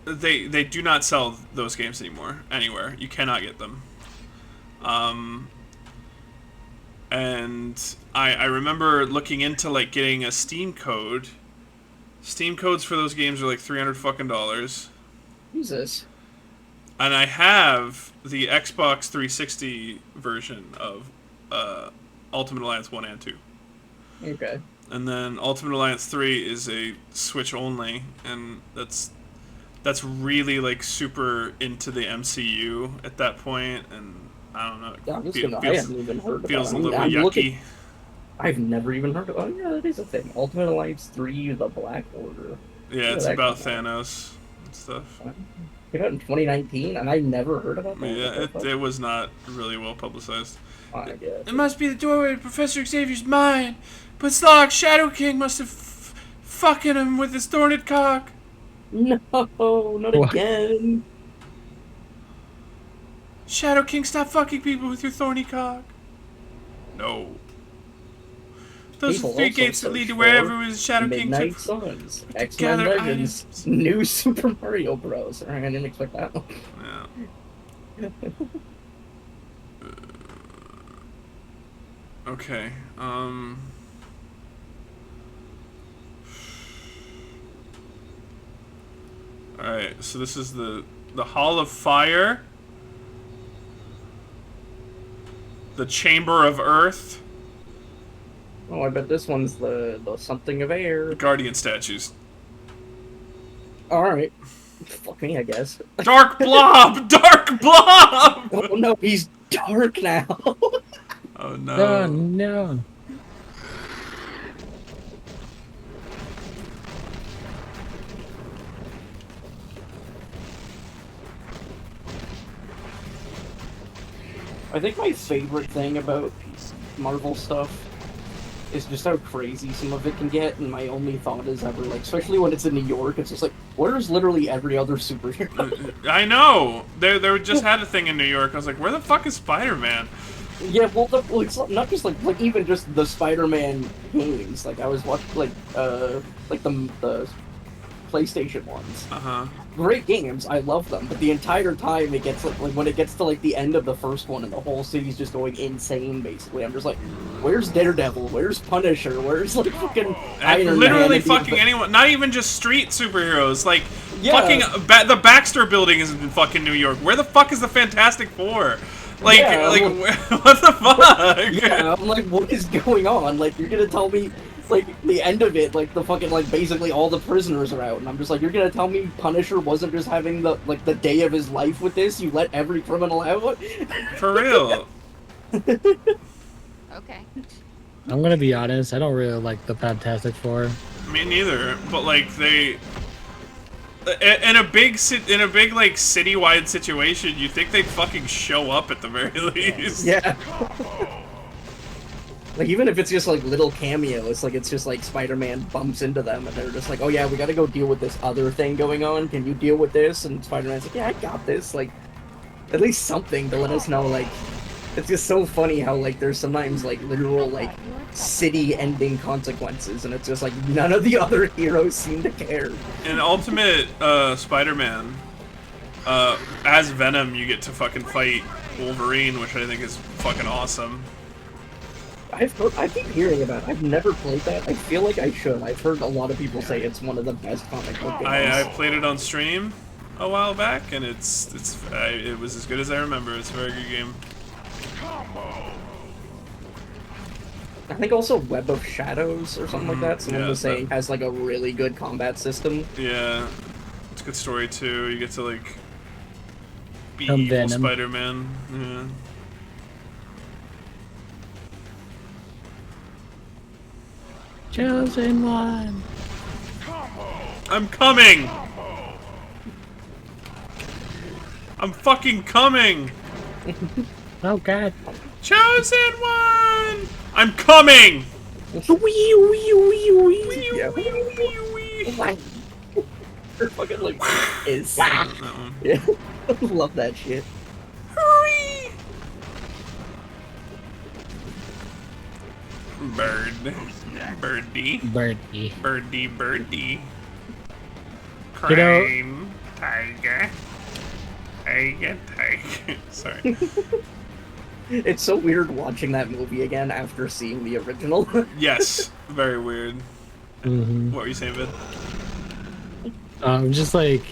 They do not sell those games anymore, anywhere. You cannot get them. And I remember looking into, like, getting a Steam code. Steam codes for those games are like $300 fucking dollars. Jesus. And I have the Xbox 360 version of Ultimate Alliance 1 and 2. Okay. And then Ultimate Alliance 3 is a Switch only, and that's really like super into the MCU at that point, and I don't know. Yeah, I haven't even heard feels about a it. little I'm yucky. looking. I've never even heard of. Oh yeah, that is a thing. Ultimate Alliance 3: The Black Order. Yeah, it's about Thanos and stuff. Came out in 2019, and I never heard about that. Yeah, it was not really well publicized. I guess. It must be the doorway to Professor Xavier's mind. But Slog, Shadow King must have fucking him with his thorned cock. No, not again. Shadow King, stop fucking people with your thorny cock. No. Those are the 3 gates that lead to wherever is Shadow King. Midnight Suns, X-Men Legends, New Super Mario Bros. I didn't expect that one. Yeah. Okay. Alright, so this is the Hall of Fire. The Chamber of Earth. Oh, I bet this one's the something of air. Guardian statues. Alright. Fuck me, I guess. Dark Blob! Dark Blob! Oh no, he's dark now. Oh no. Oh no. I think my favorite thing about Marvel stuff is just how crazy some of it can get, and my only thought is ever, like, especially when it's in New York, it's just like, where's literally every other superhero? I know! They just had a thing in New York. I was like, where the fuck is Spider-Man? Yeah, well, it's not just like even just the Spider-Man games. Like, I was watching, like the PlayStation ones. Uh-huh. Great games, I love them, but the entire time it gets like when it gets to like the end of the first one and the whole city's just going insane, basically. I'm just like, where's Daredevil? Where's Punisher? Where's like fucking Iron literally Man? fucking anyone, not even just street superheroes, like Yeah. fucking the Baxter Building is in fucking New York. Where the fuck is the Fantastic Four? Like, Yeah, what the fuck? Yeah, I'm like, what is going on? Like, you're gonna tell me, like, the end of it, like, the fucking, like, basically all the prisoners are out, and I'm just like, you're gonna tell me Punisher wasn't just having the, like, the day of his life with this? You let every criminal out? For real. Okay. I'm gonna be honest, I don't really like the Fantastic Four. Me neither, but like they in a big like citywide situation, you think they'd fucking show up at the very least. Yeah. Like, even if it's just, like, little cameos, like, it's just, like, Spider-Man bumps into them, and they're just like, oh yeah, we gotta go deal with this other thing going on, can you deal with this? And Spider-Man's like, yeah, I got this, like, at least something to let us know, like, it's just so funny how, like, there's sometimes, like, literal, like, city-ending consequences, and it's just like, none of the other heroes seem to care. In Ultimate Spider-Man, as Venom, you get to fucking fight Wolverine, which I think is fucking awesome. I keep hearing about it. I've never played that. I feel like I should. I've heard a lot of people say it's one of the best comic book games. I played it on stream a while back, and it was as good as I remember. It's a very good game. I think also Web of Shadows or something like that. Someone was saying has like a really good combat system. Yeah, it's a good story too. You get to like be Venom. evil Spider-Man. Yeah. Chosen one. I'm coming. I'm fucking coming. Oh god. Chosen one. I'm coming. Yeah. Fucking like is. Yeah. Love that shit. Hurry. Bird. Birdie. Birdie. Birdie. Birdie. You know- Crane. Tiger. Tiger. Tiger. Sorry. It's so weird watching that movie again after seeing the original. Yes. Very weird. Mm-hmm. What were you saying, Ben? Just like,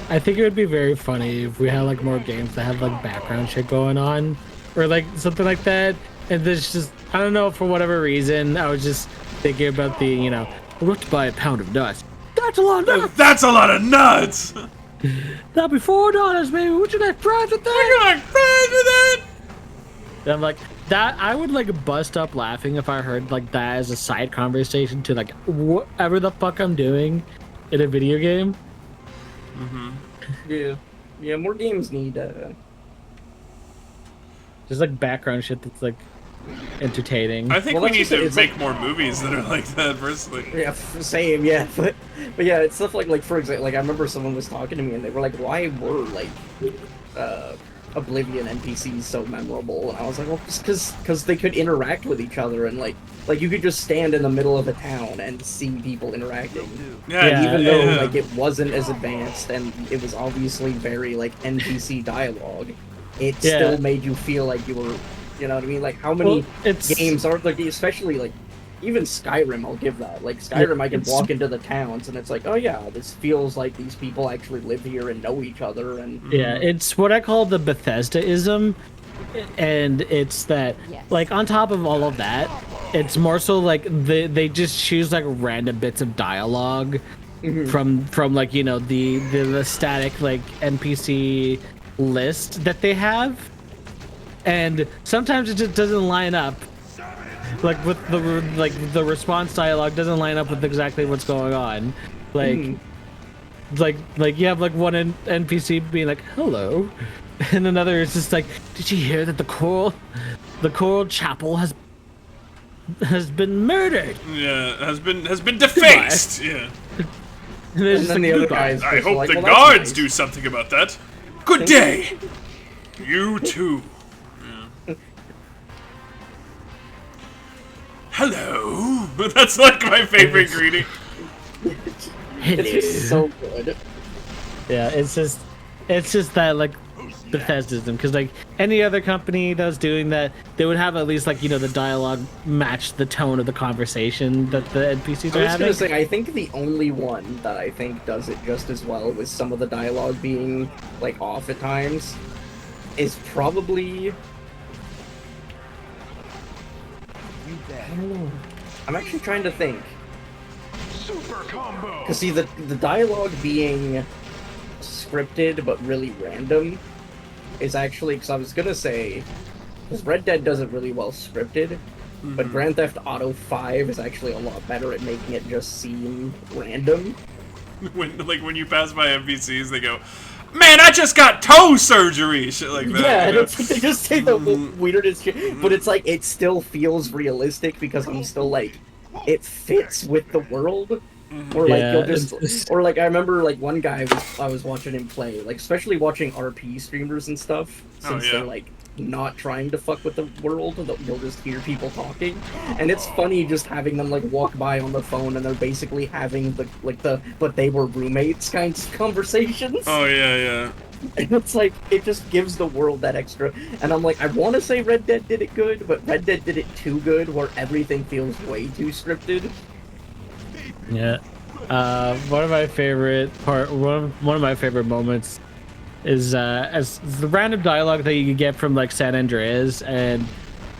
I think it would be very funny if we had like more games that have like background shit going on, or like something like that. And there's just, I don't know, for whatever reason, I was just thinking about the, you know, we're to buy a pound of nuts. That's a lot of nuts. That's a lot of nuts. That'll be $4, baby. Would you like fries with that? Would you like fries with that? And I'm like, that, I would like bust up laughing if I heard like that as a side conversation to like whatever the fuck I'm doing in a video game. Yeah, more games need just like background shit that's like entertaining. I think we need to make more movies that are like that, personally. Yeah, same, yeah. But yeah, it's stuff like for example, like I remember someone was talking to me and they were like, why were like Oblivion NPCs so memorable? And I was like, well, because they could interact with each other and like you could just stand in the middle of a town and see people interacting. Yeah, even though like it wasn't as advanced and it was obviously very like NPC dialogue, it still made you feel like you were, you know what I mean? Like how many games are like, especially like even Skyrim, I'll give that. Like Skyrim, I can walk into the towns and it's like, oh yeah, this feels like these people actually live here and know each other. And yeah, it's what I call the Bethesda-ism, and it's that like on top of all of that, it's more so like they just choose like random bits of dialogue from like, you know, the static like NPC list that they have, and sometimes it just doesn't line up. Like with the response dialogue doesn't line up with exactly what's going on. Like you have like one NPC being like hello, and another is just like, did you hear that the coral chapel has been murdered? Yeah, has been defaced. Yeah. And then the other guys. I hope like, the guards do something about that. Good day. You too. Hello. That's like my favorite greeting. It's just so good. Yeah, it's just that like Bethesda-ism, because like any other company that was doing that, they would have at least like, you know, the dialogue match the tone of the conversation that the NPCs are having. I was gonna say, I think the only one that I think does it just as well with some of the dialogue being like off at times is probably. I don't know. I'm actually trying to think. Super combo. Because see, the dialogue being scripted but really random is actually, because I was gonna say, because Red Dead does it really well scripted, but Grand Theft Auto 5 is actually a lot better at making it just seem random. When you pass by NPCs, they go, "Man, I just got toe surgery," shit like that. Yeah, you know? it's like they just say the weirdest shit, but it's like it still feels realistic because I'm still like, it fits with the world. Or like you'll just, or like I remember like one guy I was watching him play, like especially watching RP streamers and stuff, since they're like not trying to fuck with the world, you'll just hear people talking, and it's funny just having them like walk by on the phone and they're basically having but they were roommates kinds of conversations. Oh yeah. And it's like, it just gives the world that extra, and I'm like, I want to say Red Dead did it good, but Red Dead did it too good, where everything feels way too scripted. Yeah, one of my favorite moments is as the random dialogue that you get from like San Andreas, and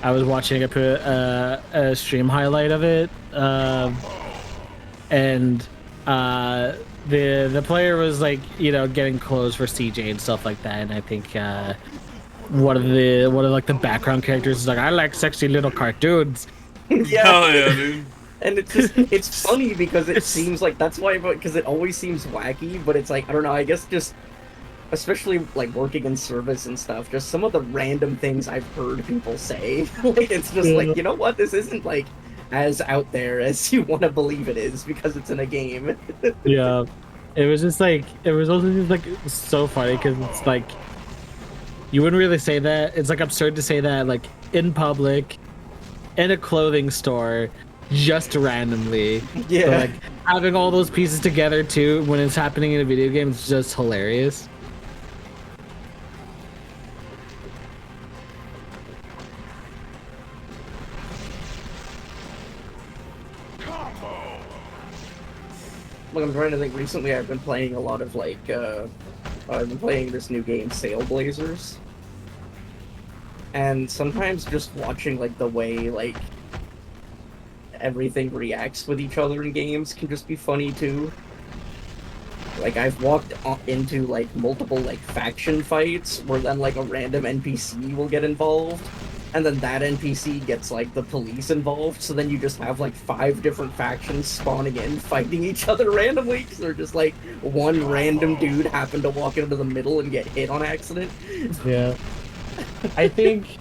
I was watching a stream highlight of it, and the player was like, you know, getting clothes for CJ and stuff like that, and I think one of the background characters is like, I like sexy little cartoons. Yeah. Hell yeah, dude. And it's funny because it seems like that's why, because it always seems wacky, but it's like, I don't know, I guess just, especially like working in service and stuff, just some of the random things I've heard people say, like it's just like, you know what, this isn't like as out there as you want to believe it is because it's in a game. Yeah, it was just like, it was also just like so funny because it's like, you wouldn't really say that. It's like absurd to say that like in public, in a clothing store, just randomly. Yeah. But, like having all those pieces together too when it's happening in a video game is just hilarious. Like, I'm trying to think, recently I've been playing a lot of like I've been playing this new game, Sailblazers. And sometimes just watching like the way like everything reacts with each other in games can just be funny too. Like I've walked into like multiple like faction fights where then like a random NPC will get involved, and then that NPC gets like the police involved, so then you just have like 5 different factions spawning in fighting each other randomly because they're just like one random dude happened to walk into the middle and get hit on accident. Yeah. I think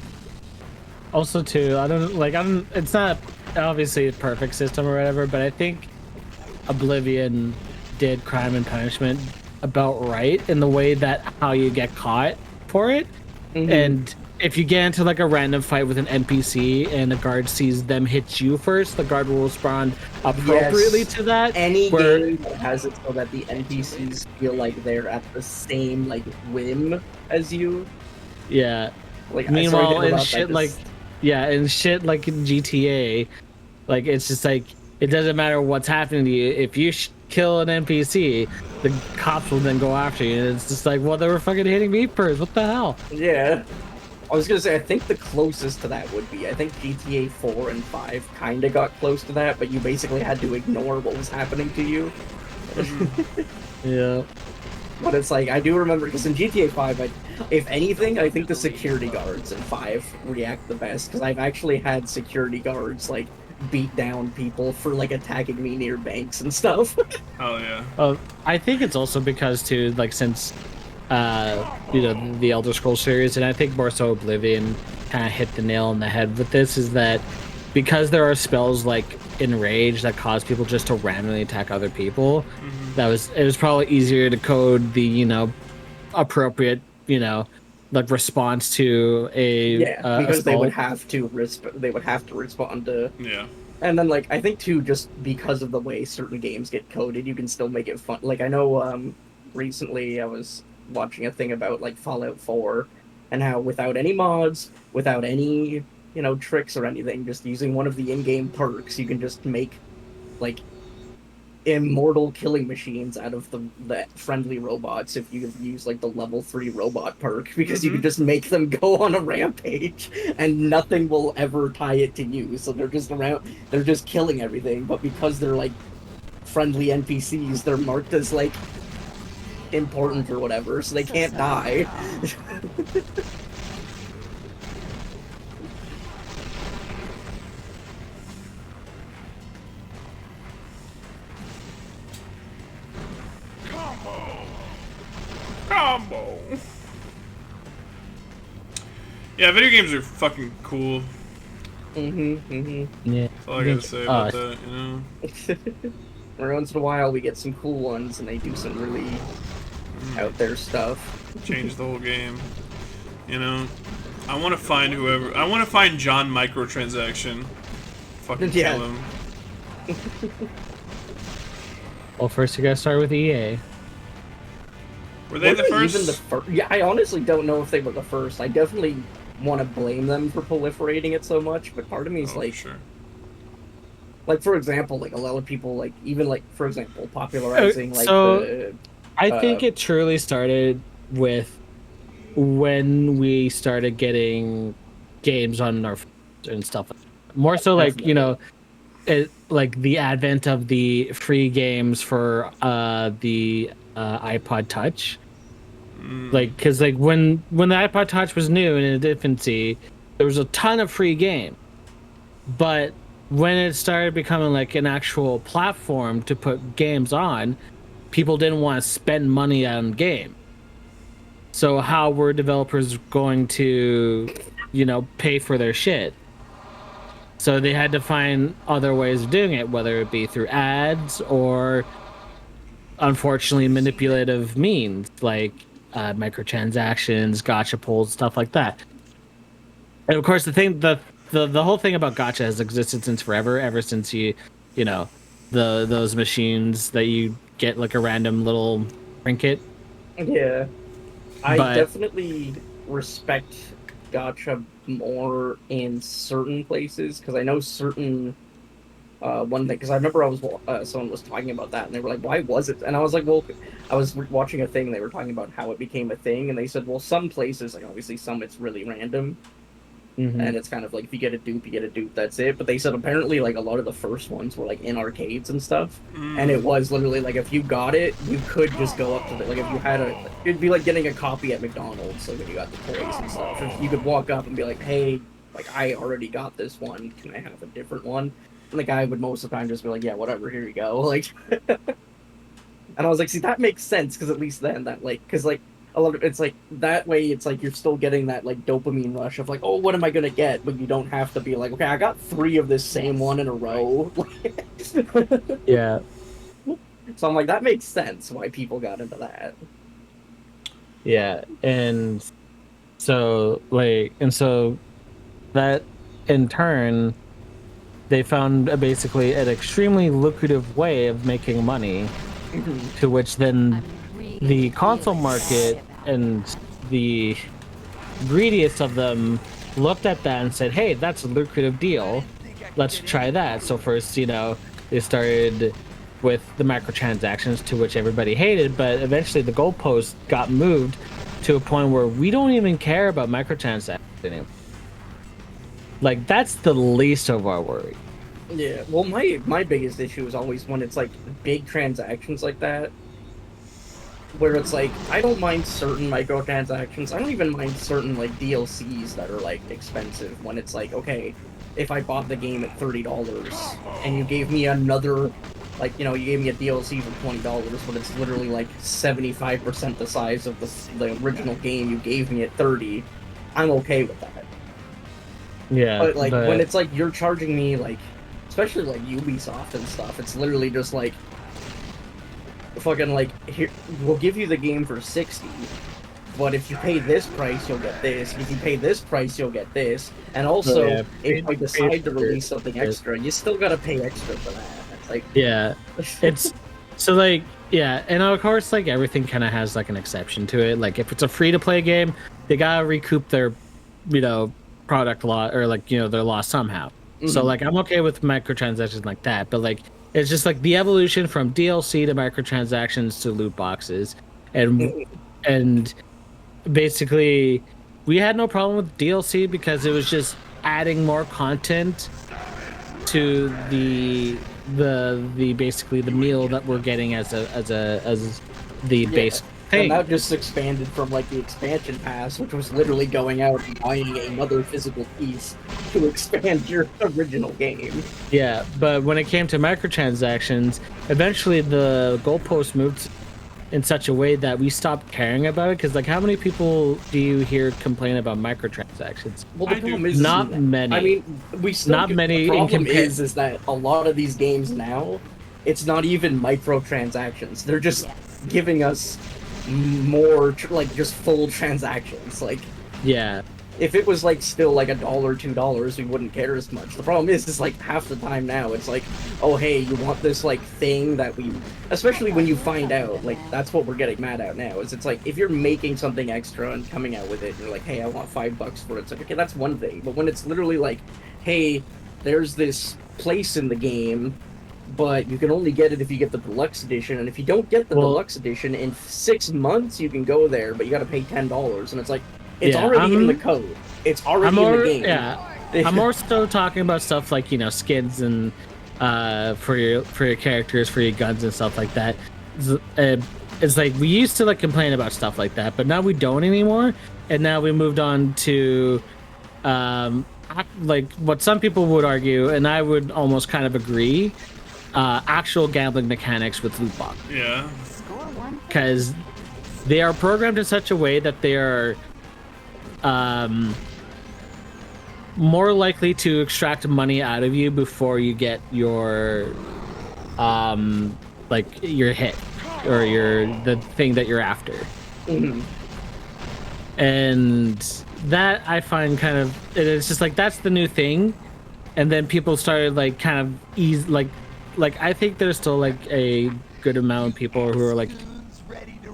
also too, it's not obviously a perfect system or whatever, but I think Oblivion did Crime and Punishment about right in the way that how you get caught for it. And if you get into like a random fight with an NPC and the guard sees them hit you first, the guard will respond appropriately to that. Any game has it so that the NPCs feel like they're at the same like whim as you. Yeah. Like meanwhile, in shit like in GTA, like it's just like it doesn't matter what's happening to you. If you kill an NPC, the cops will then go after you, and it's just like, well, they were fucking hitting me first. What the hell? Yeah. I was gonna say, I think the closest to that would be, I think GTA 4 and 5 kind of got close to that, but you basically had to ignore what was happening to you. Yeah. But it's like, I do remember, because in GTA 5, if anything, I think the security guards in 5 react the best, because I've actually had security guards, like, beat down people for, like, attacking me near banks and stuff. Oh, yeah. I think it's also because, too, like, since, the Elder Scrolls series, and I think more so Oblivion kind of hit the nail on the head with this, is that because there are spells like Enrage that cause people just to randomly attack other people, it was probably easier to code the, appropriate, like response to a because they would assault. have to respond to. Yeah. And then, like, I think too, just because of the way certain games get coded, you can still make it fun. Like, I know recently I was watching a thing about like Fallout 4 and how without any mods, without any tricks or anything, just using one of the in-game perks, you can just make like immortal killing machines out of the friendly robots if you use like the level 3 robot perk, because you can just make them go on a rampage and nothing will ever tie it to you, so they're just killing everything, but because they're like friendly NPCs, they're marked as like important or whatever, so they can't die. Combo. Yeah, video games are fucking cool. Yeah. That's all I gotta say about that, Every once in a while we get some cool ones and they do some really out there stuff. Change the whole game. I want to find John Microtransaction. Fucking kill him. Well, first you gotta start with EA. Were they the first? Even the first? Yeah, I honestly don't know if they were the first. I definitely want to blame them for proliferating it so much, but part of me is like, for example, like a lot of people, like even like for example, popularizing I think it truly started with when we started getting games on our phones and stuff. More so, like like the advent of the free games for the iPod Touch. Like, because like when the iPod Touch was new in its infancy, there was a ton of free game, but when it started becoming like an actual platform to put games on, people didn't want to spend money on game. So how were developers going to, pay for their shit? So they had to find other ways of doing it, whether it be through ads or, unfortunately, manipulative means like microtransactions, gacha pulls, stuff like that. And of course, the whole thing about gacha has existed since forever, ever since those machines that you get like a random little trinket. Yeah, I definitely respect gacha more in certain places, because I know certain one thing, because I remember someone was talking about that and they were like, why was it? And I was like, well, I was watching a thing, they were talking about how it became a thing, and they said, well, some places, like obviously some it's really random, And it's kind of like, if you get a dupe, you get a dupe, that's it. But they said apparently like a lot of the first ones were like in arcades and stuff. And it was literally like, if you got it, you could just go up to the, like if you had it'd be like getting a copy at McDonald's, like when you got the toys and stuff. If you could walk up and be like, hey, like I already got this one, can I have a different one? And the guy would most of the time just be like, yeah, whatever, here you go. Like, and I was like, see, that makes sense, because at least then that like, because like, a lot of it's like that way it's like you're still getting that like dopamine rush of like, oh, what am I gonna get? But you don't have to be like, okay, I got 3 of this same one in a row. Yeah. So I'm like, that makes sense why people got into that. Yeah, and so that in turn they found basically an extremely lucrative way of making money, to which then the console market and the greediest of them looked at that and said, hey, that's a lucrative deal, let's try that. So first, they started with the microtransactions, to which everybody hated, but eventually the goalpost got moved to a point where we don't even care about microtransactions anymore. Like, that's the least of our worry. Yeah, well, my biggest issue is always when it's like big transactions like that, where it's like, I don't mind certain microtransactions. I don't even mind certain like DLCs that are like expensive, when it's like, okay, if I bought the game at $30 and you gave me another, like, you gave me a DLC for $20, but it's literally like 75% the size of the original game you gave me at $30, I'm okay with that. Yeah, but like when it's like you're charging me, like, especially like Ubisoft and stuff, it's literally just like, fucking like, here, we'll give you the game for $60, but if you pay this price, you'll get this. If you pay this price, you'll get this. And also, if I decide to release something extra, you still gotta pay extra for that. It's like, yeah, it's so like, yeah, and of course, like, everything kind of has like an exception to it. Like, if it's a free-to-play game, they gotta recoup their, product loss, or like, their loss somehow. So like, I'm okay with microtransactions like that, but like, it's just like the evolution from DLC to microtransactions to loot boxes, and basically we had no problem with DLC because it was just adding more content to the basically the meal that we're getting as the base thing. And that just expanded from like the expansion pass, which was literally going out and buying another physical piece to expand your original game. Yeah, but when it came to microtransactions, eventually the goalpost moved in such a way that we stopped caring about it. Because, like, how many people do you hear complain about microtransactions? Well, the problem is not many. I mean, we still not many. The problem is that a lot of these games now, it's not even microtransactions. They're just giving us more just full transactions. Like, yeah, if it was like still like $1 or $2, we wouldn't care as much. The problem is like half the time now it's like, oh hey, you want this like thing that we, especially when you find out, like, that's what we're getting mad at now, is it's like, if you're making something extra and coming out with it and you're like, hey, I want $5 for it, it's like, okay, that's one thing. But when it's literally like, hey, there's this place in the game, but you can only get it if you get the deluxe edition, and if you don't get the deluxe edition in 6 months, you can go there, but you got to pay $10, and it's like, it's already in the code. It's already in the game. Yeah, I'm more so talking about stuff like, skins and for your characters, for your guns and stuff like that. It's like, we used to like complain about stuff like that, but now we don't anymore, and now we moved on to like what some people would argue, and I would almost kind of agree. Actual gambling mechanics with loot box. Yeah. Because they are programmed in such a way that they are more likely to extract money out of you before you get your like your hit or the thing that you're after. And that I find kind of, it's just like, that's the new thing. And then people started like kind of like I think there's still like a good amount of people who are like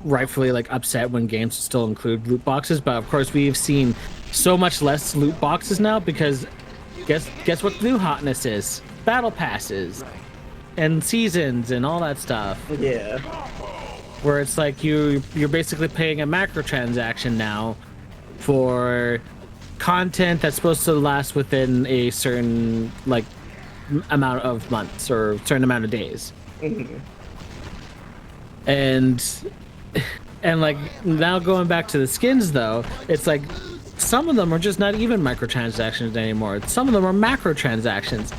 rightfully like upset when games still include loot boxes, but of course we've seen so much less loot boxes now, because guess what the new hotness is? Battle passes and seasons and all that stuff. Yeah. Where it's like you're basically paying a macro transaction now for content that's supposed to last within a certain like amount of months or certain amount of days. And like now going back to the skins though, it's like some of them are just not even microtransactions anymore. Some of them are macro transactions.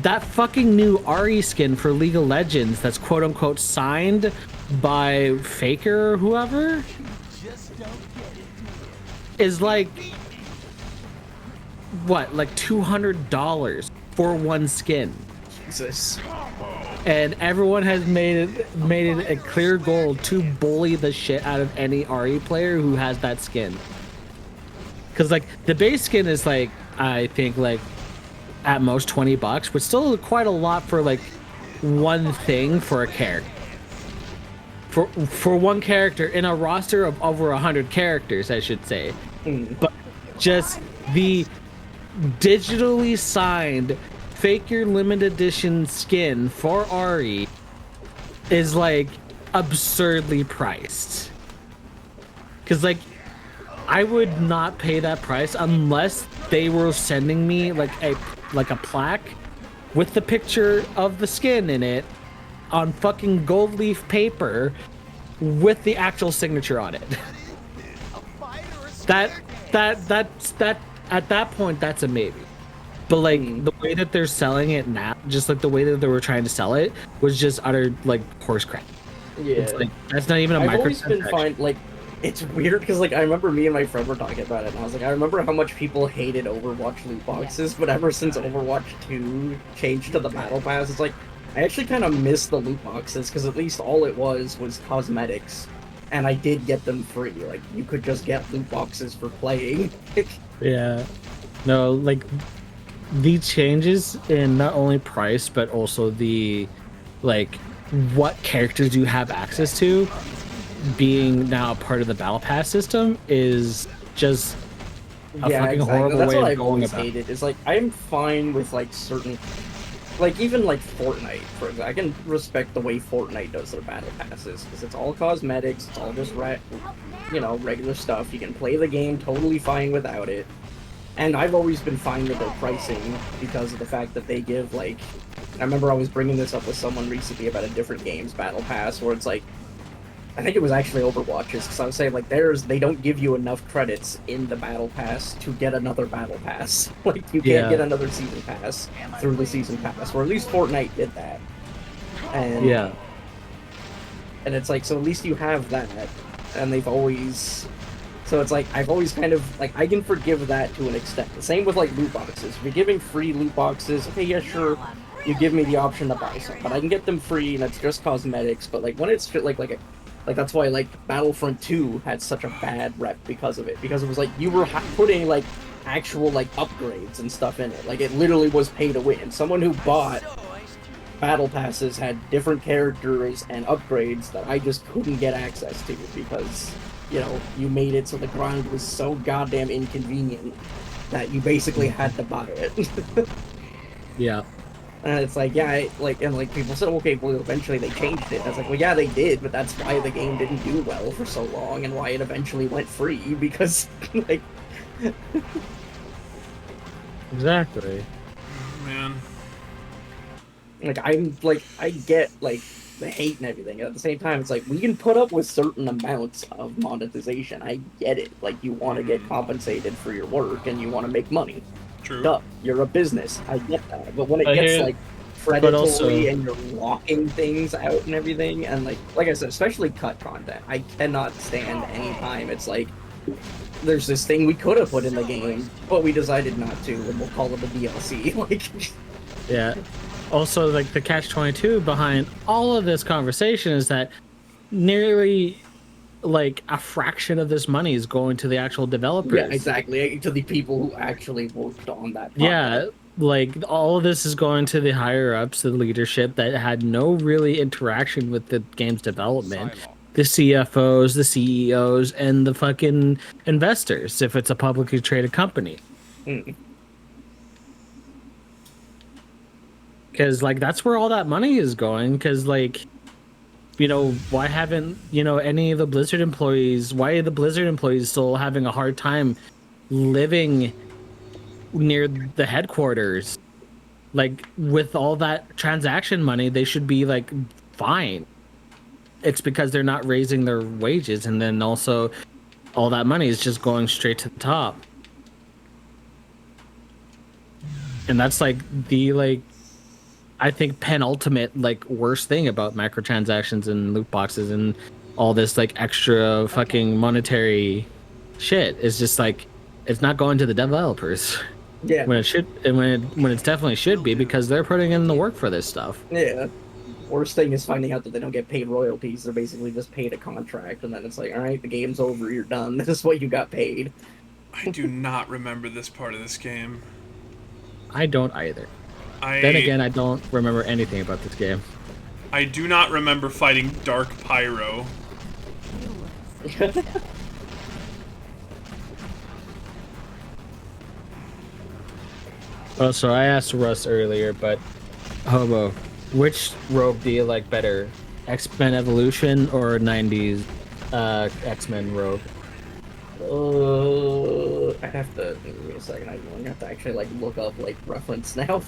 That fucking new Ari skin for League of Legends that's quote unquote signed by Faker or whoever is like what, like $200 for one skin. Jesus. And everyone has made it a clear goal to bully the shit out of any RE player who has that skin. Cause like the base skin is like, I think like at most $20, but still quite a lot for like one thing for a character. For one character in a roster of over 100 characters, I should say. But just the digitally signed Faker limited edition skin for Ari is like absurdly priced. Cause like I would not pay that price unless they were sending me like a plaque with the picture of the skin in it on fucking gold leaf paper with the actual signature on it. That at that point that's a maybe. But like the way that they're selling it now, just like the way that they were trying to sell it was just utter like horse crap. Yeah, it's like that's not even a I've always been microtransaction. fine. Like, it's weird because like I remember me and my friend were talking about it, and I was like, I remember how much people hated Overwatch loot boxes, but ever since Overwatch 2 changed to the Battle Pass, it's like I actually kind of miss the loot boxes because at least all it was cosmetics, and I did get them free. Like you could just get loot boxes for playing. Yeah, no, like the changes in not only price but also the like what characters you have access to being now a part of the battle pass system is just a fucking horrible That's way what of I've going always about it. hated. Is like I'm fine with like certain, like even like Fortnite, for example. I can respect the way Fortnite does their battle passes because it's all cosmetics, it's all just regular stuff. You can play the game totally fine without it. And I've always been fine with their pricing because of the fact that they give like, I remember I was bringing this up with someone recently about a different game's battle pass where it's like, I think it was actually Overwatch's, because I was saying like they don't give you enough credits in the battle pass to get another battle pass. Like you can't get another season pass through the season pass, or at least Fortnite did that. And and it's like, so at least you have that, and they've always. So it's like, I've always kind of, like, I can forgive that to an extent. The same with, like, loot boxes. If you're giving free loot boxes, okay, yeah, sure, you give me the option to buy some. But I can get them free, and it's just cosmetics. But, like, when it's, like that's why, like, Battlefront 2 had such a bad rep because of it. Because it was, like, you were putting, like, actual, like, upgrades and stuff in it. Like, it literally was pay to win. Someone who bought battle passes had different characters and upgrades that I just couldn't get access to because... You know, you made it so the grind was so goddamn inconvenient that you basically had to buy it. Yeah. And it's like, yeah, and people said, okay, well, eventually they changed it. And I was like, well, yeah, they did, but that's why the game didn't do well for so long and why it eventually went free, because, like... Exactly. Man. Like, I get, like, the hate and everything. At the same time, it's like, we can put up with certain amounts of monetization. I get it. Like, you want to get compensated for your work and you want to make money. True. Duh, you're a business. I get that. But when it gets, like, predatory and you're locking things out and everything, and, like I said, especially cut content, I cannot stand any time it's like, there's this thing we could have put in the game, but we decided not to, and we'll call it a DLC. Like... Yeah. Also, like, the catch-22 behind all of this conversation is that nearly, like, a fraction of this money is going to the actual developers. Yeah, exactly. To the people who actually worked on that project. Yeah, like, all of this is going to the higher-ups, the leadership that had no really interaction with the game's development. The CFOs, the CEOs, and the fucking investors, if it's a publicly traded company. Because, like, that's where all that money is going. Because, like, you know, why haven't, you know, any of the Blizzard employees, why are the Blizzard employees still having a hard time living near the headquarters. Like, with all that transaction money, they should be like fine. It's because they're not raising their wages, and then also all that money is just going straight to the top. And that's like the I think penultimate worst thing about microtransactions and loot boxes and all this extra fucking monetary shit is just it's not going to the developers. Yeah. When it should, and when it definitely should be, because they're putting in the work for this stuff. Yeah. Worst thing is finding out that they don't get paid royalties. They're basically just paid a contract, and then it's like, all right, the game's over, you're done. This is what you got paid. I do not remember this part of this game. I don't either. Then again, I don't remember anything about this game. I do not remember fighting Dark Pyro. Oh, so I asked Russ earlier, but Hobo, which rogue do you like better? X-Men Evolution or 90s X-Men rogue? I have to give me a second. I have to actually look up reference now.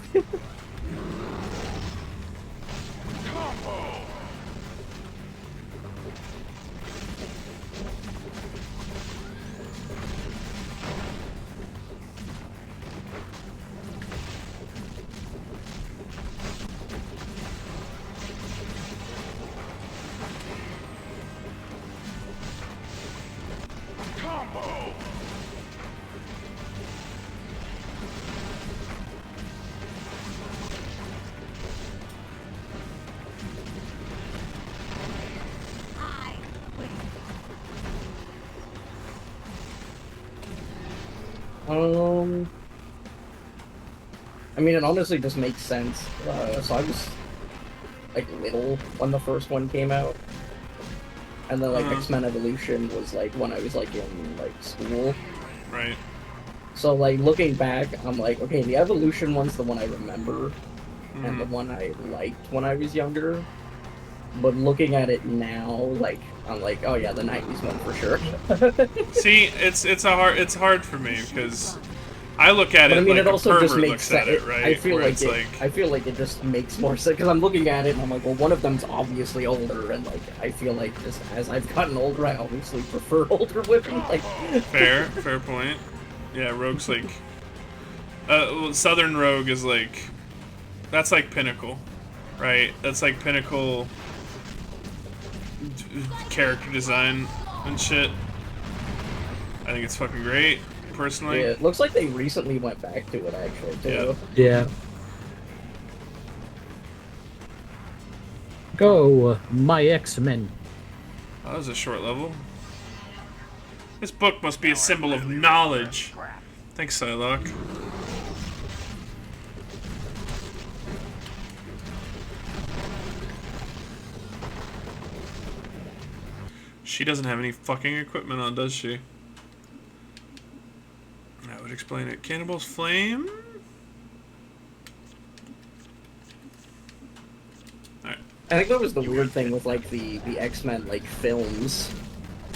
I mean, it honestly just makes sense. So I was little when the first one came out, and then X-Men Evolution was when I was in school. Right. So looking back, I'm okay, the Evolution one's the one I remember, and the one I liked when I was younger. But looking at it now, I'm oh yeah, the 90s one for sure. See, it's hard for me because I look at it. But I mean, it a also just pervert makes looks at sense. it, right? I feel Where I feel like it just makes more sense because I'm looking at it and I'm well, one of them's obviously older, and I feel just as I've gotten older, I obviously prefer older women. fair point. Yeah, Rogue's Southern Rogue is that's Pinnacle, right? That's Pinnacle character design and shit. I think it's fucking great, personally. Yeah, it looks like they recently went back to it actually too. Yeah. Go, my X-Men. Oh, that was a short level. This book must be a symbol of knowledge. Thanks, Psylocke. She doesn't have any fucking equipment on, does she? That would explain it. Cannibal's Flame? Alright. I think that was the weird thing with the X-Men films,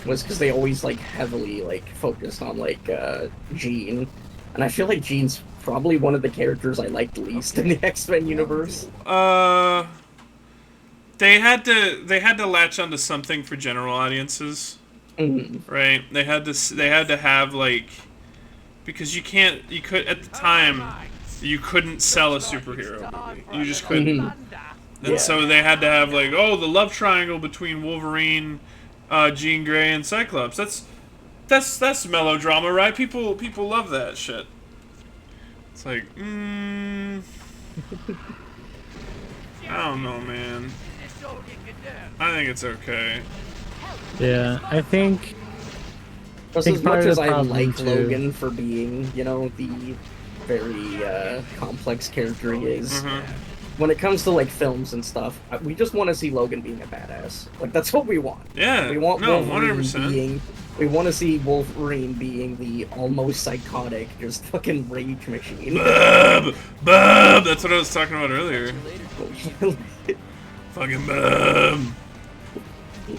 was because they always heavily focused on Jean, and I feel like Jean's probably one of the characters I liked least in the X-Men universe. They had to latch onto something for general audiences, right? They had to have because you could at the time you couldn't sell a superhero movie. You just couldn't. And so they had to have the love triangle between Wolverine, Jean Grey, and Cyclops. That's melodrama, right? People love that shit. It's I don't know, man. I think it's okay. Yeah, I think. As much as I like Logan for being, the very complex character he is, when it comes to films and stuff, we just want to see Logan being a badass. That's what we want. Yeah, we want Wolverine 100%. being. We want to see Wolverine being the almost psychotic, just fucking rage machine. Bub! That's what I was talking about earlier. Fucking Bub!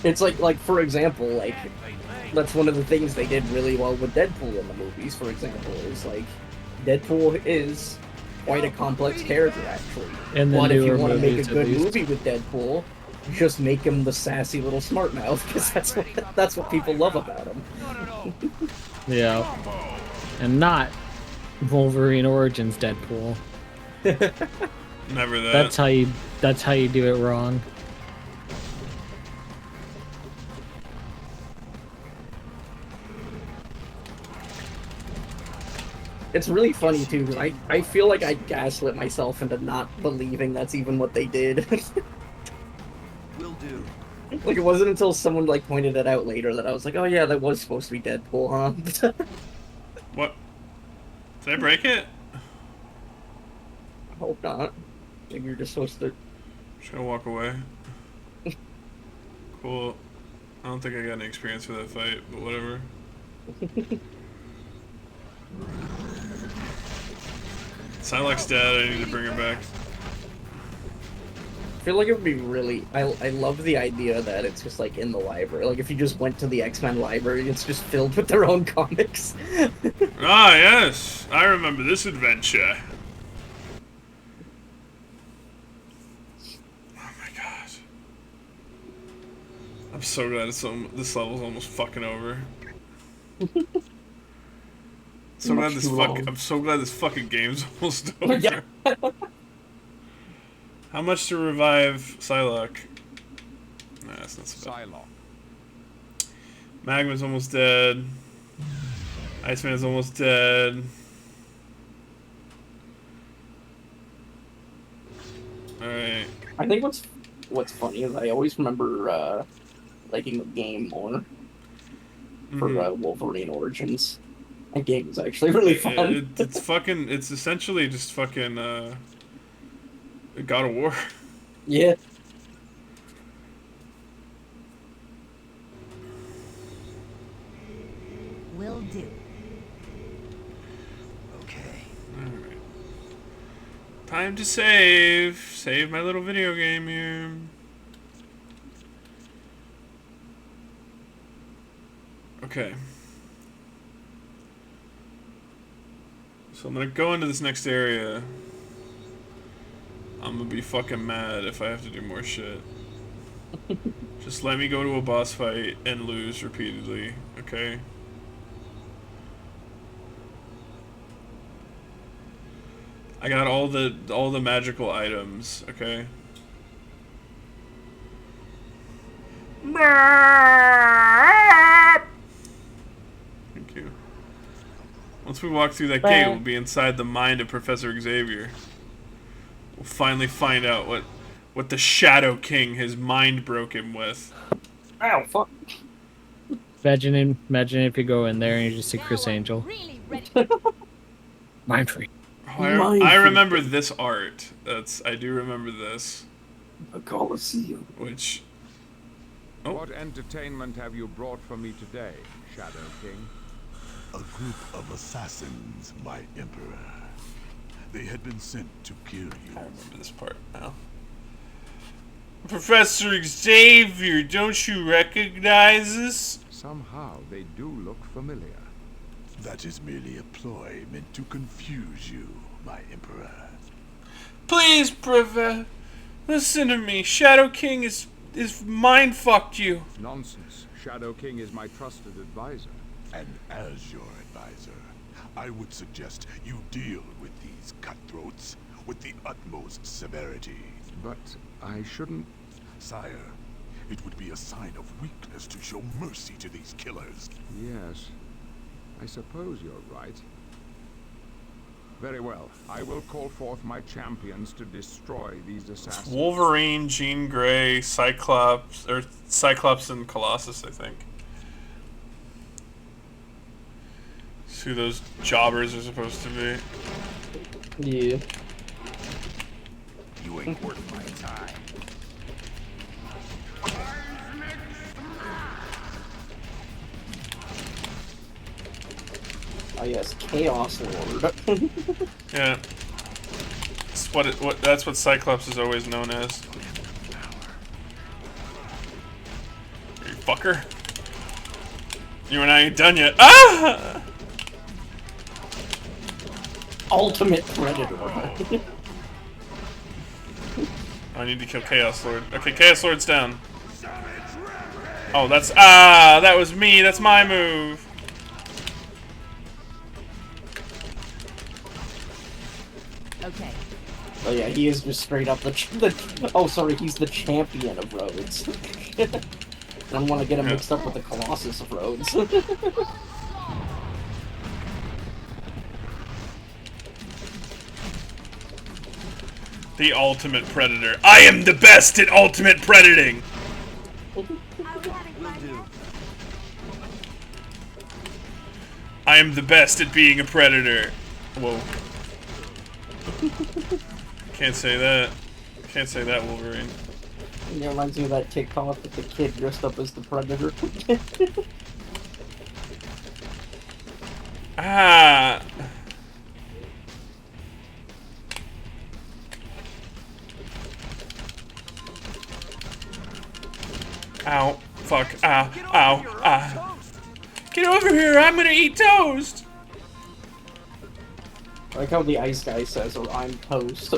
It's for example, that's one of the things they did really well with Deadpool in the movies, for example. Is like Deadpool is quite a complex character, actually. In the But if you newer want to make a movies, at good least. movie with Deadpool, just make him the sassy little smart mouth, because that's what people love about him. Yeah. And not Wolverine Origins Deadpool. Never that. That's how you do it wrong. It's really funny too, because I feel like I gaslit myself into not believing that's even what they did. Will do. Like, it wasn't until someone like pointed it out later that I was like, oh yeah, that was supposed to be Deadpool, huh? What? Did I break it? I hope not. Maybe you're just supposed to... Just gonna walk away. Cool. I don't think I got any experience for that fight, but whatever. Psylocke's dead, I need to bring her back. I feel like it would be really... I love the idea that it's just like in the library. Like if you just went to the X-Men library, it's just filled with their own comics. Ah, yes! I remember this adventure. Oh my god. I'm so glad this level's almost fucking over. I'm so glad this fucking game's almost over. Yeah. How much to revive Psylocke? Nah, that's not so bad. Magma's almost dead. Iceman's almost dead. Alright. I think what's funny is I always remember liking the game more for Wolverine Origins. That game is actually really fun. It's essentially just fucking God of War. Yeah. Will do. Okay. Alright. Time to save. Save my little video game here. Okay. So I'm gonna go into this next area. I'm gonna be fucking mad if I have to do more shit. Just let me go to a boss fight and lose repeatedly, okay? I got all the magical items, okay? Thank you. Once we walk through that gate, we'll be inside the mind of Professor Xavier. We'll finally find out what the Shadow King his mind broke him with. Ow, fuck. Imagine if you go in there and you just see Chris Angel. Mind free. Oh, I remember this art. I do remember this. A Colosseum. Which... Oh. What entertainment have you brought for me today, Shadow King? A group of assassins, my Emperor. They had been sent to kill you. I remember this part now. Professor Xavier, don't you recognize us? Somehow they do look familiar. That is merely a ploy meant to confuse you, my Emperor. Please, Professor, listen to me. Shadow King is mind-fucked you. Nonsense. Shadow King is my trusted advisor. And as your advisor, I would suggest you deal with these cutthroats with the utmost severity. But I shouldn't... Sire, it would be a sign of weakness to show mercy to these killers. Yes, I suppose you're right. Very well. I will call forth my champions to destroy these assassins. It's Wolverine, Jean Grey, Cyclops and Colossus, I think. That's who those jobbers are supposed to be. Yeah. You ain't worth my time. Oh yes, Chaos Lord. Yeah. That's what Cyclops is always known as. You fucker. You and I ain't done yet. Ah! Ultimate Predator. I need to kill Chaos Lord. Okay, Chaos Lord's down. Oh, that's... Ah! That was me. That's my move. Okay. Oh yeah, he is just straight up the oh, sorry, he's the champion of Rhodes. I don't want to get him mixed up with the Colossus of Rhodes. The ultimate predator. I am the best at ultimate predating. I am the best at being a predator. Whoa. Can't say that. Can't say that, Wolverine. It reminds me of that TikTok with the kid dressed up as the Predator. Ah. Ow. Fuck. Ow. Ow. Ah. Get over here. I'm gonna eat toast. I like how the ice guy says, or I'm toast.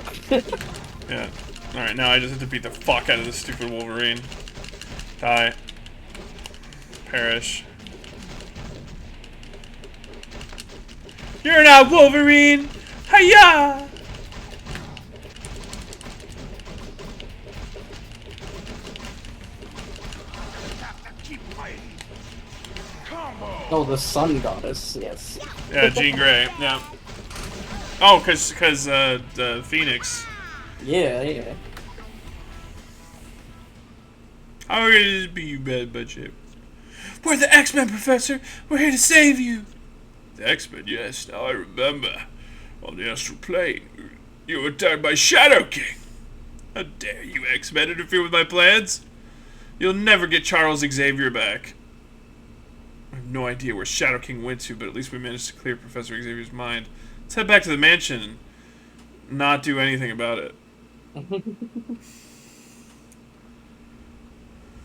Yeah. Alright, now I just have to beat the fuck out of this stupid Wolverine. Die. Perish. You're not Wolverine! HaHa! Oh, the sun goddess, yes. Yeah, Jean Grey, yeah. Oh, cause the Phoenix. Yeah, yeah. How are you to be bad budget? We're the X-Men, Professor! We're here to save you! The X-Men, yes, now I remember. On the astral plane, you were attacked by Shadow King! How dare you X-Men interfere with my plans? You'll never get Charles Xavier back. I have no idea where Shadow King went to, but at least we managed to clear Professor Xavier's mind. Let's head back to the mansion and not do anything about it.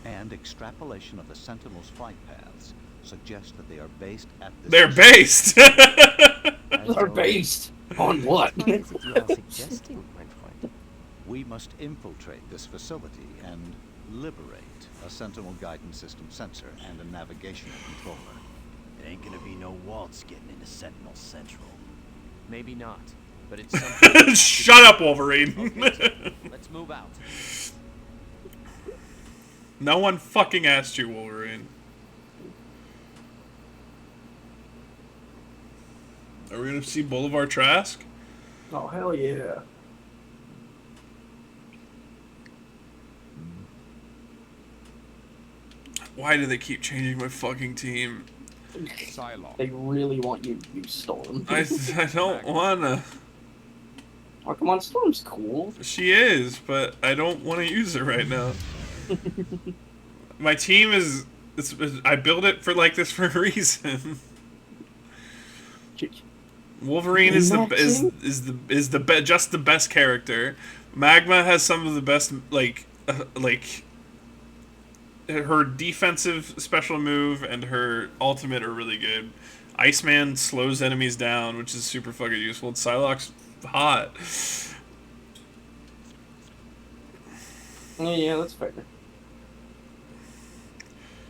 And extrapolation of the Sentinel's flight paths suggests that they are based at the... They're based! They're based on what? What is it you are suggesting, my friend? We must infiltrate this facility and liberate a Sentinel guidance system sensor and a navigational controller. It ain't gonna be no waltz getting into Sentinel Central. Maybe not, but it's something. Shut up, Wolverine! Okay, let's move out. No one fucking asked you, Wolverine. Are we gonna see Boulevard Trask? Oh, hell yeah. Why do they keep changing my fucking team? They really want you to use Storm. I don't wanna. Oh, come on, Storm's cool. She is, but I don't want to use her right now. My team is... I built it for like this for a reason. Wolverine is just the best character. Magma has some of the best like her defensive special move and her ultimate are really good. Iceman slows enemies down, which is super fucking useful. And Psylocke's hot. Yeah, that's fair.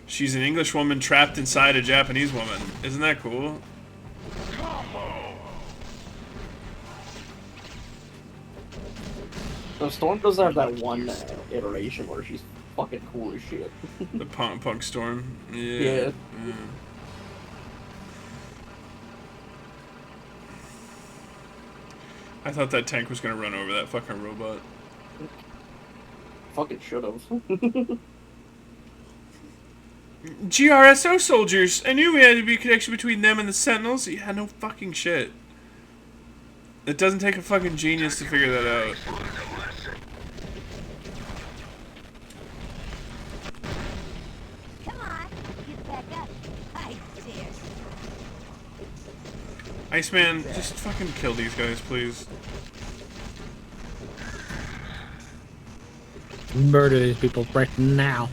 She's an English woman trapped inside a Japanese woman. Isn't that cool? So Storm does have that one iteration where she's fucking cool as shit. The punk Storm. Yeah. Yeah. I thought that tank was gonna run over that fucking robot. Fucking should've. GRSO soldiers! I knew we had to be a connection between them and the Sentinels. Yeah, no fucking shit. It doesn't take a fucking genius to figure that out. Come on, get back up. Hi, dear. Iceman, just fucking kill these guys, please. Murder these people right now.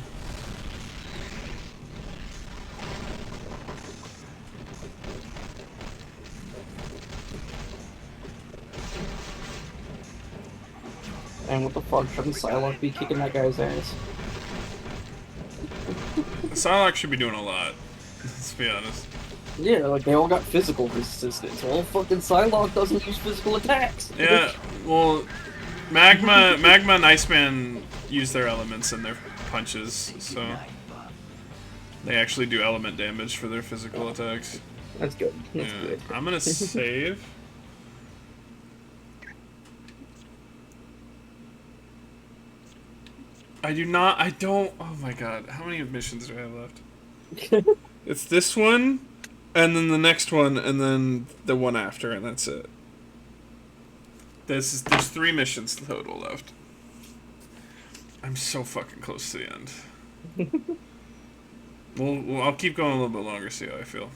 man. What the fuck? Shouldn't Psylocke be kicking that guy's ass? Psylocke should be doing a lot. Let's be honest. Yeah, like they all got physical resistance. Well, fucking Psylocke doesn't use physical attacks. Yeah, well, Magma and Iceman use their elements in their punches, so they actually do element damage for their physical attacks. That's good. That's good. I'm gonna save. I don't, oh my god, how many missions do I have left? It's this one, and then the next one, and then the one after, and that's it. There's 3 missions total left. I'm so fucking close to the end. Well, I'll keep going a little bit longer, see how I feel.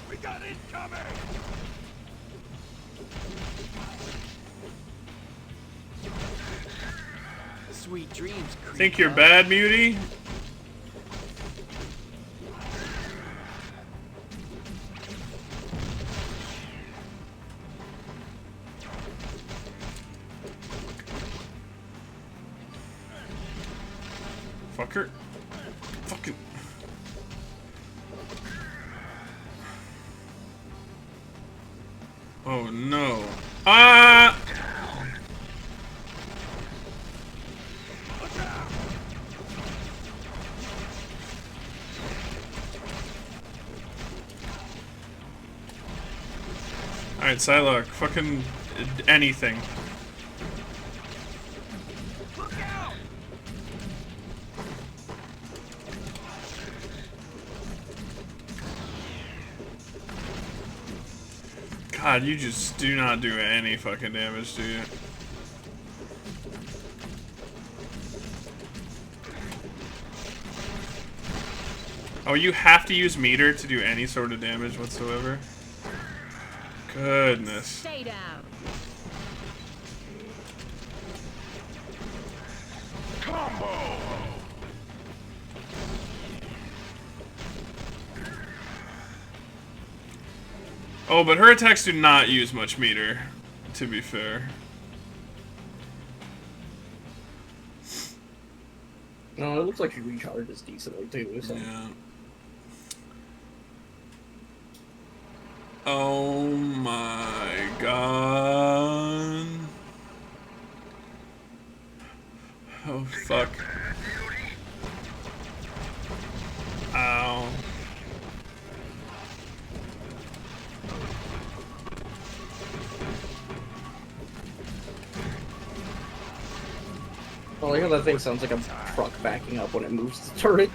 We got incoming! Sweet dreams. Think you're bad, Muty? Fucker. Fucking. Oh no. Ah! Alright, Psylocke, fucking anything. God, you just do not do any fucking damage, do you? Oh, you have to use meter to do any sort of damage whatsoever? Goodness. Stay down. Combo! Oh, but her attacks do not use much meter, to be fair. No, it looks like she recharges decently too. So. Yeah. Oh my god. Oh fuck. Ow. I like how that thing sounds like a truck backing up when it moves the turret.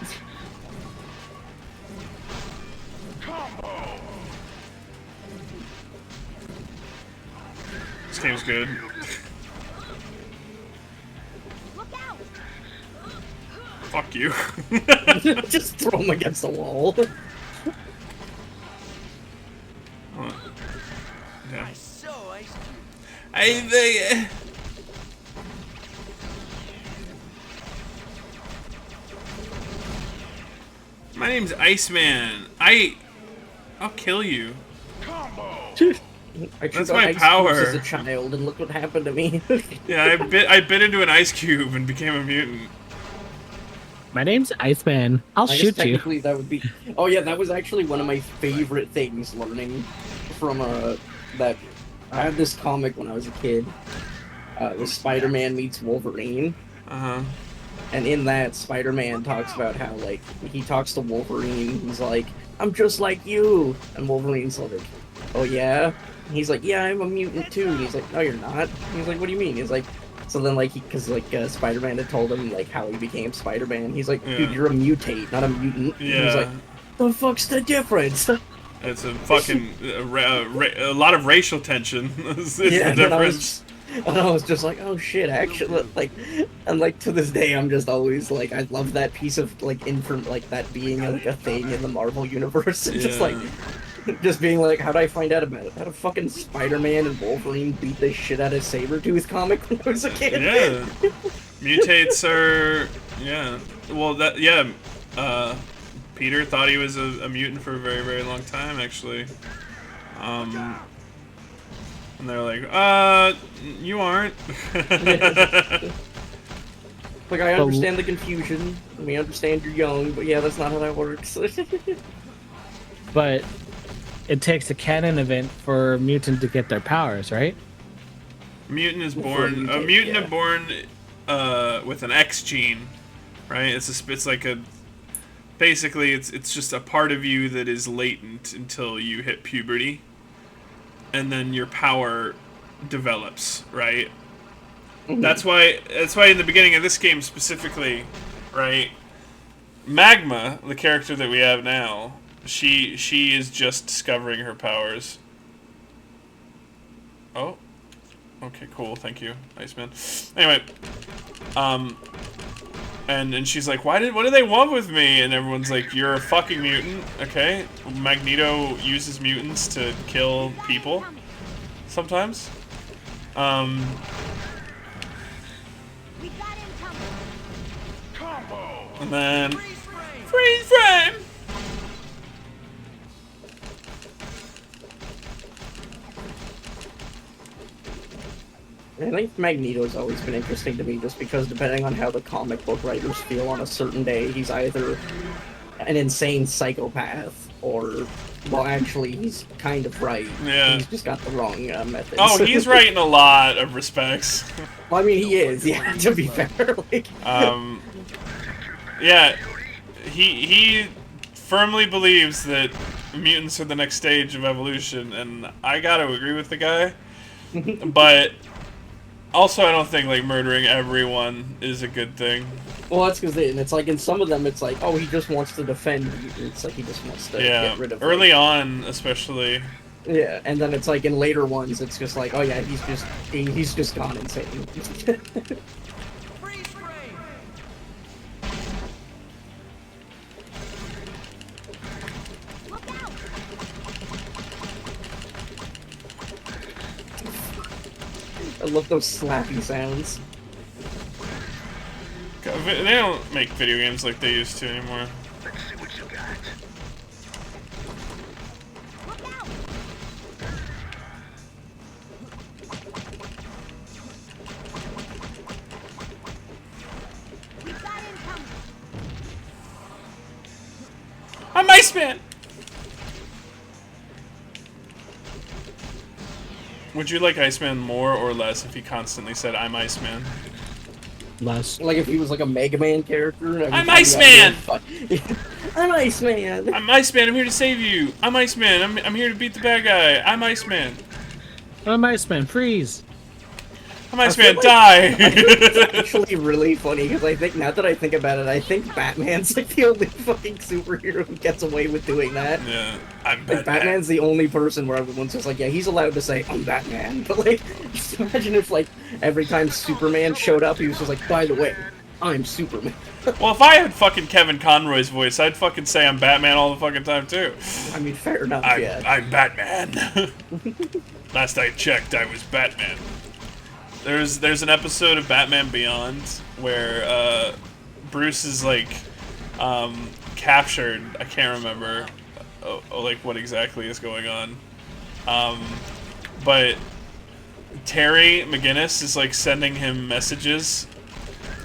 This game's good. Look out! Fuck you. Just throw him against the wall. Yeah. So My name's Iceman. I'll kill you. I That's got my ice power. cubes as a child, and look what happened to me. Yeah, I bit into an ice cube and became a mutant. My name's Iceman. I'll I guess shoot you. technically that would be. Oh yeah, that was actually one of my favorite things learning from that. I had this comic when I was a kid. It was Spider-Man meets Wolverine. And in that, Spider-Man talks about how, like, he talks to Wolverine, he's like, I'm just like you! And Wolverine's like, oh yeah? And he's like, yeah, I'm a mutant too. And he's like, no, you're not. And he's like, what do you mean? He's like, so then, like, Spider-Man had told him, like, how he became Spider-Man. He's like, dude, you're a mutate, not a mutant. Yeah. And he's like, the fuck's the difference? It's a fucking, a lot of racial tension is the Yeah, difference. And I was just like, oh shit, actually, like, and like to this day, I'm just always like, I love that piece of like like that being like a thing in the Marvel universe, and just like, just being like, how'd I find out about it? How did fucking Spider-Man and Wolverine beat the shit out of Sabretooth comic when I was a kid? Yeah, mutates are, yeah. Well, Peter thought he was a mutant for a very, very long time, actually. And they're like, you aren't. Like, I understand the confusion. We understand you're young, but yeah, that's not how that works. But it takes a canon event for a mutant to get their powers, right? Mutant is Before born. you A take- mutant yeah. is born with an X gene, right? It's like a. Basically, it's just a part of you that is latent until you hit puberty, and then your power develops, right? That's why in the beginning of this game specifically, right? Magma, the character that we have now, she is just discovering her powers. Oh. Okay, cool, thank you, Iceman. Anyway, and she's like, what do they want with me? And everyone's like, you're a fucking mutant, okay? Magneto uses mutants to kill people sometimes. And then freeze frame. I think Magneto's always been interesting to me just because depending on how the comic book writers feel on a certain day, he's either an insane psychopath or, well, actually, he's kind of right. Yeah. He's just got the wrong methods. Oh, he's right in a lot of respects. Well, I mean, he is, yeah, to be fair. Like... Yeah, he firmly believes that mutants are the next stage of evolution, and I gotta agree with the guy. But also, I don't think like murdering everyone is a good thing. Well, that's because it's like in some of them, it's like, oh, he just wants to defend mutants, like he just wants to get rid of. Early on, especially. Yeah, and then it's like in later ones, it's just like, oh yeah, he's just gone insane. I love those slappy sounds. They don't make video games like they used to anymore. Let's see what you got. I'm Iceman! Would you like Iceman more or less if he constantly said, I'm Iceman? Less. Like if he was like a Mega Man character. I'm Iceman! I'm Iceman! I'm Iceman, I'm here to save you! I'm Iceman, I'm here to beat the bad guy! I'm Iceman! I'm Iceman, freeze! I'm Iceman, die! It's actually really funny because I think, now that I think about it, I think Batman's like the only fucking superhero who gets away with doing that. Yeah, I'm Like, Batman. Batman's the only person where everyone's just like, yeah, he's allowed to say, I'm Batman. But like, just imagine if like, every time Superman showed up, he was just like, by the way, I'm Superman. Well, if I had fucking Kevin Conroy's voice, I'd fucking say I'm Batman all the fucking time, too. I mean, fair enough, yeah. I'm Batman. Last I checked, I was Batman. There's an episode of Batman Beyond where Bruce is like captured. I can't remember like what exactly is going on. But Terry McGinnis is like sending him messages.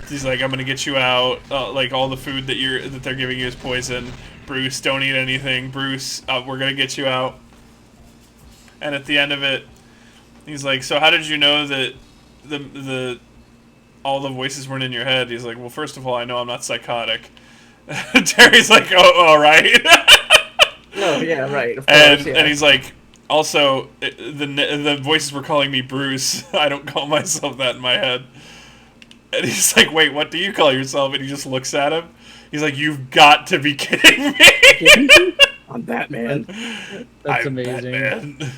He's like, I'm gonna get you out. Like all the food that they're giving you is poison. Bruce, don't eat anything. Bruce, we're gonna get you out. And at the end of it, he's like, so how did you know that all the voices weren't in your head? He's like, well, first of all, I know I'm not psychotic. Terry's like, oh, all right. No, yeah, right. Of course, yeah. And he's like, also, the voices were calling me Bruce. I don't call myself that in my head. And he's like, wait, what do you call yourself? And he just looks at him. He's like, you've got to be kidding me. I'm Batman. That's amazing. Batman.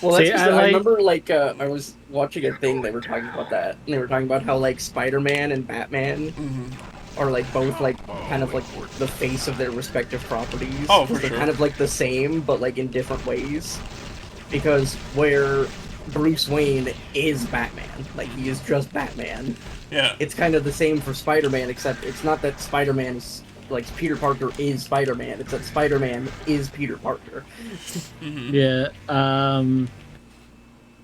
Well, that's See, just, I I like- remember, like, I was watching a thing, they were talking about that, and they were talking about how, like, Spider-Man and Batman are, like, both, like, kind of, like, the face of their respective properties. Oh, for 'cause they're sure. kind of, like, the same, but, like, in different ways. Because where Bruce Wayne is Batman, like, he is just Batman. Yeah. It's kind of the same for Spider-Man, except it's not that Spider-Man is like Peter Parker is Spider-Man. It's that Spider-Man is Peter Parker. Yeah.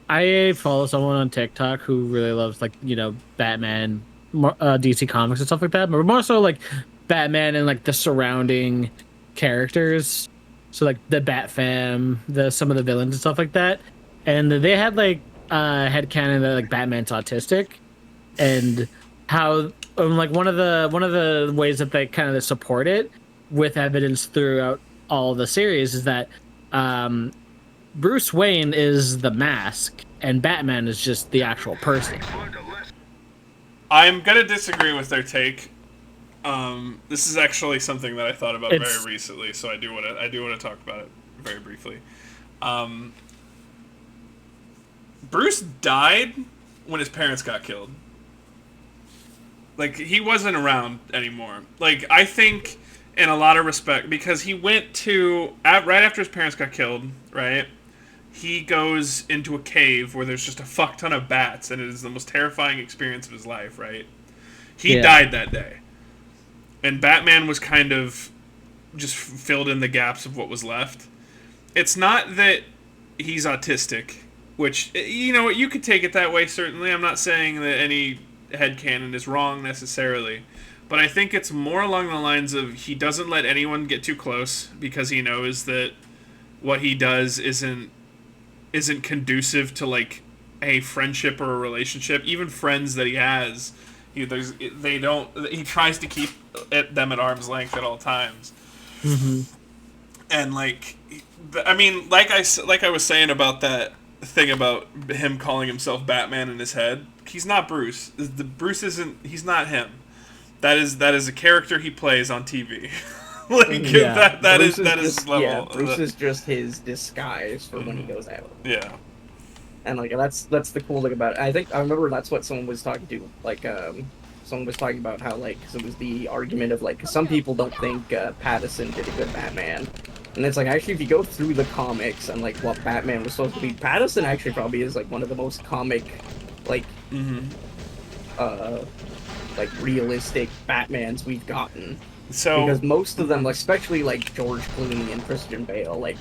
I follow someone on TikTok who really loves like Batman, DC Comics and stuff like that, but more so like Batman and like the surrounding characters. So like the Bat Fam, some of the villains and stuff like that, and they had like headcanon that like Batman's autistic, and how like one of the ways that they kind of support it with evidence throughout all the series is that Bruce Wayne is the mask and Batman is just the actual person. I'm gonna disagree with their take. This is actually something that I thought about very recently, so I do want to talk about it very briefly. Bruce died when his parents got killed. Like, he wasn't around anymore. Like, I think in a lot of respect, because he went to right after his parents got killed, right? He goes into a cave where there's just a fuck ton of bats, and it is the most terrifying experience of his life, right? He died that day. And Batman was kind of just filled in the gaps of what was left. It's not that he's autistic, which, you could take it that way, certainly. I'm not saying that any headcanon is wrong necessarily. But I think it's more along the lines of he doesn't let anyone get too close because he knows that what he does isn't conducive to like a friendship or a relationship. Even friends that he has, he tries to keep them at arm's length at all times. And like I was saying about that thing about him calling himself Batman in his head, he's not Bruce. He's not him. That is a character he plays on TV. That is level. Yeah, Bruce is just his disguise for when he goes out. Yeah. And like that's the cool thing about it. I remember that's what someone was talking to. Like someone was talking about how like, cause it was the argument of like, some people don't think Pattinson did a good Batman. And it's like, actually, if you go through the comics and like what Batman was supposed to be, Pattinson actually probably is like one of the most comic, like, like realistic Batmans we've gotten. So because most of them, especially like George Clooney and Christian Bale, like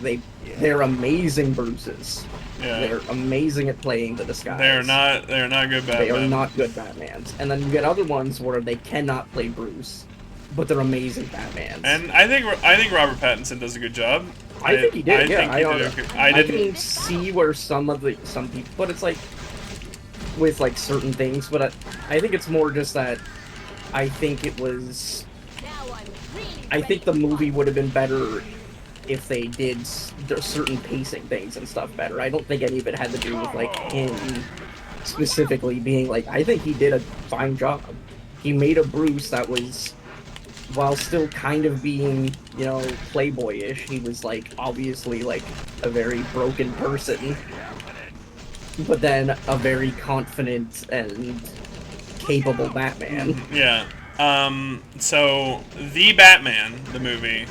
they're amazing Bruces. Yeah. They're amazing at playing the disguise. They're not good Batman. They are not good Batmans. And then you get other ones where they cannot play Bruce, but they're amazing Batmans. And I think Robert Pattinson does a good job. I think he did. I didn't see where some people, but it's like with like certain things. But I think it's more just that I think the movie would have been better if they did certain pacing things and stuff better. I don't think any of it had to do with like him specifically being like. I think he did a fine job. He made a Bruce that was, while still kind of being, playboyish, he was like obviously like a very broken person, but then a very confident and capable Batman. Yeah. So the Batman, the movie,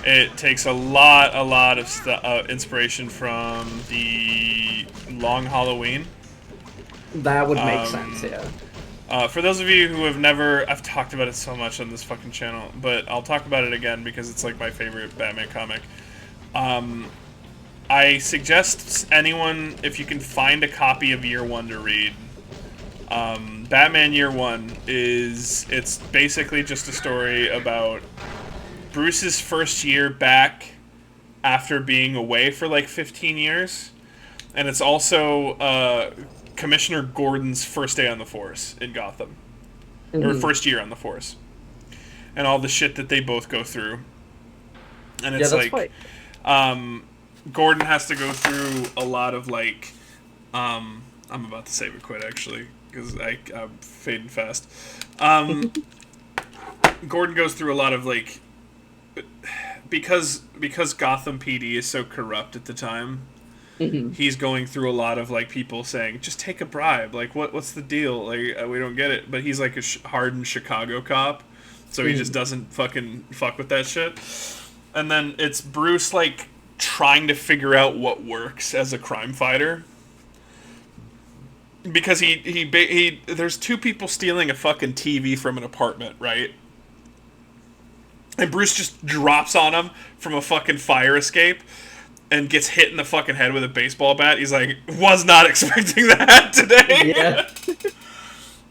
it takes a lot of inspiration from the Long Halloween. That would make sense, yeah. For those of you who have never, I've talked about it so much on this fucking channel, but I'll talk about it again because it's like my favorite Batman comic. I suggest anyone, if you can find a copy of Year One to read. Batman Year One it's basically just a story about Bruce's first year back after being away for like 15 years. And it's also Commissioner Gordon's first day on the force in Gotham. Or first year on the force. And all the shit that they both go through. And it's Gordon has to go through a lot of like I'm about to save it quit actually, because I'm fading fast. Gordon goes through a lot of like, because Gotham PD is so corrupt at the time, he's going through a lot of like people saying, just take a bribe, like what's the deal, like we don't get it, but he's like a hardened Chicago cop, so he just doesn't fucking fuck with that shit. And then it's Bruce like trying to figure out what works as a crime fighter, because he there's two people stealing a fucking TV from an apartment, right? and Bruce just drops on him from a fucking fire escape and gets hit in the fucking head with a baseball bat. He's like, was not expecting that today. Yeah.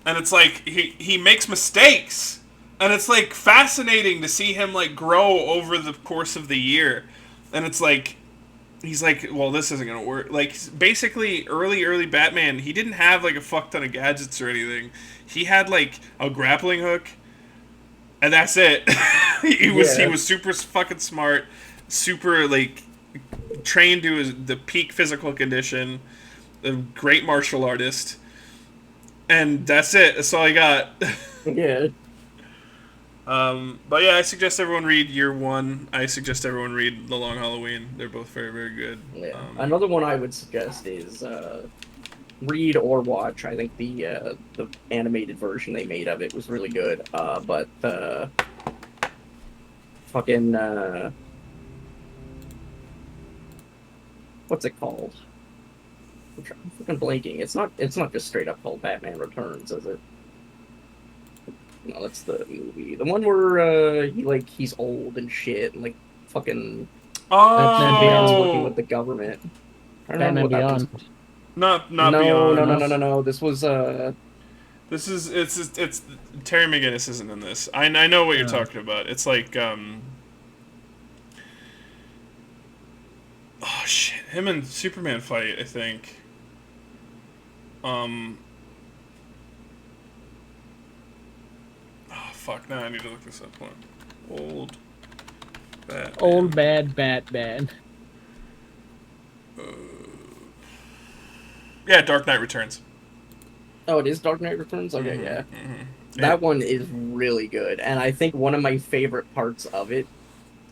And it's like, he makes mistakes. And it's like fascinating to see him like grow over the course of the year. And it's like, he's like, well, this isn't gonna work. Like, basically, early Batman, he didn't have like a fuck ton of gadgets or anything. He had like a grappling hook, and that's it. he was super fucking smart, super like trained to the peak physical condition, a great martial artist, and that's it. That's all he got. Yeah. But yeah, I suggest everyone read Year One. I suggest everyone read The Long Halloween. They're both very, very good. Yeah. Another one I would suggest is read or watch. I think the animated version they made of it was really good. But fucking what's it called? I'm fucking blanking. It's not just straight up called Batman Returns, is it? No, that's the movie. The one where he's old and shit and like fucking Batman Beyond's working with the government. I don't know what that was. Not Beyond. No. This was This is it's Terry McGinnis isn't in this. I know what you're talking about. It's like oh shit, him and Superman fight, I think. Oh fuck, now I need to look this up. Old Batman. Old bad Batman. Yeah, Dark Knight Returns. Oh, it is Dark Knight Returns? Okay, Mm-hmm, yeah. Mm-hmm. That one is really good, and I think one of my favorite parts of it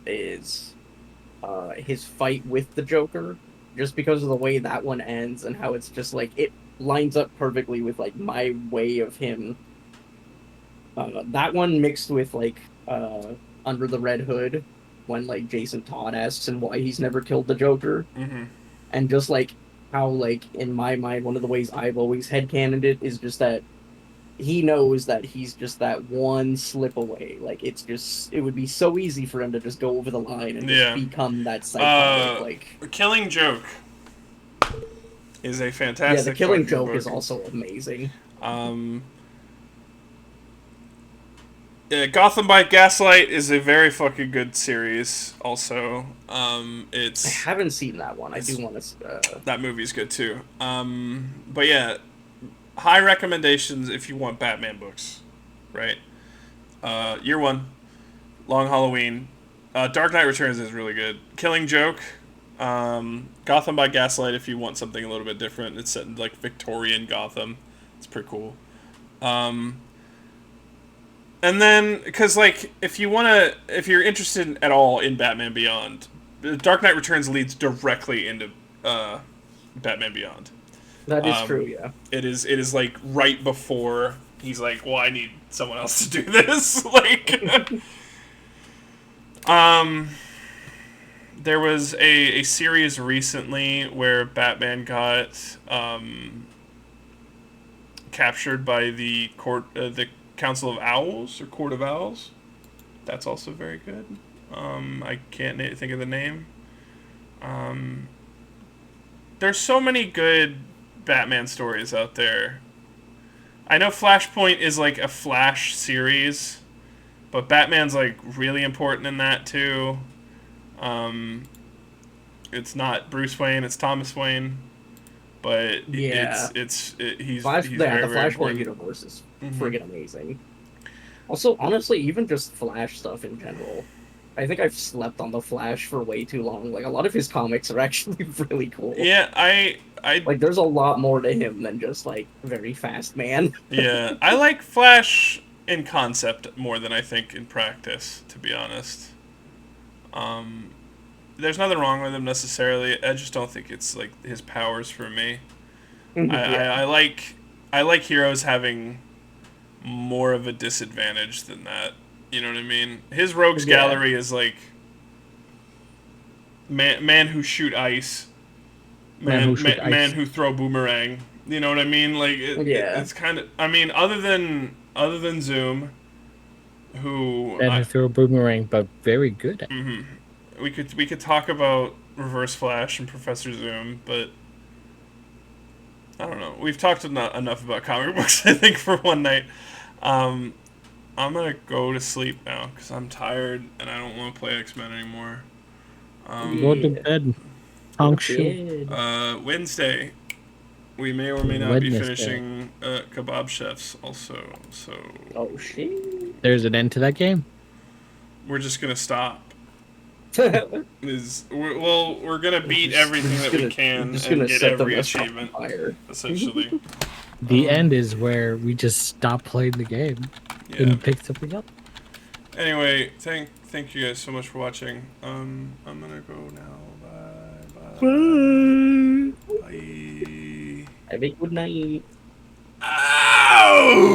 is his fight with the Joker, just because of the way that one ends and how it's just like, it lines up perfectly with like my way of him. That one mixed with like Under the Red Hood, when like Jason Todd asks him why he's never killed the Joker, and just like how like in my mind one of the ways I've always headcanoned it is just that he knows that he's just that one slip away. Like it would be so easy for him to just go over the line and just become that psychotic. Killing Joke is a fantastic. Yeah, the Killing Joke book. is also amazing. Yeah, Gotham by Gaslight is a very fucking good series. Also, I haven't seen that one. I do want to. That movie's good too. But yeah, high recommendations if you want Batman books, right? Year One, Long Halloween, Dark Knight Returns is really good. Killing Joke, Gotham by Gaslight if you want something a little bit different. It's set in like Victorian Gotham. It's pretty cool. And then, because like, if you're interested at all in Batman Beyond, Dark Knight Returns leads directly into Batman Beyond. That is true, yeah. It is like right before he's like, well, I need someone else to do this. Like, there was a series recently where Batman got captured by the Council of Owls or Court of Owls. That's also very good. I can't think of the name. There's so many good Batman stories out there. I know Flashpoint is like a Flash series, but Batman's like really important in that too. It's not Bruce Wayne, it's Thomas Wayne, but yeah, he's very, the very Flashpoint important. universe is friggin' amazing. Also, honestly, even just Flash stuff in general, I think I've slept on the Flash for way too long. Like, a lot of his comics are actually really cool. Yeah, I like, there's a lot more to him than just like very fast man. Yeah, I like Flash in concept more than I think in practice, to be honest. There's nothing wrong with him necessarily. I just don't think it's like his powers for me. I like heroes having more of a disadvantage than that. You know what I mean? His rogues gallery is like man who shoot ice, man who throw boomerang. You know what I mean? Like it's kind of. I mean, other than Zoom, who And who threw a boomerang, but very good at. we could talk about Reverse Flash and Professor Zoom, but I don't know. We've talked enough about comic books, I think, for one night. I'm gonna go to sleep now because I'm tired and I don't want to play X-Men anymore. Go to bed. Wednesday, we may or may not be finishing Kebab Chefs also. So. Oh shit! There's an end to that game. We're just gonna stop. We're gonna beat everything that we can and get every achievement. Essentially. The end is where we just stop playing the game and pick something up. Anyway, thank you guys so much for watching. I'm gonna go now. Bye. Have a good night. Ow!